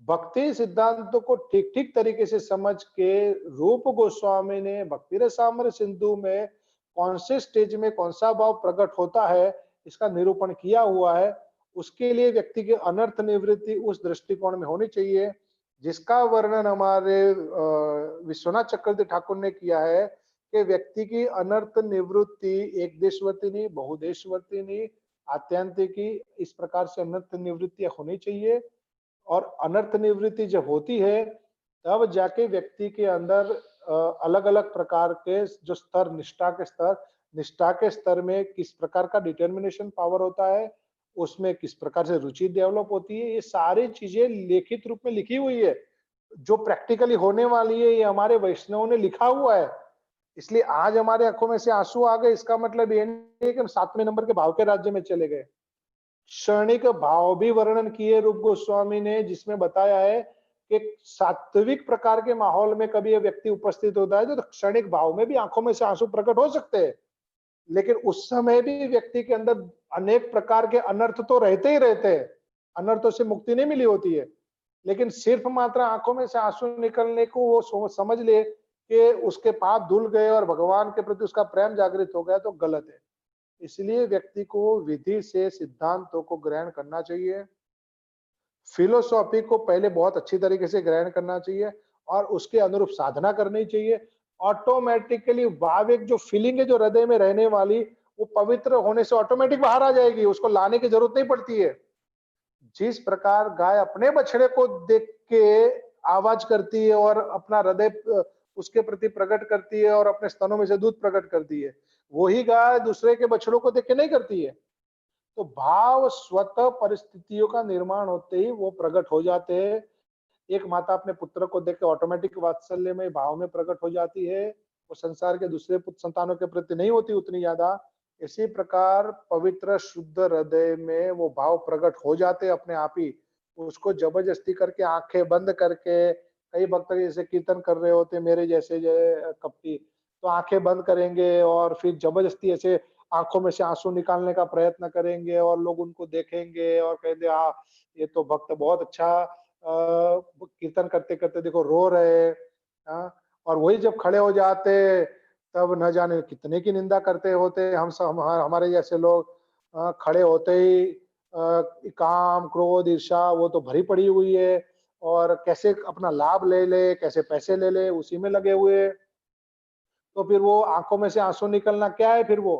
भक्ति सिद्धांतों को ठीक ठीक तरीके से समझ के रूप गोस्वामी ने भक्ति रसामृत सिंधु में कौन से स्टेज में कौन सा भाव प्रकट होता है इसका निरूपण किया हुआ है। उसके लिए व्यक्ति की अनर्थ निवृत्ति उस दृष्टिकोण में होनी चाहिए जिसका वर्णन हमारे विश्वनाथ चक्रवर्ती ठाकुर ने किया है कि व्यक्ति की अनर्थ निवृत्ति एक देशवर्तिनी, बहुदेशवर्तिनी, आत्यंतिकी, इस प्रकार से अनर्थ निवृत्तियां होनी चाहिए। और अनर्थ निवृत्ति जब होती है तब जाके व्यक्ति के अंदर अलग अलग प्रकार के जो स्तर, निष्ठा के स्तर में किस प्रकार का डिटर्मिनेशन पावर होता है, उसमें किस प्रकार से रुचि डेवलप होती है, ये सारी चीजें लिखित रूप में लिखी हुई है। जो प्रैक्टिकली होने वाली है ये हमारे वैष्णवों ने लिखा हुआ है। इसलिए आज हमारे आंखों में से आंसू आ गए, इसका मतलब ये नहीं है कि हम 7वें नंबर के भाव के राज्य में चले गए। क्षणिक भाव भी वर्णन किए रूप गोस्वामी ने, जिसमें बताया है कि सात्विक प्रकार के माहौल में कभी यह व्यक्ति उपस्थित होता है तो क्षणिक भाव में भी आंखों में से आंसू प्रकट हो सकते हैं, लेकिन उस समय भी व्यक्ति के अंदर अनेक प्रकार के अनर्थ तो रहते ही रहते हैं। अनर्थों से मुक्ति नहीं मिली होती है, लेकिन सिर्फ मात्र आंखों में से आंसू निकलने को वो समझ ले कि उसके पाप धुल गए और भगवान के प्रति उसका प्रेम जागृत हो गया, तो गलत है। इसलिए व्यक्ति को विधि से सिद्धांतों को ग्रहण करना चाहिए। फिलोसॉफी को पहले बहुत अच्छी तरीके से ग्रहण करना चाहिए और उसके अनुरूप साधना करनी चाहिए। ऑटोमेटिकली भाव, एक जो फीलिंग है जो हृदय में रहने वाली, वो पवित्र होने से ऑटोमेटिक बाहर आ जाएगी, उसको लाने की जरूरत नहीं पड़ती है। जिस प्रकार गाय अपने बछड़े को देख के आवाज करती है और अपना हृदय उसके प्रति प्रकट करती है और अपने स्तनों में से दूध प्रकट करती है, वही गाय दूसरे के बछड़ों को देख के नहीं करती है। तो भाव स्वतः परिस्थितियों का निर्माण होते ही वो प्रकट हो जाते हैं। एक माता अपने पुत्र को देख के ऑटोमेटिक वात्सल्य में भाव में प्रकट हो जाती है, वो संसार के दूसरे पुत्र संतानों के प्रति नहीं होती उतनी ज्यादा, इसी प्रकार पवित्र शुद्ध हृदय में वो भाव प्रकट हो जाते अपने आप ही। उसको जबरदस्ती करके आंखें बंद करके, कई भक्त जैसे कीर्तन कर रहे होते मेरे जैसे जो कपटी, तो आंखें बंद करेंगे और फिर जबरदस्ती ऐसे आंखों में से आंसू निकालने का प्रयत्न करेंगे और लोग उनको देखेंगे और कहेंगे हाँ ये तो भक्त बहुत अच्छा कीर्तन करते करते देखो रो रहे। हाँ, और वही जब खड़े हो जाते तब न जाने कितने की निंदा करते होते हम सब, हमारे जैसे लोग खड़े होते ही काम क्रोध ईर्षा वो तो भरी पड़ी हुई है और कैसे अपना लाभ ले ले, कैसे पैसे ले ले, उसी में लगे हुए। तो फिर वो आंखों में से आंसू निकलना क्या है फिर वो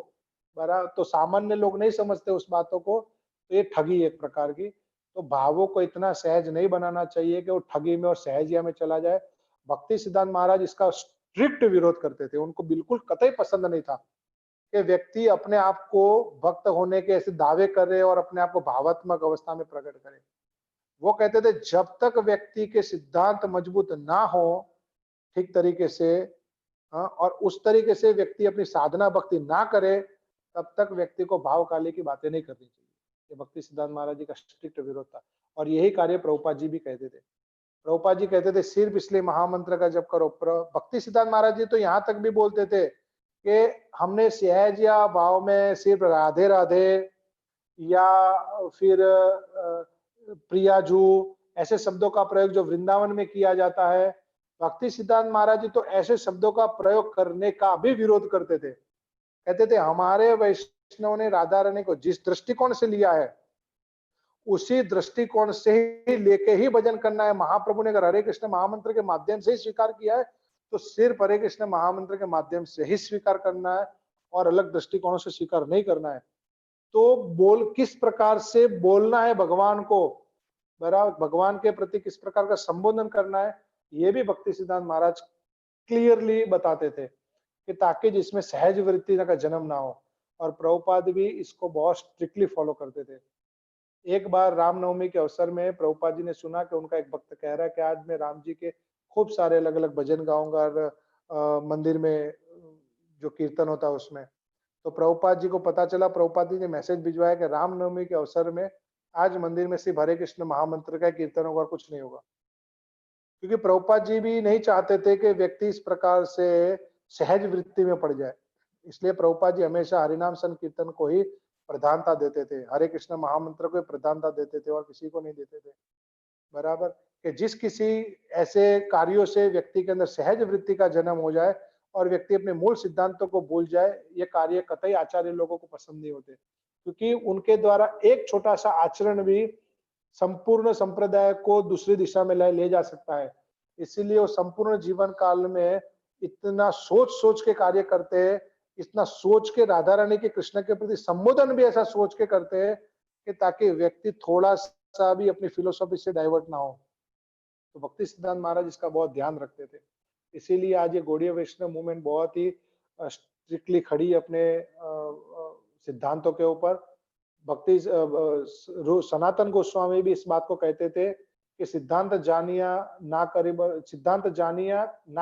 बड़ा, तो सामान्य लोग नहीं समझते उस बातों को, तो ये ठगी एक प्रकार की। तो भावों को इतना सहज नहीं बनाना चाहिए कि वो ठगी में और सहजिया में चला जाए। भक्ति सिद्धांत महाराज इसका स्ट्रिक्ट विरोध करते थे, उनको बिल्कुल कतई पसंद नहीं था कि व्यक्ति अपने आप को भक्त होने के ऐसे दावे करे और अपने आप को भावात्मक अवस्था में प्रकट करे। वो कहते थे जब तक व्यक्ति के सिद्धांत मजबूत ना हो ठीक तरीके से, हाँ, और उस तरीके से व्यक्ति अपनी साधना भक्ति ना करे, तब तक व्यक्ति को भावकाली की बातें नहीं करनी चाहिए। ये भक्ति सिद्धांत महाराज जी का स्ट्रिक्ट विरोध था और यही कार्य प्रभुपाद जी भी कहते थे। प्रभुपाद जी कहते थे सिर्फ इसलिए महामंत्र का जप करो। भक्ति सिद्धांत महाराज जी तो यहाँ तक भी बोलते थे कि हमने सहज या भाव में सिर्फ राधे राधे या फिर प्रियाजू ऐसे शब्दों का प्रयोग जो वृंदावन में किया जाता है, भक्ति सिद्धांत महाराज जी तो ऐसे शब्दों का प्रयोग करने का भी विरोध करते थे। कहते थे हमारे वैष्णव ने राधा रानी को जिस दृष्टिकोण से लिया है उसी दृष्टिकोण से ही लेके ही भजन करना है। महाप्रभु ने अगर हरे कृष्ण महामंत्र के माध्यम से ही स्वीकार किया है तो सिर्फ हरे कृष्ण महामंत्र के माध्यम से ही स्वीकार करना है और अलग दृष्टिकोणों से स्वीकार नहीं करना है। तो किस प्रकार से बोलना है भगवान को, बराबर भगवान के प्रति किस प्रकार का संबोधन करना है, ये भी भक्ति सिद्धांत महाराज क्लियरली बताते थे कि ताकि जिसमें सहज वृत्ति का जन्म ना हो। और प्रभुपाद भी इसको बहुत स्ट्रिक्टली फॉलो करते थे। एक बार रामनवमी के अवसर में प्रभुपाद जी ने सुना कि उनका एक भक्त कह रहा है कि आज मैं राम जी के खूब सारे अलग अलग भजन गाऊंगा और मंदिर में जो कीर्तन होता है उसमें। तो प्रभुपाद जी को पता चला, प्रभुपाद जी ने मैसेज भिजवाया कि रामनवमी के अवसर में आज मंदिर में सिर्फ हरे कृष्ण महामंत्र का कीर्तन होगा और कुछ नहीं होगा, क्योंकि प्रभुपाद जी भी नहीं चाहते थे कि व्यक्ति इस प्रकार से सहज वृत्ति में पड़ जाए। इसलिए प्रभुपाद जी हमेशा हरिनाम संकीर्तन को ही प्रधानता देते थे, हरे कृष्ण महामंत्र को प्रधानता देते थे और किसी को नहीं देते थे। बराबर कि जिस किसी ऐसे कार्यों से व्यक्ति के अंदर सहज वृत्ति का जन्म हो जाए और व्यक्ति अपने मूल सिद्धांतों को भूल जाए, ये कार्य कतई आचार्य लोगों को पसंद नहीं होते, क्योंकि उनके द्वारा एक छोटा सा आचरण भी संपूर्ण संप्रदाय को दूसरी दिशा में ले जा सकता है। इसीलिए वो संपूर्ण जीवन काल में इतना सोच सोच के कार्य करते हैं, इतना सोच के राधा रानी के कृष्ण के प्रति संबोधन भी ऐसा सोच के करते हैं कि ताकि व्यक्ति थोड़ा सा भी अपनी फिलोसॉफी से डाइवर्ट ना हो। तो भक्ति सिद्धांत महाराज इसका बहुत ध्यान रखते थे। इसीलिए आज ये गौड़ीय वैष्णव मूवमेंट बहुत ही स्ट्रिक्टली खड़ी अपने सिद्धांतों के ऊपर। भक्ति सनातन गोस्वामी भी इस बात को कहते थे कि सिद्धांत जानिया ना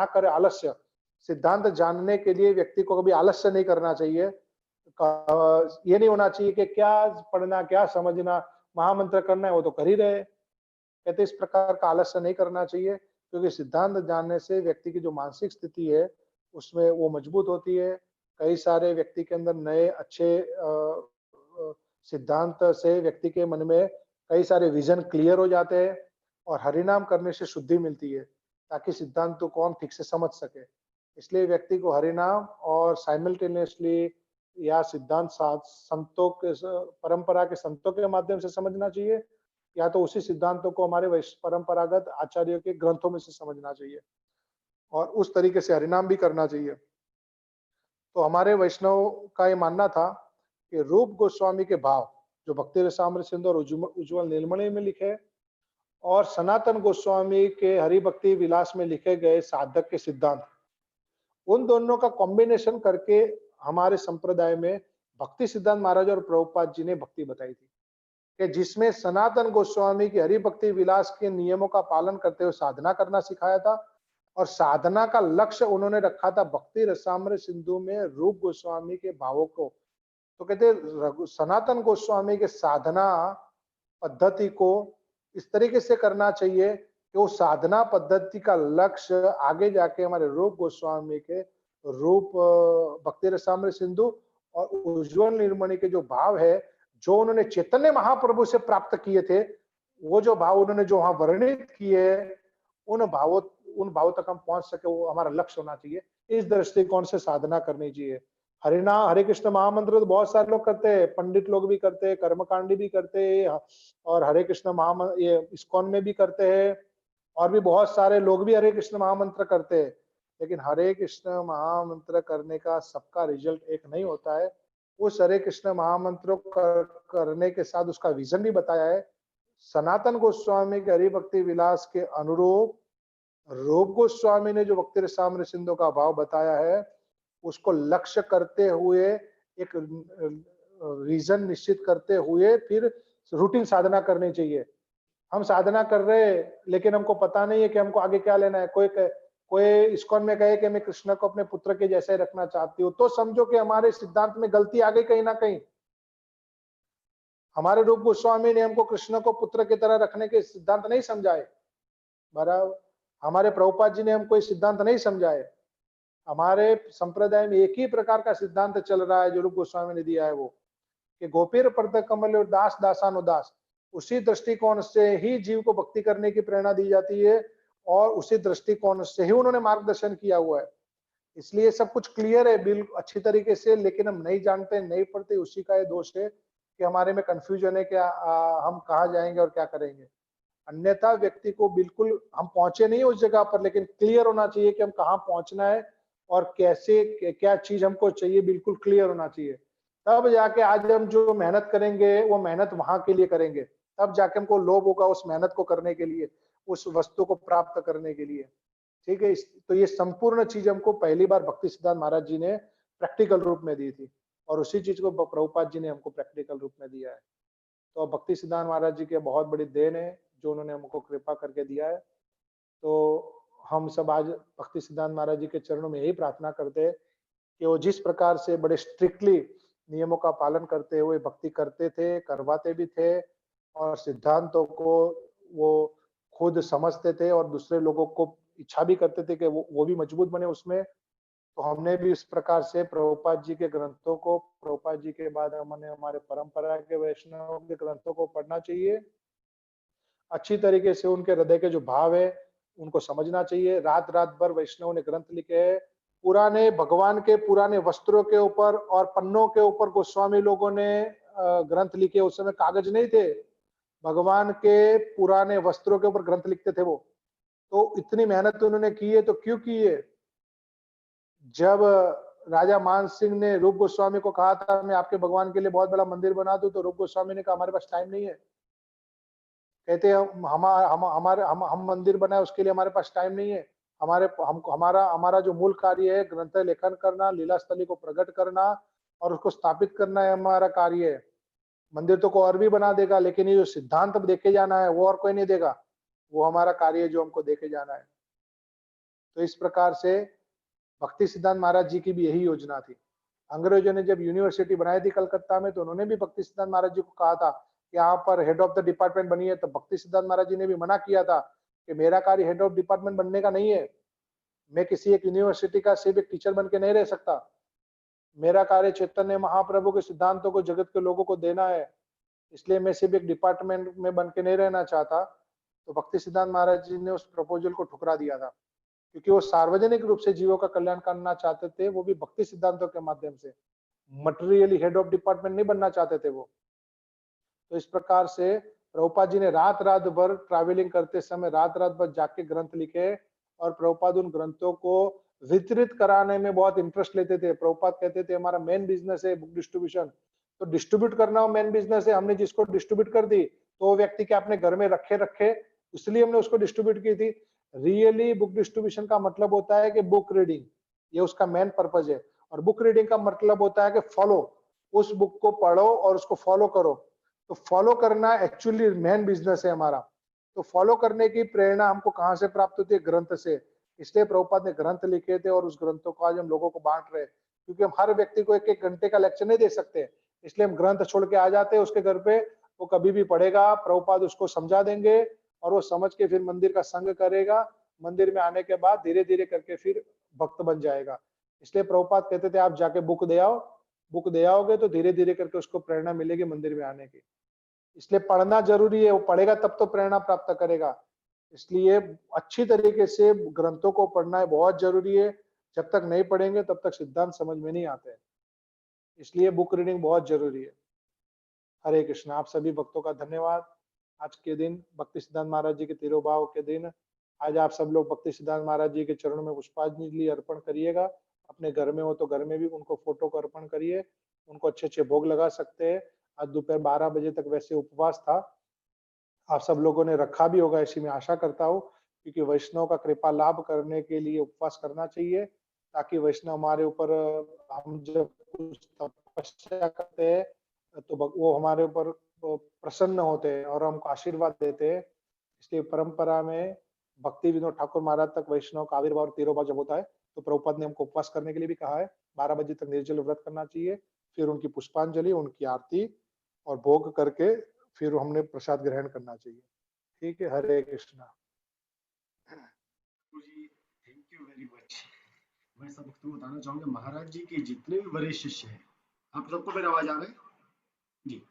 करे आलस्य। सिद्धांत जानने के लिए व्यक्ति को कभी आलस्य नहीं करना चाहिए। ये नहीं होना चाहिए कि क्या पढ़ना क्या समझना, महामंत्र करना है वो तो कर ही रहे। कहते इस प्रकार का आलस्य नहीं करना चाहिए, क्योंकि सिद्धांत जानने से व्यक्ति की जो मानसिक स्थिति है उसमें वो मजबूत होती है। कई सारे व्यक्ति के अंदर नए अच्छे सिद्धांत से व्यक्ति के मन में कई सारे विजन क्लियर हो जाते हैं और हरिनाम करने से शुद्धि मिलती है, ताकि सिद्धांतों को हम ठीक से समझ सके। इसलिए व्यक्ति को हरिनाम और साइमल्टेनियसली या सिद्धांत संतों के परंपरा के संतों के माध्यम से समझना चाहिए, या तो उसी सिद्धांतों को हमारे परंपरागत आचार्यों के ग्रंथों में से समझना चाहिए और उस तरीके से हरिनाम भी करना चाहिए। तो हमारे वैष्णव का ये मानना था कि रूप गोस्वामी के भाव जो भक्ति रसामृत सिंधु और उज्ज्वल नीलमणि में लिखे और सनातन गोस्वामी के हरि भक्ति विलास में लिखे गए साधक के सिद्धांत, उन दोनों का कॉम्बिनेशन करके हमारे संप्रदाय में भक्ति सिद्धांत महाराज और प्रभुपाद जी ने भक्ति बताई थी, कि जिसमें सनातन गोस्वामी की हरि भक्ति विलास के नियमों का पालन करते हुए साधना करना सिखाया था और साधना का लक्ष्य उन्होंने रखा था भक्ति रसामृत सिंधु में रूप गोस्वामी के भावों को तो कहते सनातन गोस्वामी के साधना पद्धति को इस तरीके से करना चाहिए कि वो साधना पद्धति का लक्ष्य आगे जाके हमारे रूप गोस्वामी के रूप भक्ति रसामृत सिंधु और उज्ज्वल नीलमणि के जो भाव है, जो उन्होंने चैतन्य महाप्रभु से प्राप्त किए थे, वो जो भाव उन्होंने जो वहां वर्णित किए, उन भावों तक हम पहुंच सके, वो हमारा लक्ष्य होना चाहिए। इस दृष्टिकोण से साधना करनी चाहिए। हरे कृष्ण महामंत्र तो बहुत सारे लोग करते हैं, पंडित लोग भी करते हैं, कर्मकांडी भी करते हैं, और हरे कृष्ण महामंत्र ये इस्कॉन में भी करते हैं, और भी बहुत सारे लोग भी हरे कृष्ण महामंत्र करते हैं। लेकिन हरे कृष्ण महामंत्र करने का सबका रिजल्ट एक नहीं होता है। उस हरे कृष्ण महामंत्र करने के साथ उसका विजन भी बताया है। सनातन गोस्वामी के हरि भक्ति विलास के अनुरूप रूप गोस्वामी ने जो भक्ति रसामृत सिंधु का भाव बताया है, उसको लक्ष्य करते हुए, एक रीजन निश्चित करते हुए फिर रूटीन साधना करनी चाहिए। हम साधना कर रहे हैं लेकिन हमको पता नहीं है कि हमको आगे क्या लेना है। कोई इस्कॉन में कहे कि मैं कृष्ण को अपने पुत्र के जैसे रखना चाहती हूँ, तो समझो कि हमारे सिद्धांत में गलती आ गई कहीं ना कहीं। हमारे रूप गोस्वामी ने हमको कृष्ण को पुत्र की तरह रखने के सिद्धांत नहीं समझाए, बराबर। हमारे प्रभुपाद जी ने हमको ये सिद्धांत नहीं समझाए। हमारे संप्रदाय में एक ही प्रकार का सिद्धांत चल रहा है जो रूप गोस्वामी ने दिया है, वो कि गोपीर पर्द कमल दास दासानुदास। उसी दृष्टिकोण से ही जीव को भक्ति करने की प्रेरणा दी जाती है, और उसी दृष्टिकोण से ही उन्होंने मार्गदर्शन किया हुआ है। इसलिए सब कुछ क्लियर है बिल्कुल अच्छी तरीके से, लेकिन हम नहीं जानते, नहीं पढ़ते। उसी का ये दोष है कि हमारे में कंफ्यूजन है कि हम कहाँ जाएंगे और क्या करेंगे। अन्यथा व्यक्ति को बिल्कुल, हम पहुंचे नहीं उस जगह पर, लेकिन क्लियर होना चाहिए कि हम कहाँ पहुंचना है और कैसे, क्या चीज हमको चाहिए, बिल्कुल क्लियर होना चाहिए। तब जाके आज हम जो मेहनत करेंगे वो मेहनत वहां के लिए करेंगे, तब जाके हमको लोभ होगा उस मेहनत को करने के लिए, उस वस्तु को प्राप्त करने के लिए। ठीक है, तो ये संपूर्ण चीज हमको पहली बार भक्ति सिद्धांत महाराज जी ने प्रैक्टिकल रूप में दी थी, और उसी चीज को प्रभुपाद जी ने हमको प्रैक्टिकल रूप में दिया है। तो भक्ति सिद्धांत महाराज जी के बहुत बड़ी देन है जो उन्होंने हमको कृपा करके दिया है। तो हम सब आज भक्ति सिद्धांत महाराज जी के चरणों में यही प्रार्थना करते हैं कि वो जिस प्रकार से बड़े स्ट्रिक्टली नियमों का पालन करते हुए भक्ति करते थे, करवाते भी थे, और सिद्धांतों को वो खुद समझते थे और दूसरे लोगों को इच्छा भी करते थे कि वो भी मजबूत बने उसमें। तो हमने भी इस प्रकार से प्रभुपाद जी के ग्रंथों को, प्रभुपाद जी के बाद हमने हमारे परंपरा के वैष्णव के ग्रंथों को पढ़ना चाहिए। अच्छी तरीके से उनके हृदय के जो भाव है उनको समझना चाहिए। रात रात भर वैष्णव ने ग्रंथ लिखे हैं, पुराने भगवान के पुराने वस्त्रों के ऊपर और पन्नों के ऊपर गोस्वामी लोगों ने ग्रंथ लिखे। उस समय कागज नहीं थे, भगवान के पुराने वस्त्रों के ऊपर ग्रंथ लिखते थे वो। तो इतनी मेहनत उन्होंने की है, तो क्यों की है? जब राजा मान सिंह ने रूप गोस्वामी को कहा था मैं आपके भगवान के लिए बहुत बड़ा मंदिर बना दूं, तो रूप गोस्वामी ने कहा हमारे पास टाइम नहीं है। कहते हम मंदिर बनाए उसके लिए हमारे पास टाइम नहीं है। हमारा जो मूल कार्य है ग्रंथ लेखन करना, लीला स्थली को प्रकट करना और उसको स्थापित करना है हमारा कार्य है। मंदिर तो कोई और भी बना देगा, लेकिन ये जो सिद्धांत देके जाना है वो और कोई नहीं देगा, वो हमारा कार्य है जो हमको देके जाना है। तो इस प्रकार से भक्ति सिद्धांत महाराज जी की भी यही योजना थी। अंग्रेजों ने जब यूनिवर्सिटी बनाई थी कलकत्ता में, तो उन्होंने भी भक्ति सिद्धांत महाराज जी को कहा था कि यहाँ पर हेड ऑफ द डिपार्टमेंट बनी है। तो भक्ति सिद्धांत महाराज जी ने भी मना किया था कि मेरा कार्य हेड ऑफ डिपार्टमेंट बनने का नहीं है, मैं किसी एक यूनिवर्सिटी का सिर्फ एक टीचर बन के नहीं रह सकता। मेरा कार्य चैतन्य महाप्रभु के सिद्धांतों को जगत के लोगों को देना है, इसलिए मैं सिर्फ एक डिपार्टमेंट में बन के नहीं रहना चाहता। तो भक्ति सिद्धांत महाराज जी ने उस प्रपोजल को ठुकरा दिया था, क्योंकि वो सार्वजनिक रूप से जीवों का कल्याण करना चाहते थे, वो भी भक्ति सिद्धांतों के माध्यम से। मटेरियली हेड ऑफ डिपार्टमेंट नहीं बनना चाहते थे वो। तो इस प्रकार से प्रभुपाद जी ने रात रात भर ट्रैवलिंग करते समय रात रात भर जाके ग्रंथ लिखे, और प्रभुपाद उन ग्रंथों को वितरित कराने में बहुत इंटरेस्ट लेते थे। प्रभुपाद कहते थे हमारा मेन बिजनेस है बुक डिस्ट्रीब्यूशन, तो डिस्ट्रीब्यूट करना मेन बिजनेस है। हमने जिसको डिस्ट्रीब्यूट कर दी तो वो व्यक्ति के अपने घर में रखे, इसलिए हमने उसको डिस्ट्रीब्यूट की थी। रियली बुक डिस्ट्रीब्यूशन का मतलब होता है कि बुक रीडिंग, ये उसका मेन पर्पज है। और बुक रीडिंग का मतलब होता है कि फॉलो, उस बुक को पढ़ो और उसको फॉलो करो। तो फॉलो करना एक्चुअली मेन बिजनेस है हमारा। तो फॉलो करने की प्रेरणा हमको कहाँ से प्राप्त होती है? ग्रंथ से। इसलिए प्रभुपाद ने ग्रंथ लिखे थे और उस ग्रंथों को आज हम लोगों को बांट रहे हैं, क्योंकि हम हर व्यक्ति को एक एक घंटे का लेक्चर नहीं दे सकते। इसलिए हम ग्रंथ छोड़ के आ जाते हैं उसके घर पे, वो कभी भी पढ़ेगा, प्रभुपाद उसको समझा देंगे और वो समझ के फिर मंदिर का संग करेगा। मंदिर में आने के बाद धीरे धीरे करके फिर भक्त बन जाएगा। इसलिए प्रभुपाद कहते थे आप जाके बुक दे आओ, बुक दे आओगे तो धीरे धीरे करके उसको प्रेरणा मिलेगी मंदिर में आने की। इसलिए पढ़ना जरूरी है, वो पढ़ेगा तब तो प्रेरणा प्राप्त करेगा। इसलिए अच्छी तरीके से ग्रंथों को पढ़ना है बहुत जरूरी है। जब तक नहीं पढ़ेंगे तब तक सिद्धांत समझ में नहीं आते हैं। इसलिए बुक रीडिंग बहुत जरूरी है। हरे कृष्ण। आप सभी भक्तों का धन्यवाद। आज के दिन भक्ति सिद्धांत महाराज जी के तिरुभाव के दिन, आज आप सब लोग भक्ति सिद्धांत महाराज जी के चरणों में पुष्पांजलि अर्पण करिएगा। अपने घर में हो तो घर में भी उनको फोटो को अर्पण करिए, उनको अच्छे अच्छे भोग लगा सकते हैं। आज दोपहर 12 बजे तक वैसे उपवास था, आप सब लोगों ने रखा भी होगा ऐसी मैं आशा करता हूँ, क्योंकि वैष्णव का कृपा लाभ करने के लिए उपवास करना चाहिए, ताकि वैष्णव हमारे ऊपर, हम जब कुछ तपस्या करते हैं तो वो हमारे ऊपर प्रसन्न होते हैं और हमको आशीर्वाद देते हैं। इसलिए परंपरा में भक्ति विनोद ठाकुर महाराज तक वैष्णव का आविर्भाव और तिरुभाव जब होता है तो प्रभुपाद ने हमको उपवास करने के लिए भी कहा है। 12 बजे तक निर्जल व्रत करना चाहिए, फिर उनकी पुष्पांजलि, उनकी आरती और भोग करके फिर हमने प्रसाद ग्रहण करना चाहिए। ठीक है, Hare Krishna. Thank you very much. मैं सब भक्तों को बताना चाहूंगा, महाराज जी के जितने भी वरिष्ठ शिष्य हैं, आप सबको मेरी आवाज आ रहा है जी?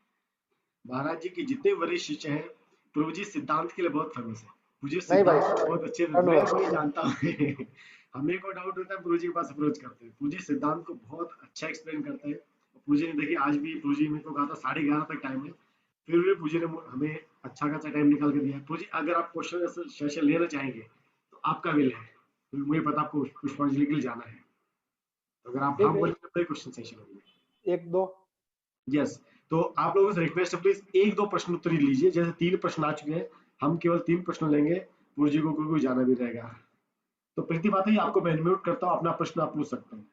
महाराज जी के जितने वरिष्ठ शिष्य हैं, प्रभु जी सिद्धांत के लिए बहुत फेमस है। मुझे नहीं भाई, सिद्धांत बहुत अच्छे से मैं नहीं जानता हूँ हमें को डाउट होता है प्रभु जी के पास अप्रोच करते हैं। प्रभु जी सिद्धांत को बहुत अच्छा एक्सप्लेन करते हैं। प्रभु जी ने देखिए आज भी प्रभु जी मेरे को कहा था 11:30 तक टाइम है, फिर भी प्रभु जी ने हमें अच्छा खासा टाइम निकाल कर दिया। प्रभु जी अगर आप क्वेश्चन सेशन लेना चाहेंगे तो आपका विल है, तो मुझे पता आपको पुष्पांजलि के लिए जाना है, तो अगर आप हाँ बोलेंगे तो क्वेश्चन सेशन होंगे। 1-2 यस, तो आप लोगों से रिक्वेस्ट है प्लीज 1-2 प्रश्न उत्तर ही लीजिए। जैसे 3 प्रश्न आ चुके हैं, हम केवल 3 प्रश्न लेंगे, गुरु जी को कोई जाना भी रहेगा। तो प्रीति बात है, आपको मैं अनम्यूट करता हूँ, अपना प्रश्न आप पूछ सकते हैं।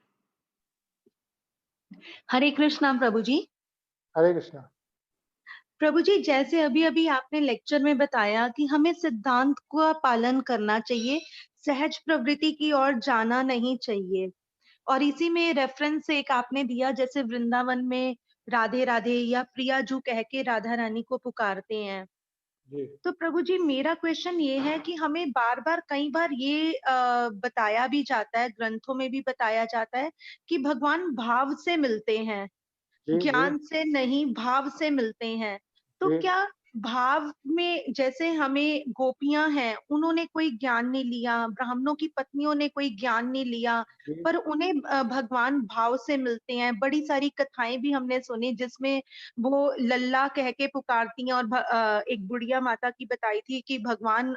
हरे कृष्णा प्रभु जी। हरे कृष्णा। प्रभु जी, जैसे अभी अभी आपने लेक्चर में बताया कि हमें सिद्धांत का पालन करना चाहिए, सहज प्रवृत्ति की ओर जाना नहीं चाहिए, और इसी में रेफरेंस एक आपने दिया जैसे वृंदावन में राधे राधे या प्रियाजू कह के राधा रानी को पुकारते हैं। जी। तो प्रभु जी मेरा क्वेश्चन ये है कि हमें बार बार कई बार ये बताया भी जाता है, ग्रंथों में भी बताया जाता है कि भगवान भाव से मिलते हैं, जी, ज्ञान से नहीं भाव से मिलते हैं। तो जी। क्या भाव में, जैसे हमें गोपियां हैं उन्होंने कोई ज्ञान नहीं लिया, ब्राह्मणों की पत्नियों ने कोई ज्ञान नहीं लिया, जी। पर उन्हें भगवान भाव से मिलते हैं। बड़ी सारी कथाएं भी हमने सुनी जिसमें वो लल्ला कह के पुकारती हैं, और एक बुढ़िया माता की बताई थी कि भगवान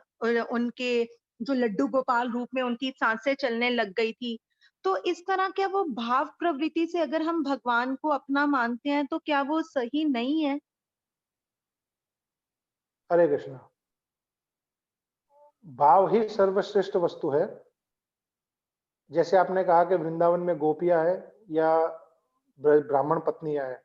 उनके जो लड्डू गोपाल रूप में उनकी सांसें चलने लग गई थी। तो इस तरह क्या वो भाव प्रवृत्ति से अगर हम भगवान को अपना मानते हैं तो क्या वो सही नहीं है? हरे कृष्णा। भाव ही सर्वश्रेष्ठ वस्तु है। जैसे आपने कहा कि वृंदावन में गोपियां है या ब्राह्मण पत्नियां है,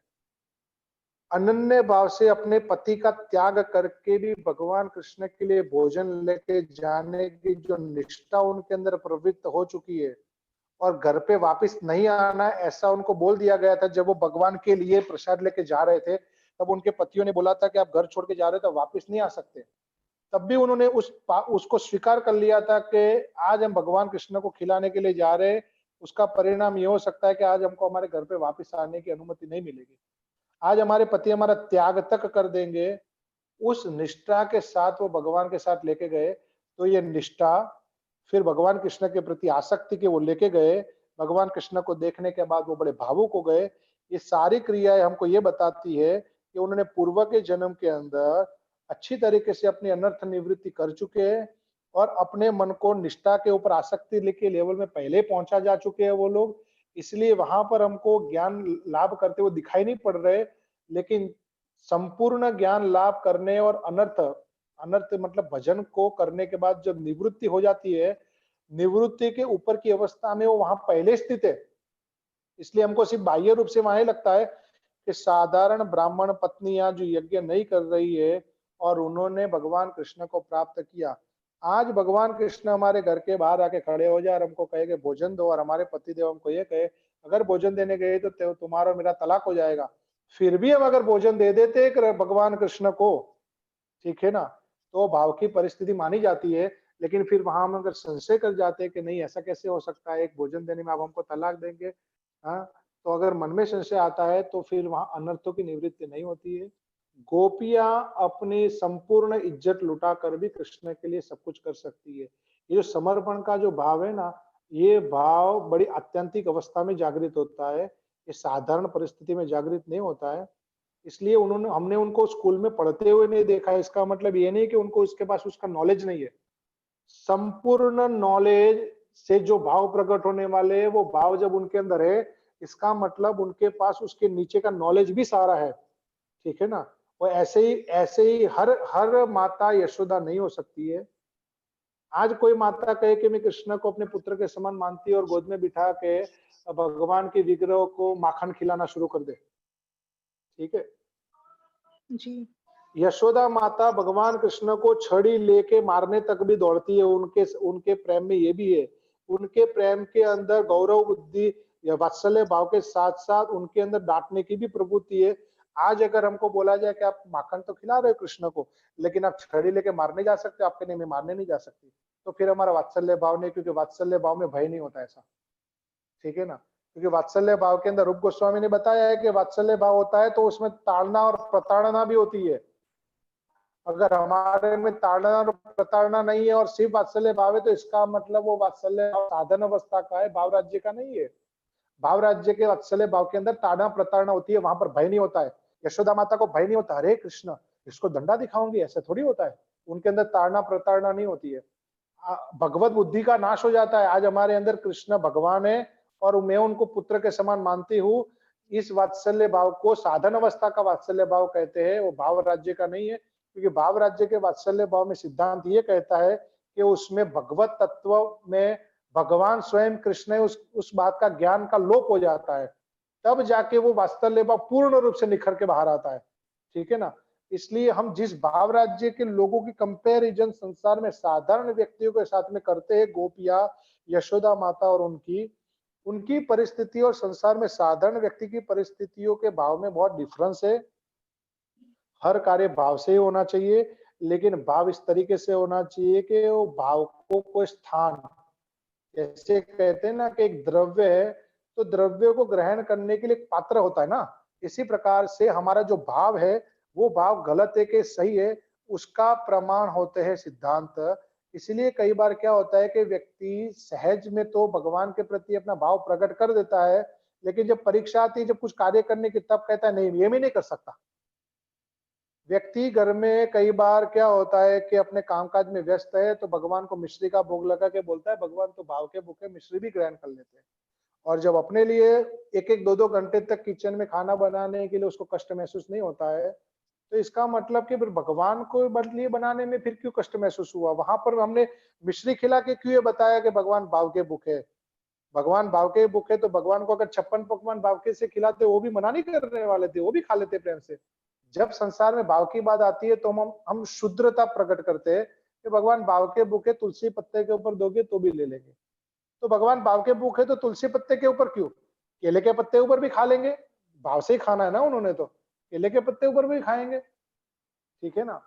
अनन्य भाव से अपने पति का त्याग करके भी भगवान कृष्ण के लिए भोजन लेके जाने की जो निष्ठा उनके अंदर प्रवृत्त हो चुकी है, और घर पे वापस नहीं आना ऐसा उनको बोल दिया गया था। जब वो भगवान के लिए प्रसाद लेके जा रहे थे तब उनके पतियों ने बोला था कि आप घर छोड़ के जा रहे हो तो वापस नहीं आ सकते। तब भी उन्होंने उसको स्वीकार कर लिया था कि आज हम भगवान कृष्ण को खिलाने के लिए जा रहे हैं, उसका परिणाम ये हो सकता है कि आज हमको हमारे घर पे वापस आने की अनुमति नहीं मिलेगी। आज हमारे पति हमारा त्याग तक कर देंगे, उस निष्ठा के साथ वो भगवान के साथ लेके गए। तो ये निष्ठा, फिर भगवान कृष्ण के प्रति आसक्ति के वो लेके गए, भगवान कृष्ण को देखने के बाद वो बड़े भावुक हो गए। ये सारी क्रियाएं हमको ये बताती है कि उन्होंने पूर्व के जन्म के अंदर अच्छी तरीके से अपनी अनर्थ निवृत्ति कर चुके हैं और अपने मन को निष्ठा के ऊपर आसक्ति के लेवल में पहले पहुंचा जा चुके हैं वो लोग। इसलिए वहां पर हमको ज्ञान लाभ करते हुए दिखाई नहीं पड़ रहे, लेकिन संपूर्ण ज्ञान लाभ करने और अनर्थ अनर्थ मतलब भजन को करने के बाद जब निवृत्ति हो जाती है, निवृत्ति के ऊपर की अवस्था में वो वहां पहले स्थित है। इसलिए हमको सिर्फ बाह्य रूप से वहां लगता है कि साधारण ब्राह्मण पत्नियां जो यज्ञ नहीं कर रही है और उन्होंने भगवान कृष्ण को प्राप्त किया। आज भगवान कृष्ण हमारे घर के बाहर आके खड़े हो जाए और हमको कहे कि भोजन दो, और हमारे पति देव हमको ये कहे अगर भोजन देने गए तो तुम्हारा मेरा तलाक हो जाएगा, फिर भी हम अगर भोजन दे देते भगवान कृष्ण को, ठीक है ना, तो भाव की परिस्थिति मानी जाती है। लेकिन फिर वहां हम अगर संशय कर जाते हैं कि नहीं ऐसा कैसे हो सकता है, एक भोजन देने में आप हमको तलाक देंगे, हाँ, तो अगर मन में संशय आता है तो फिर वहां अनर्थों की निवृत्ति नहीं होती है। गोपियां अपनी संपूर्ण इज्जत लुटा कर भी कृष्ण के लिए सब कुछ कर सकती है। ये जो समर्पण का जो भाव है ना, ये भाव बड़ी आत्यंतिक अवस्था में जागृत होता है, ये साधारण परिस्थिति में जागृत नहीं होता है। इसलिए हमने उनको स्कूल में पढ़ते हुए नहीं देखा है। इसका मतलब ये नहीं कि उनको इसके पास उसका नॉलेज नहीं है। संपूर्ण नॉलेज से जो भाव प्रकट होने वाले हैं, वो भाव जब उनके अंदर है, इसका मतलब उनके पास उसके नीचे का नॉलेज भी सारा है, ठीक है ना। और ऐसे ही हर हर माता यशोदा नहीं हो सकती है। आज कोई माता कहे कि मैं कृष्ण को अपने पुत्र के समान मानती है और गोद में बिठा के भगवान के विग्रह को माखन खिलाना शुरू कर दे, ठीक है। जी यशोदा माता भगवान कृष्ण को छड़ी लेके मारने तक भी दौड़ती है। उनके उनके प्रेम में ये भी है, उनके प्रेम के अंदर गौरव बुद्धि या वात्सल्य भाव के साथ साथ उनके अंदर डांटने की भी प्रवृत्ति है। आज अगर हमको बोला जाए कि आप माखन तो खिला रहे हो कृष्ण को, लेकिन आप छड़ी लेके मारने जा सकते हो, आपके नहीं, मैं मारने नहीं जा सकती, तो फिर हमारा वात्सल्य भाव नहीं, क्योंकि वात्सल्य भाव में भय नहीं होता ऐसा, ठीक है ना। क्योंकि वात्सल्य भाव के अंदर रूप गोस्वामी ने बताया है कि वात्सल्य भाव होता है तो उसमें ताड़ना और प्रताड़ना भी होती है। अगर हमारे में ताड़ना और प्रताड़ना नहीं है और सिर्फ वात्सल्य भाव है, तो इसका मतलब वो वात्सल्य भाव साधन अवस्था का है, भाव राज्य का नहीं है। भाव राज्य के वात्सल्य भाव के अंदर ताड़ना प्रताड़ना होती है, वहां पर भय नहीं होता है। यशोदा माता को भय नहीं होता, हरे कृष्ण इसको दंडा दिखाऊंगी, ऐसा थोड़ी होता है। उनके अंदर ताड़ना प्रताड़ना नहीं होती है। भगवत बुद्धि का नाश हो जाता है। आज हमारे अंदर कृष्ण भगवान है और मैं उनको पुत्र के समान मानती हूँ। इस वात्सल्य भाव को साधन अवस्था का वात्सल्य भाव कहते हैं, वो भाव राज्य का नहीं है। क्योंकि भाव राज्य के वात्सल्य भाव में सिद्धांत ये कहता है कि उसमें भगवत तत्व में भगवान स्वयं कृष्ण उस बात का ज्ञान का लोप हो जाता है, तब जाके वो वात्सल्य भाव पूर्ण रूप से निखर के बाहर आता है, ठीक है ना। इसलिए हम जिस भाव राज्य के लोगों की कंपैरिजन संसार में साधारण व्यक्तियों के साथ में करते हैं, गोपिया यशोदा माता और उनकी परिस्थिति और संसार में साधारण व्यक्ति की परिस्थितियों के भाव में बहुत डिफरेंस है। हर कार्य भाव से ही होना चाहिए, लेकिन भाव इस तरीके से होना चाहिए कि वो भाव को कोई स्थान, जैसे कहते हैं ना कि एक द्रव्य है तो द्रव्य को ग्रहण करने के लिए एक पात्र होता है ना, इसी प्रकार से हमारा जो भाव है वो भाव गलत है कि सही है, उसका प्रमाण होते हैं सिद्धांत। इसीलिए कई बार क्या होता है कि व्यक्ति सहज में तो भगवान के प्रति अपना भाव प्रकट कर देता है, लेकिन जब परीक्षा आती है, जब कुछ कार्य करने की, तब कहता है नहीं ये मैं नहीं कर सकता। व्यक्ति घर में कई बार क्या होता है कि अपने कामकाज में व्यस्त है तो भगवान को मिश्री का भोग लगा के बोलता है, भगवान तो भाव के भूखे मिश्री भी ग्रहण कर लेते हैं। और जब अपने लिए एक एक दो घंटे तक किचन में खाना बनाने के लिए उसको कष्ट महसूस नहीं होता है, तो इसका मतलब कि फिर भगवान को लिए बनाने में फिर क्यों कष्ट महसूस हुआ। वहां पर हमने मिश्री खिला के क्यों ये बताया कि भगवान भाव के भूखे, भगवान भाव के भूखे, तो भगवान को अगर 56 पकवान भाव के से खिलाते वो भी मना नहीं करने वाले थे, वो भी खा लेते प्रेम से। जब संसार में भाव की बात आती है तो हम शुद्रता प्रकट करते हैं कि भगवान भाव के भूखे, तुलसी पत्ते के ऊपर दोगे तो भी ले लेंगे। तो भगवान भाव के भूखे तो तुलसी पत्ते के ऊपर क्यों, केले के पत्ते ऊपर भी खा लेंगे, भाव से ही खाना है ना उन्होंने, तो केले के पत्ते ऊपर भी खाएंगे, ठीक है ना।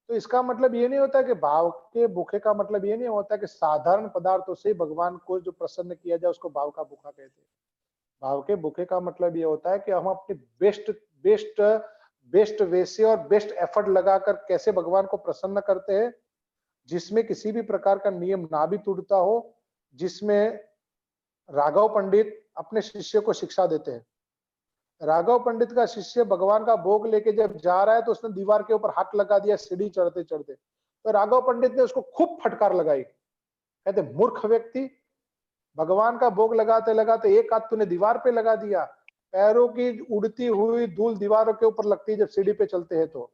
तो इसका मतलब ये नहीं होता कि भाव के भूखे का मतलब ये नहीं होता कि साधारण पदार्थों से भगवान को जो प्रसन्न किया जाए उसको भाव का भूखा कहते हैं। भाव के भूखे का मतलब ये होता है कि हम अपनी बेस्ट वे से और बेस्ट एफर्ट लगाकर कैसे भगवान को प्रसन्न करते हैं, जिसमें किसी भी प्रकार का नियम ना भी टूटता हो, जिसमें राघव पंडित अपने शिष्य को शिक्षा देते हैं। राघव पंडित का शिष्य भगवान का भोग लेके जब जा रहा है तो उसने दीवार के ऊपर हाथ लगा दिया सीढ़ी चढ़ते चढ़ते, तो राघव पंडित ने उसको खूब फटकार लगाई, कहते मूर्ख व्यक्ति, भगवान का भोग लगाते लगाते एक हाथ तूने दीवार पे लगा दिया, पैरों की उड़ती हुई धूल दीवारों के ऊपर लगती है जब सीढ़ी पे चलते हैं तो,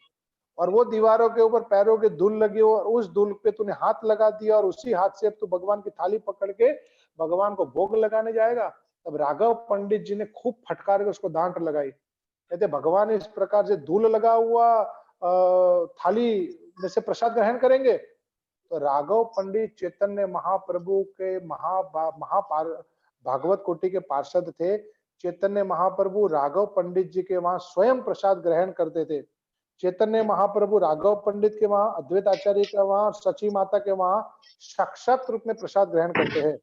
और वो दीवारों के ऊपर पैरों की धूल लगी हो और उस धूल पे तूने हाथ लगा दिया और उसी हाथ से अब तू भगवान की थाली पकड़ के भगवान को भोग लगाने जाएगा। तब राघव पंडित जी ने खूब फटकार के उसको डांट लगाई, कहते भगवान इस प्रकार से धूल लगा हुआ थाली में से प्रसाद ग्रहण करेंगे। तो राघव पंडित चैतन्य महाप्रभु के भागवत कोटि के पार्षद थे, चैतन्य महाप्रभु राघव पंडित जी के वहां स्वयं प्रसाद ग्रहण करते थे। चैतन्य महाप्रभु राघव पंडित के वहां, अद्वैत आचार्य के वहां, सची माता के वहां साक्षात रूप में प्रसाद ग्रहण करते हैं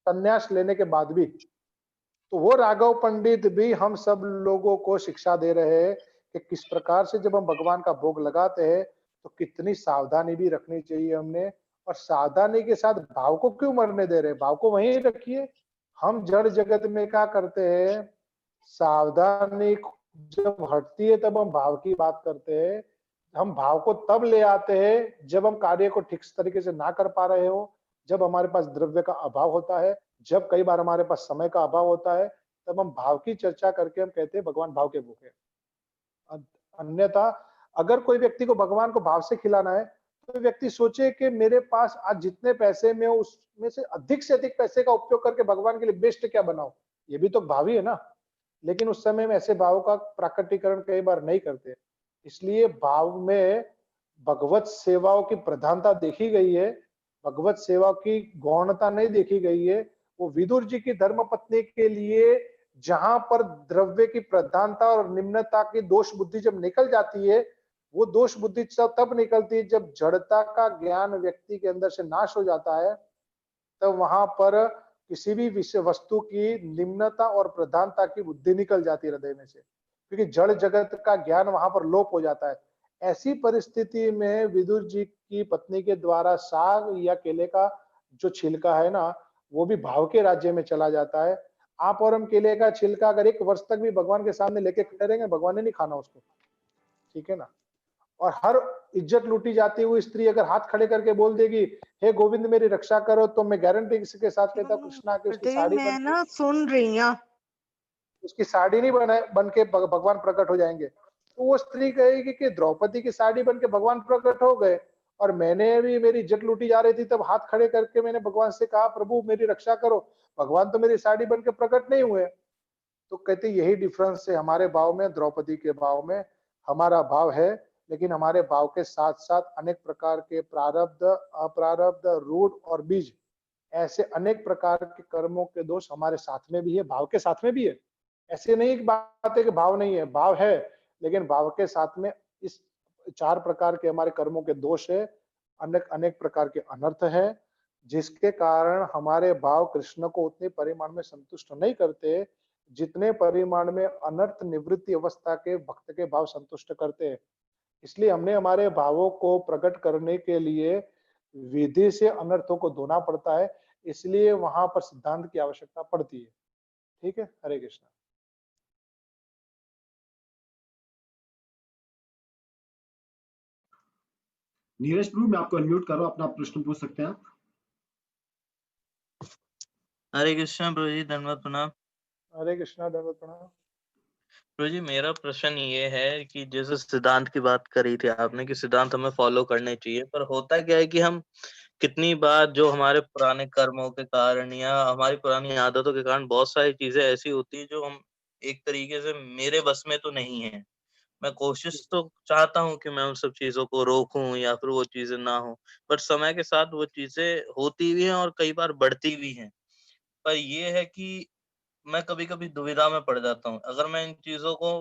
संन्यास लेने के बाद भी। तो वो राघव पंडित भी हम सब लोगों को शिक्षा दे रहे हैं कि किस प्रकार से जब हम भगवान का भोग लगाते हैं तो कितनी सावधानी भी रखनी चाहिए हमने, और सावधानी के साथ भाव को क्यों मरने दे रहे हैं, भाव को वहीं रखिए। हम जड़ जगत में क्या करते हैं, सावधानी जब हटती है तब हम भाव की बात करते हैं। हम भाव को तब ले आते हैं जब हम कार्य को ठीक तरीके से ना कर पा रहे हो, जब हमारे पास द्रव्य का अभाव होता है, जब कई बार हमारे पास समय का अभाव होता है, तब हम भाव की चर्चा करके हम कहते हैं भगवान भाव के भूखे। अन्यथा अगर कोई व्यक्ति को भगवान को भाव से खिलाना है तो व्यक्ति सोचे कि मेरे पास आज जितने पैसे में उसमें से अधिक पैसे का उपयोग करके भगवान के लिए बेस्ट क्या बनाऊं, ये भी तो भाव ही है ना। लेकिन उस समय में ऐसे भाव का प्राकटीकरण कई बार नहीं करते, इसलिए भाव में भगवत सेवाओं की प्रधानता देखी गई है, भगवत सेवा की गौणता नहीं देखी गई है। वो विदुर जी की धर्मपत्नी के लिए जहां पर द्रव्य की प्रधानता और निम्नता की दोष बुद्धि जब निकल जाती है, वो दोष बुद्धि तब निकलती है जब जड़ता का ज्ञान व्यक्ति के अंदर से नाश हो जाता है, तब वहां पर किसी भी विषय वस्तु की निम्नता और प्रधानता की बुद्धि निकल जाती है हृदय में से, क्योंकि जड़ जगत का ज्ञान वहां पर लोप हो जाता है। ऐसी परिस्थिति में विदुर जी की पत्नी के द्वारा साग या केले का जो छिलका है ना, वो भी भाव के राज्य में चला जाता है। आप और हम केले का छिलका अगर 1 वर्ष तक भी भगवान के सामने लेके खड़े रहेंगे, भगवान ने नहीं खाना उसको, ठीक है ना। और हर इज्जत लूटी जाती हुई स्त्री अगर हाथ खड़े करके बोल देगी हे गोविंद मेरी रक्षा करो, तो मैं गारंटी के साथ कहता हूँ कृष्णा की उसकी साड़ी मैं ना सुन रही हूँ, उसकी साड़ी नहीं बन के भगवान प्रकट हो जाएंगे। तो वो स्त्री कहेगी कि द्रौपदी की साड़ी बन के भगवान प्रकट हो गए, और मैंने भी मेरी इज्जत लूटी जा रही थी तब हाथ खड़े करके मैंने भगवान से कहा प्रभु मेरी रक्षा करो, भगवान तो मेरी साड़ी बन के प्रकट नहीं हुए। तो कहते यही डिफरेंस है हमारे भाव में, द्रौपदी के भाव में। हमारा भाव है, लेकिन हमारे भाव के साथ साथ अनेक प्रकार के प्रारब्ध, अप्रारब्ध, रूढ़ और बीज, ऐसे अनेक प्रकार के कर्मों के दोष हमारे साथ में भी है, भाव के साथ में भी है। ऐसे नहीं एक बात है कि भाव नहीं है, भाव है, लेकिन भाव के साथ में इस 4 प्रकार के हमारे कर्मों के दोष है, अनेक अनेक प्रकार के अनर्थ है, जिसके कारण हमारे भाव कृष्ण को उतने परिमाण में संतुष्ट नहीं करते जितने परिमाण में अनर्थ निवृत्ति अवस्था के भक्त के भाव संतुष्ट करते हैं। इसलिए हमने हमारे भावों को प्रकट करने के लिए विधि से अनर्थों को धोना पड़ता है, इसलिए वहां पर सिद्धांत की आवश्यकता पड़ती है। ठीक है, हरे कृष्णा। नीरज प्रभु मैं आपको अनम्यूट कर रहा हूं, अपना प्रश्न पूछ सकते हैं आप। हरे कृष्णा प्रभु जी, धन्यवाद प्रणाम। हरे कृष्णा, धन्यवाद प्रणाम। प्रभु जी मेरा प्रश्न ये है कि जैसे सिद्धांत की बात करी थी आपने कि सिद्धांत हमें फॉलो करने चाहिए, पर होता क्या है कि हम कितनी बार जो हमारे पुराने कर्मों के कारण या हमारी पुरानी आदतों के कारण बहुत सारी चीजें ऐसी होती है जो हम एक तरीके से मेरे बस में तो नहीं है। मैं कोशिश तो चाहता हूँ कि मैं उन सब चीजों को रोकूं या फिर वो चीजें ना हो, पर समय के साथ वो चीजें होती भी हैं और कई बार बढ़ती भी हैं। पर ये है कि मैं कभी-कभी दुविधा में पड़ जाता हूँ। अगर मैं इन चीज़ों को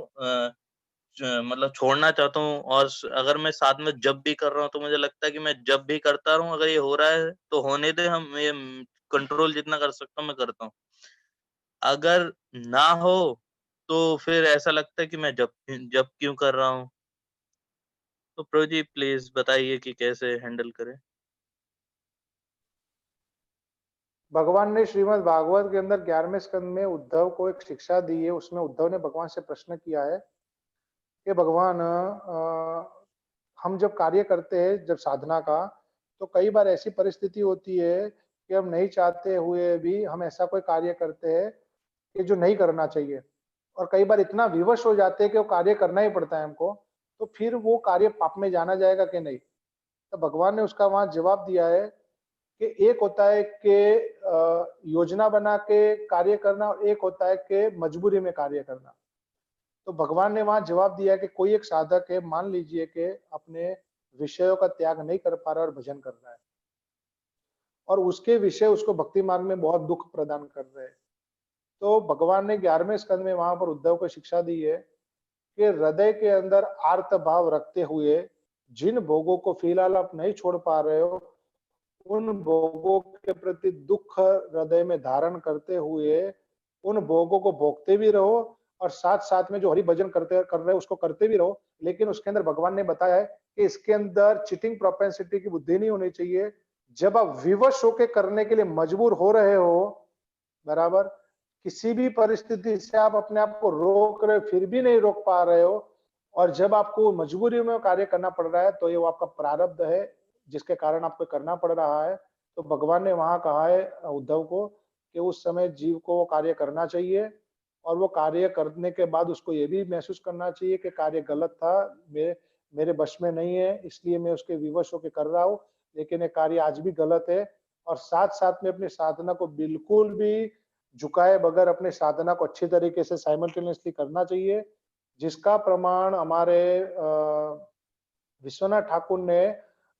मतलब छोड़ना चाहता हूँ और अगर मैं साथ में जब भी कर रहा हूँ तो मुझे लगता है कि मैं जब भी करता रहूँ, अगर ये हो रहा है तो होने दे, हम ये कंट्रोल जितना कर सकता हूँ मैं करता हूँ। अगर ना हो तो फिर ऐसा लगता है कि मैं जब जब क्यों कर रहा हूँ? तो प्रभु जी प्लीज़ बताइए कि कैसे हैंडल करें? भगवान ने श्रीमद् भागवत के अंदर 11वें स्कंद में उद्धव को एक शिक्षा दी है। उसमें उद्धव ने भगवान से प्रश्न किया है कि भगवान हम जब कार्य करते हैं जब साधना का, तो कई बार ऐसी परिस्थिति होती है कि हम नहीं चाहते हुए भी हम ऐसा कोई कार्य करते हैं कि जो नहीं करना चाहिए, और कई बार इतना विवश हो जाते हैं कि वो कार्य करना ही पड़ता है हमको, तो फिर वो कार्य पाप में जाना जाएगा कि नहीं। तो भगवान ने उसका वहां जवाब दिया है कि एक होता है कि योजना बना के कार्य करना, और एक होता है कि मजबूरी में कार्य करना। तो भगवान ने वहां जवाब दिया कि कोई एक साधक है, मान लीजिए कि अपने विषयों का त्याग नहीं कर पा रहा और भजन कर रहा है, और उसके विषय उसको भक्ति मार्ग में बहुत दुख प्रदान कर रहे हैं, तो भगवान ने 11वें स्कंद में वहां पर उद्धव को शिक्षा दी है कि हृदय के अंदर आर्त भाव रखते हुए जिन भोगों को फिलहाल आप नहीं छोड़ पा रहे हो, उन भोगों के प्रति दुख हृदय में धारण करते हुए उन भोगों को भोगते भी रहो और साथ साथ में जो हरि भजन कर रहे हो उसको करते भी रहो। लेकिन उसके अंदर भगवान ने बताया है कि इसके अंदर चीटिंग प्रोपेंसिटी की बुद्धि नहीं होनी चाहिए। जब आप विवश होकर करने के लिए मजबूर हो रहे हो, बराबर, किसी भी परिस्थिति से आप अपने आप को रोक रहे फिर भी नहीं रोक पा रहे हो, और जब आपको मजबूरी में कार्य करना पड़ रहा है, तो ये वो आपका प्रारब्ध है जिसके कारण आपको करना पड़ रहा है। तो भगवान ने वहां कहा है उद्धव को कि उस समय जीव को वो कार्य करना चाहिए, और वो कार्य करने के बाद उसको ये भी महसूस करना चाहिए कि कार्य गलत था, मेरे बश में नहीं है, इसलिए मैं उसके विवश होकर कर रहा हूँ, लेकिन ये कार्य आज भी गलत है। और साथ साथ में अपनी साधना को बिल्कुल भी झुकाए बगैर अपने साधना को अच्छी तरीके से साइमल्टेनियसली करना चाहिए, जिसका प्रमाण हमारे विश्वनाथ ठाकुर ने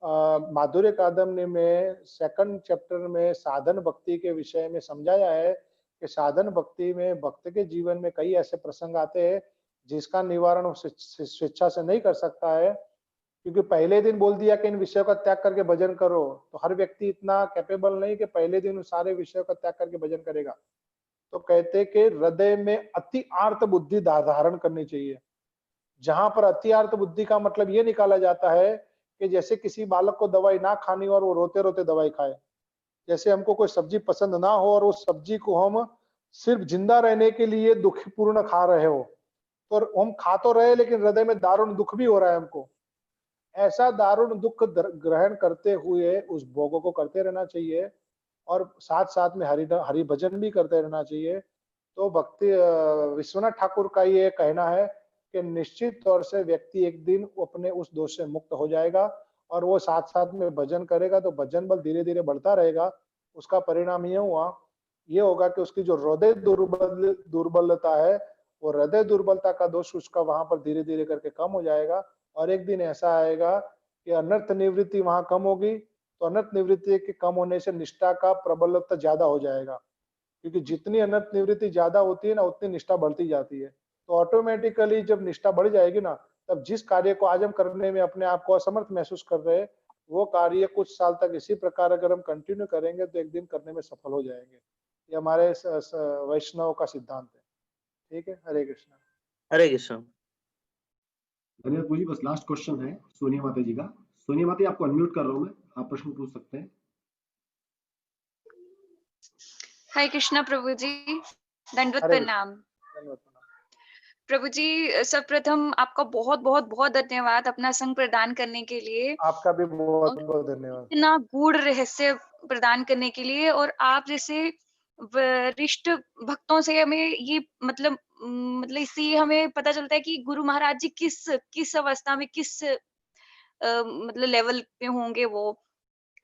माधुर्य कादम्बनी में 2nd चैप्टर में साधन भक्ति के विषय में समझाया है कि साधन भक्ति में भक्त के जीवन में कई ऐसे प्रसंग आते हैं जिसका निवारण वो स्वेच्छा से नहीं कर सकता है, क्योंकि पहले दिन बोल दिया कि इन विषयों का त्याग करके भजन करो, तो हर व्यक्ति इतना कैपेबल नहीं कि पहले दिन उन सारे विषयों का त्याग करके भजन करेगा। तो कहते कि हृदय में अति आर्त बुद्धि धारण करनी चाहिए। जहां पर अति आर्त बुद्धि का मतलब ये निकाला जाता है कि जैसे किसी बालक को दवाई ना खानी और वो रोते रोते दवाई खाए, जैसे हमको कोई सब्जी पसंद ना हो और उस सब्जी को हम सिर्फ जिंदा रहने के लिए दुखपूर्ण खा रहे हो, तो हम खा तो रहे लेकिन हृदय में दारुण दुख भी हो रहा है हमको। ऐसा दारुण दुख ग्रहण करते हुए उस भोगों को करते रहना चाहिए, और साथ साथ में हरि भजन भी करते रहना चाहिए। तो भक्ति विश्वनाथ ठाकुर का ये कहना है कि निश्चित तौर से व्यक्ति एक दिन अपने उस दोष से मुक्त हो जाएगा, और वो साथ साथ में भजन करेगा तो भजन बल धीरे धीरे बढ़ता रहेगा। उसका परिणाम ये होगा कि उसकी जो हृदय दुर्बलता है, वो हृदय दुर्बलता का दोष उसका वहां पर धीरे धीरे करके कम हो जाएगा, और एक दिन ऐसा आएगा कि अनर्थ निवृत्ति वहां कम होगी। तो अनर्थ निवृत्ति के कम होने से निष्ठा का प्रबलता ज्यादा हो जाएगा, क्योंकि जितनी अनर्थ निवृत्ति ज्यादा होती है ना, उतनी निष्ठा बढ़ती जाती है। तो ऑटोमेटिकली जब निष्ठा बढ़ जाएगी ना, तब जिस कार्य को आज हम करने में अपने आप को असमर्थ महसूस कर रहे हैं, वो कार्य कुछ साल तक इसी प्रकार अगर हम कंटिन्यू करेंगे तो एक दिन करने में सफल हो जाएंगे। ये हमारे वैष्णव का सिद्धांत है। ठीक है, हरे कृष्णा। हरे कृष्ण। धन्यवाद गुरु जी। बस लास्ट क्वेश्चन है सोनिया माता जी का। सोनिया माता, आपको अनम्यूट कर रहा हूँ मैं, आप प्रश्न पूछ सकते हैं। हरे कृष्णा प्रभु जी, दंडवत हरे प्रणाम। कृष्णा। प्रभु जी, सर्वप्रथम आपका बहुत बहुत बहुत धन्यवाद अपना संग प्रदान करने के लिए, आपका भी बहुत और बहुत धन्यवाद। इतना गूढ़ रहस्य प्रदान करने के लिए। और आप जैसे वरिष्ठ भक्तों से हमें ये मतलब इससे ये हमें पता चलता है कि गुरु महाराज जी किस अवस्था में किस मतलब लेवल पे होंगे वो।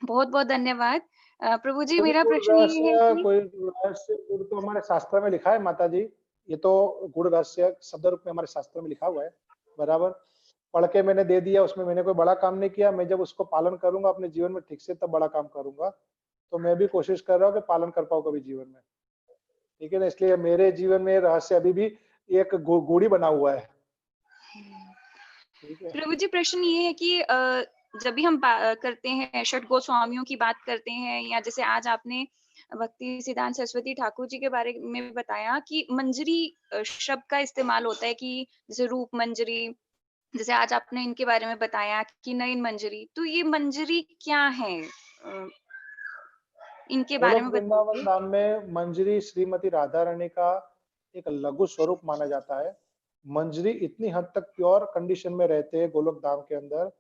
बहुत बहुत धन्यवाद। प्रभु जी, मेरा प्रश्न ये है कि कोई रहस्य गुड़ तो हमारे शास्त्र में लिखा है माता जी, ये तो गुड़ रहस्य शब्द रूप में हमारे शास्त्र में लिखा हुआ है, बराबर। पढ़ के मैंने दे दिया, उसमें मैंने कोई बड़ा काम नहीं किया। मैं जब उसको पालन करूंगा अपने जीवन में ठीक से, तब बड़ा काम करूंगा। तो मैं भी कोशिश कर रहा हूँ कि पालन कर पाऊँ कभी जीवन में, ठीक है ना। इसलिए मेरे जीवन में रहस्य अभी भी एक गुड़ी बना हुआ है, ठीक है। प्रभु जी, प्रश्न ये है कि जब भी हम करते हैं षट गोस्वामियों की बात करते हैं, या जैसे आज आपने भक्ति सिद्धांत सरस्वती ठाकुर जी के बारे में बताया कि मंजरी शब्द का इस्तेमाल होता है, कि जैसे रूप मंजरी, जैसे आज आपने इनके बारे में बताया कि नयन मंजरी, तो ये मंजरी क्या है? इनके बारे गोलोक में वृंदावन बताइए। धाम में मंजरी श्रीमती राधा रानी का एक लघु स्वरूप माना जाता है। मंजरी इतनी हद तक प्योर कंडीशन में रहते हैं गोलोक धाम के अंदर,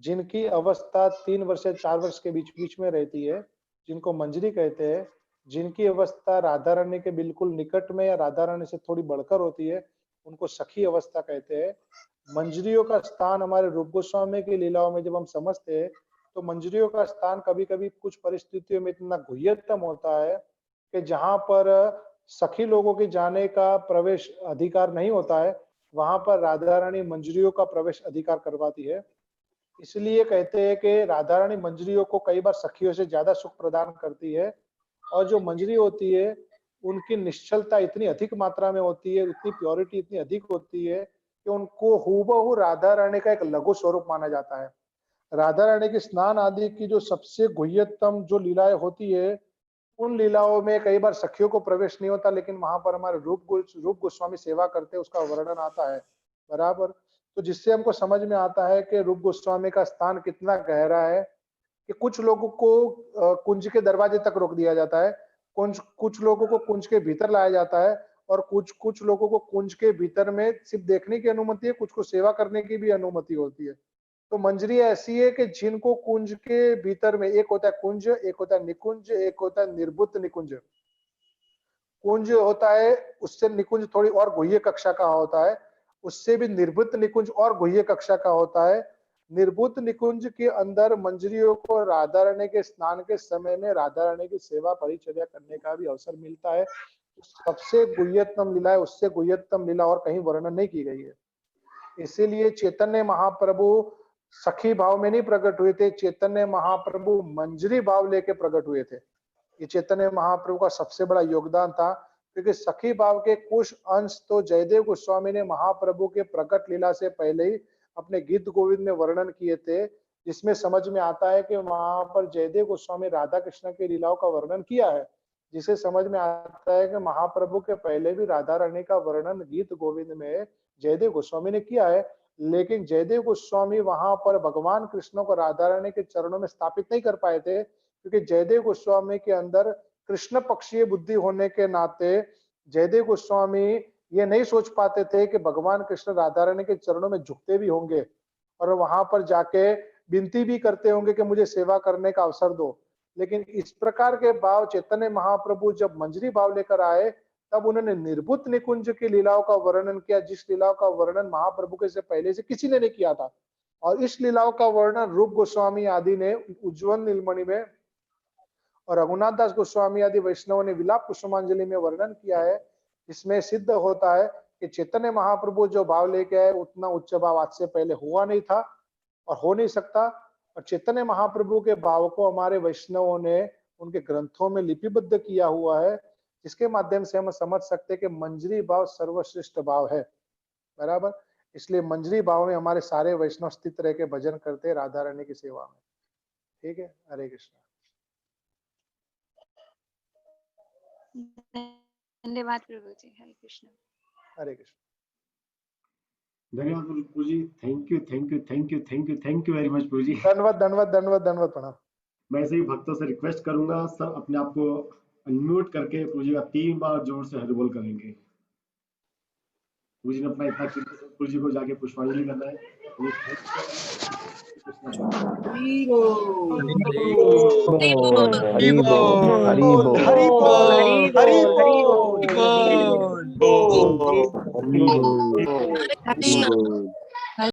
जिनकी अवस्था 3 वर्ष से 4 वर्ष के बीच बीच में रहती है, जिनको मंजरी कहते हैं। जिनकी अवस्था राधा रानी के बिल्कुल निकट में या राधा रानी से थोड़ी बढ़कर होती है, उनको सखी अवस्था कहते हैं। मंजरियों का स्थान हमारे रूप गोस्वामी की लीलाओं में जब हम समझते हैं, तो मंजरियों का स्थान कभी कभी कुछ परिस्थितियों में इतना गुह्यतम होता है कि जहां पर सखी लोगों के जाने का प्रवेश अधिकार नहीं होता है, वहां पर राधा रानी मंजरियों का प्रवेश अधिकार करवाती है। इसलिए कहते हैं कि राधा रानी मंजरियों को कई बार सखियों से ज्यादा सुख प्रदान करती है। और जो मंजरी होती है, उनकी निश्चलता इतनी अधिक मात्रा में होती है, उतनी प्योरिटी इतनी अधिक होती है कि उनको हूबहू राधा रानी का एक लघु स्वरूप माना जाता है। राधा रानी के स्नान आदि की जो सबसे गुह्यतम जो लीलाएं होती है, उन लीलाओं में कई बार सखियों को प्रवेश नहीं होता, लेकिन वहां पर हमारे रूप गोस्वामी सेवा करते उसका वर्णन आता है, बराबर। तो जिससे हमको समझ में आता है कि रूप गोस्वामी का स्थान कितना गहरा है कि कुछ लोगों को कुंज के दरवाजे तक रोक दिया जाता है, कुछ लोगों को कुंज के भीतर लाया जाता है, और कुछ लोगों को कुंज के भीतर में सिर्फ देखने की अनुमति है, कुछ को सेवा करने की भी अनुमति होती है। तो मंजरी ऐसी है कि जिनको कुंज के भीतर में, एक होता है कुंज, एक होता है निकुंज, एक होता है निर्बुद्ध निकुंज। कुंज होता है, उससे निकुंज थोड़ी और गुह्य कक्षा का होता है, उससे भी निर्बुद्ध निकुंज और गुह्य कक्षा का होता है। निर्बुद्ध निकुंज के अंदर मंजरियों को राधा रानी के स्नान के समय में राधा रानी की सेवा परिचर्या करने का भी अवसर मिलता है। सबसे गुह्यतम लीला है, उससे गुह्यतम लीला और कहीं वर्णन नहीं की गई है। इसीलिए चैतन्य महाप्रभु सखी भाव में नहीं प्रकट हुए थे, चैतन्य महाप्रभु मंजरी भाव लेके प्रकट हुए थे। ये चैतन्य महाप्रभु का सबसे बड़ा योगदान था, क्योंकि सखी भाव के कुछ अंश तो जयदेव गोस्वामी ने महाप्रभु के प्रकट लीला से पहले ही अपने गीत गोविंद में वर्णन किए थे, जिसमें समझ में आता है कि वहां पर जयदेव गोस्वामी राधा कृष्ण की लीलाओं का वर्णन किया है, जिसे समझ में आता है कि महाप्रभु के पहले भी राधा रानी का वर्णन गीत गोविंद में जयदेव गोस्वामी ने किया है। लेकिन जयदेव गोस्वामी वहां पर भगवान कृष्ण को राधा रानी के चरणों में स्थापित नहीं कर पाए थे, क्योंकि जयदेव गोस्वामी के अंदर कृष्ण पक्षीय बुद्धि होने के नाते जयदेव गोस्वामी ये नहीं सोच पाते थे कि भगवान कृष्ण राधा रानी के चरणों में झुकते भी होंगे और वहां पर जाके विनती भी करते होंगे कि मुझे सेवा करने का अवसर दो। लेकिन इस प्रकार के भाव चैतन्य महाप्रभु जब मंजरी भाव लेकर आए, तब उन्होंने निर्बुद्ध निकुंज की लीलाओं का वर्णन किया, जिस लीलाओं का वर्णन महाप्रभु के से पहले से किसी ने नहीं किया था। और इस लीलाओं का वर्णन रूप गोस्वामी आदि ने उज्ज्वल नीलमणि में और रघुनाथ दास गोस्वामी आदि वैष्णवों ने विलाप कुसुमांजलि में वर्णन किया है। इसमें सिद्ध होता है कि चैतन्य महाप्रभु जो भाव लेके आए, उतना उच्च भाव आज से पहले हुआ नहीं था और हो नहीं सकता। और चैतन्य महाप्रभु के भाव को हमारे वैष्णवों ने उनके ग्रंथों में लिपिबद्ध किया हुआ है, जिसके माध्यम से हम समझ सकते हैं कि मंजरी भाव सर्वश्रेष्ठ भाव है, बराबर। इसलिए मंजरी भाव में हमारे सारे वैष्णव स्थित रह के भजन करते हैं राधा रानी की सेवा में। ठीक है, हरे कृष्ण। धन्यवाद प्रभु जी। हरे कृष्ण। हरे कृष्ण। धन्यवाद प्रभु जी, thank you thank you thank you thank you thank you very much प्रभु जी। धन्यवाद धन्यवाद धन्यवाद धन्यवाद, प्रणाम। मैं सभी भक्तों से रिक्वेस्ट करूंगा, सब अपने आप को अनम्यूट करके प्रभु जी का 3 बार जोर से हरि बोल करेंगे। प्रभु जी ने अपना इतना प्रभु जी को जाके पुष्पांजलि करना है। हरि बोल हरि बोल हरि बोल हरि बोल हरि बोल हरि बोल हरि बोल हरि बोल हरि बोल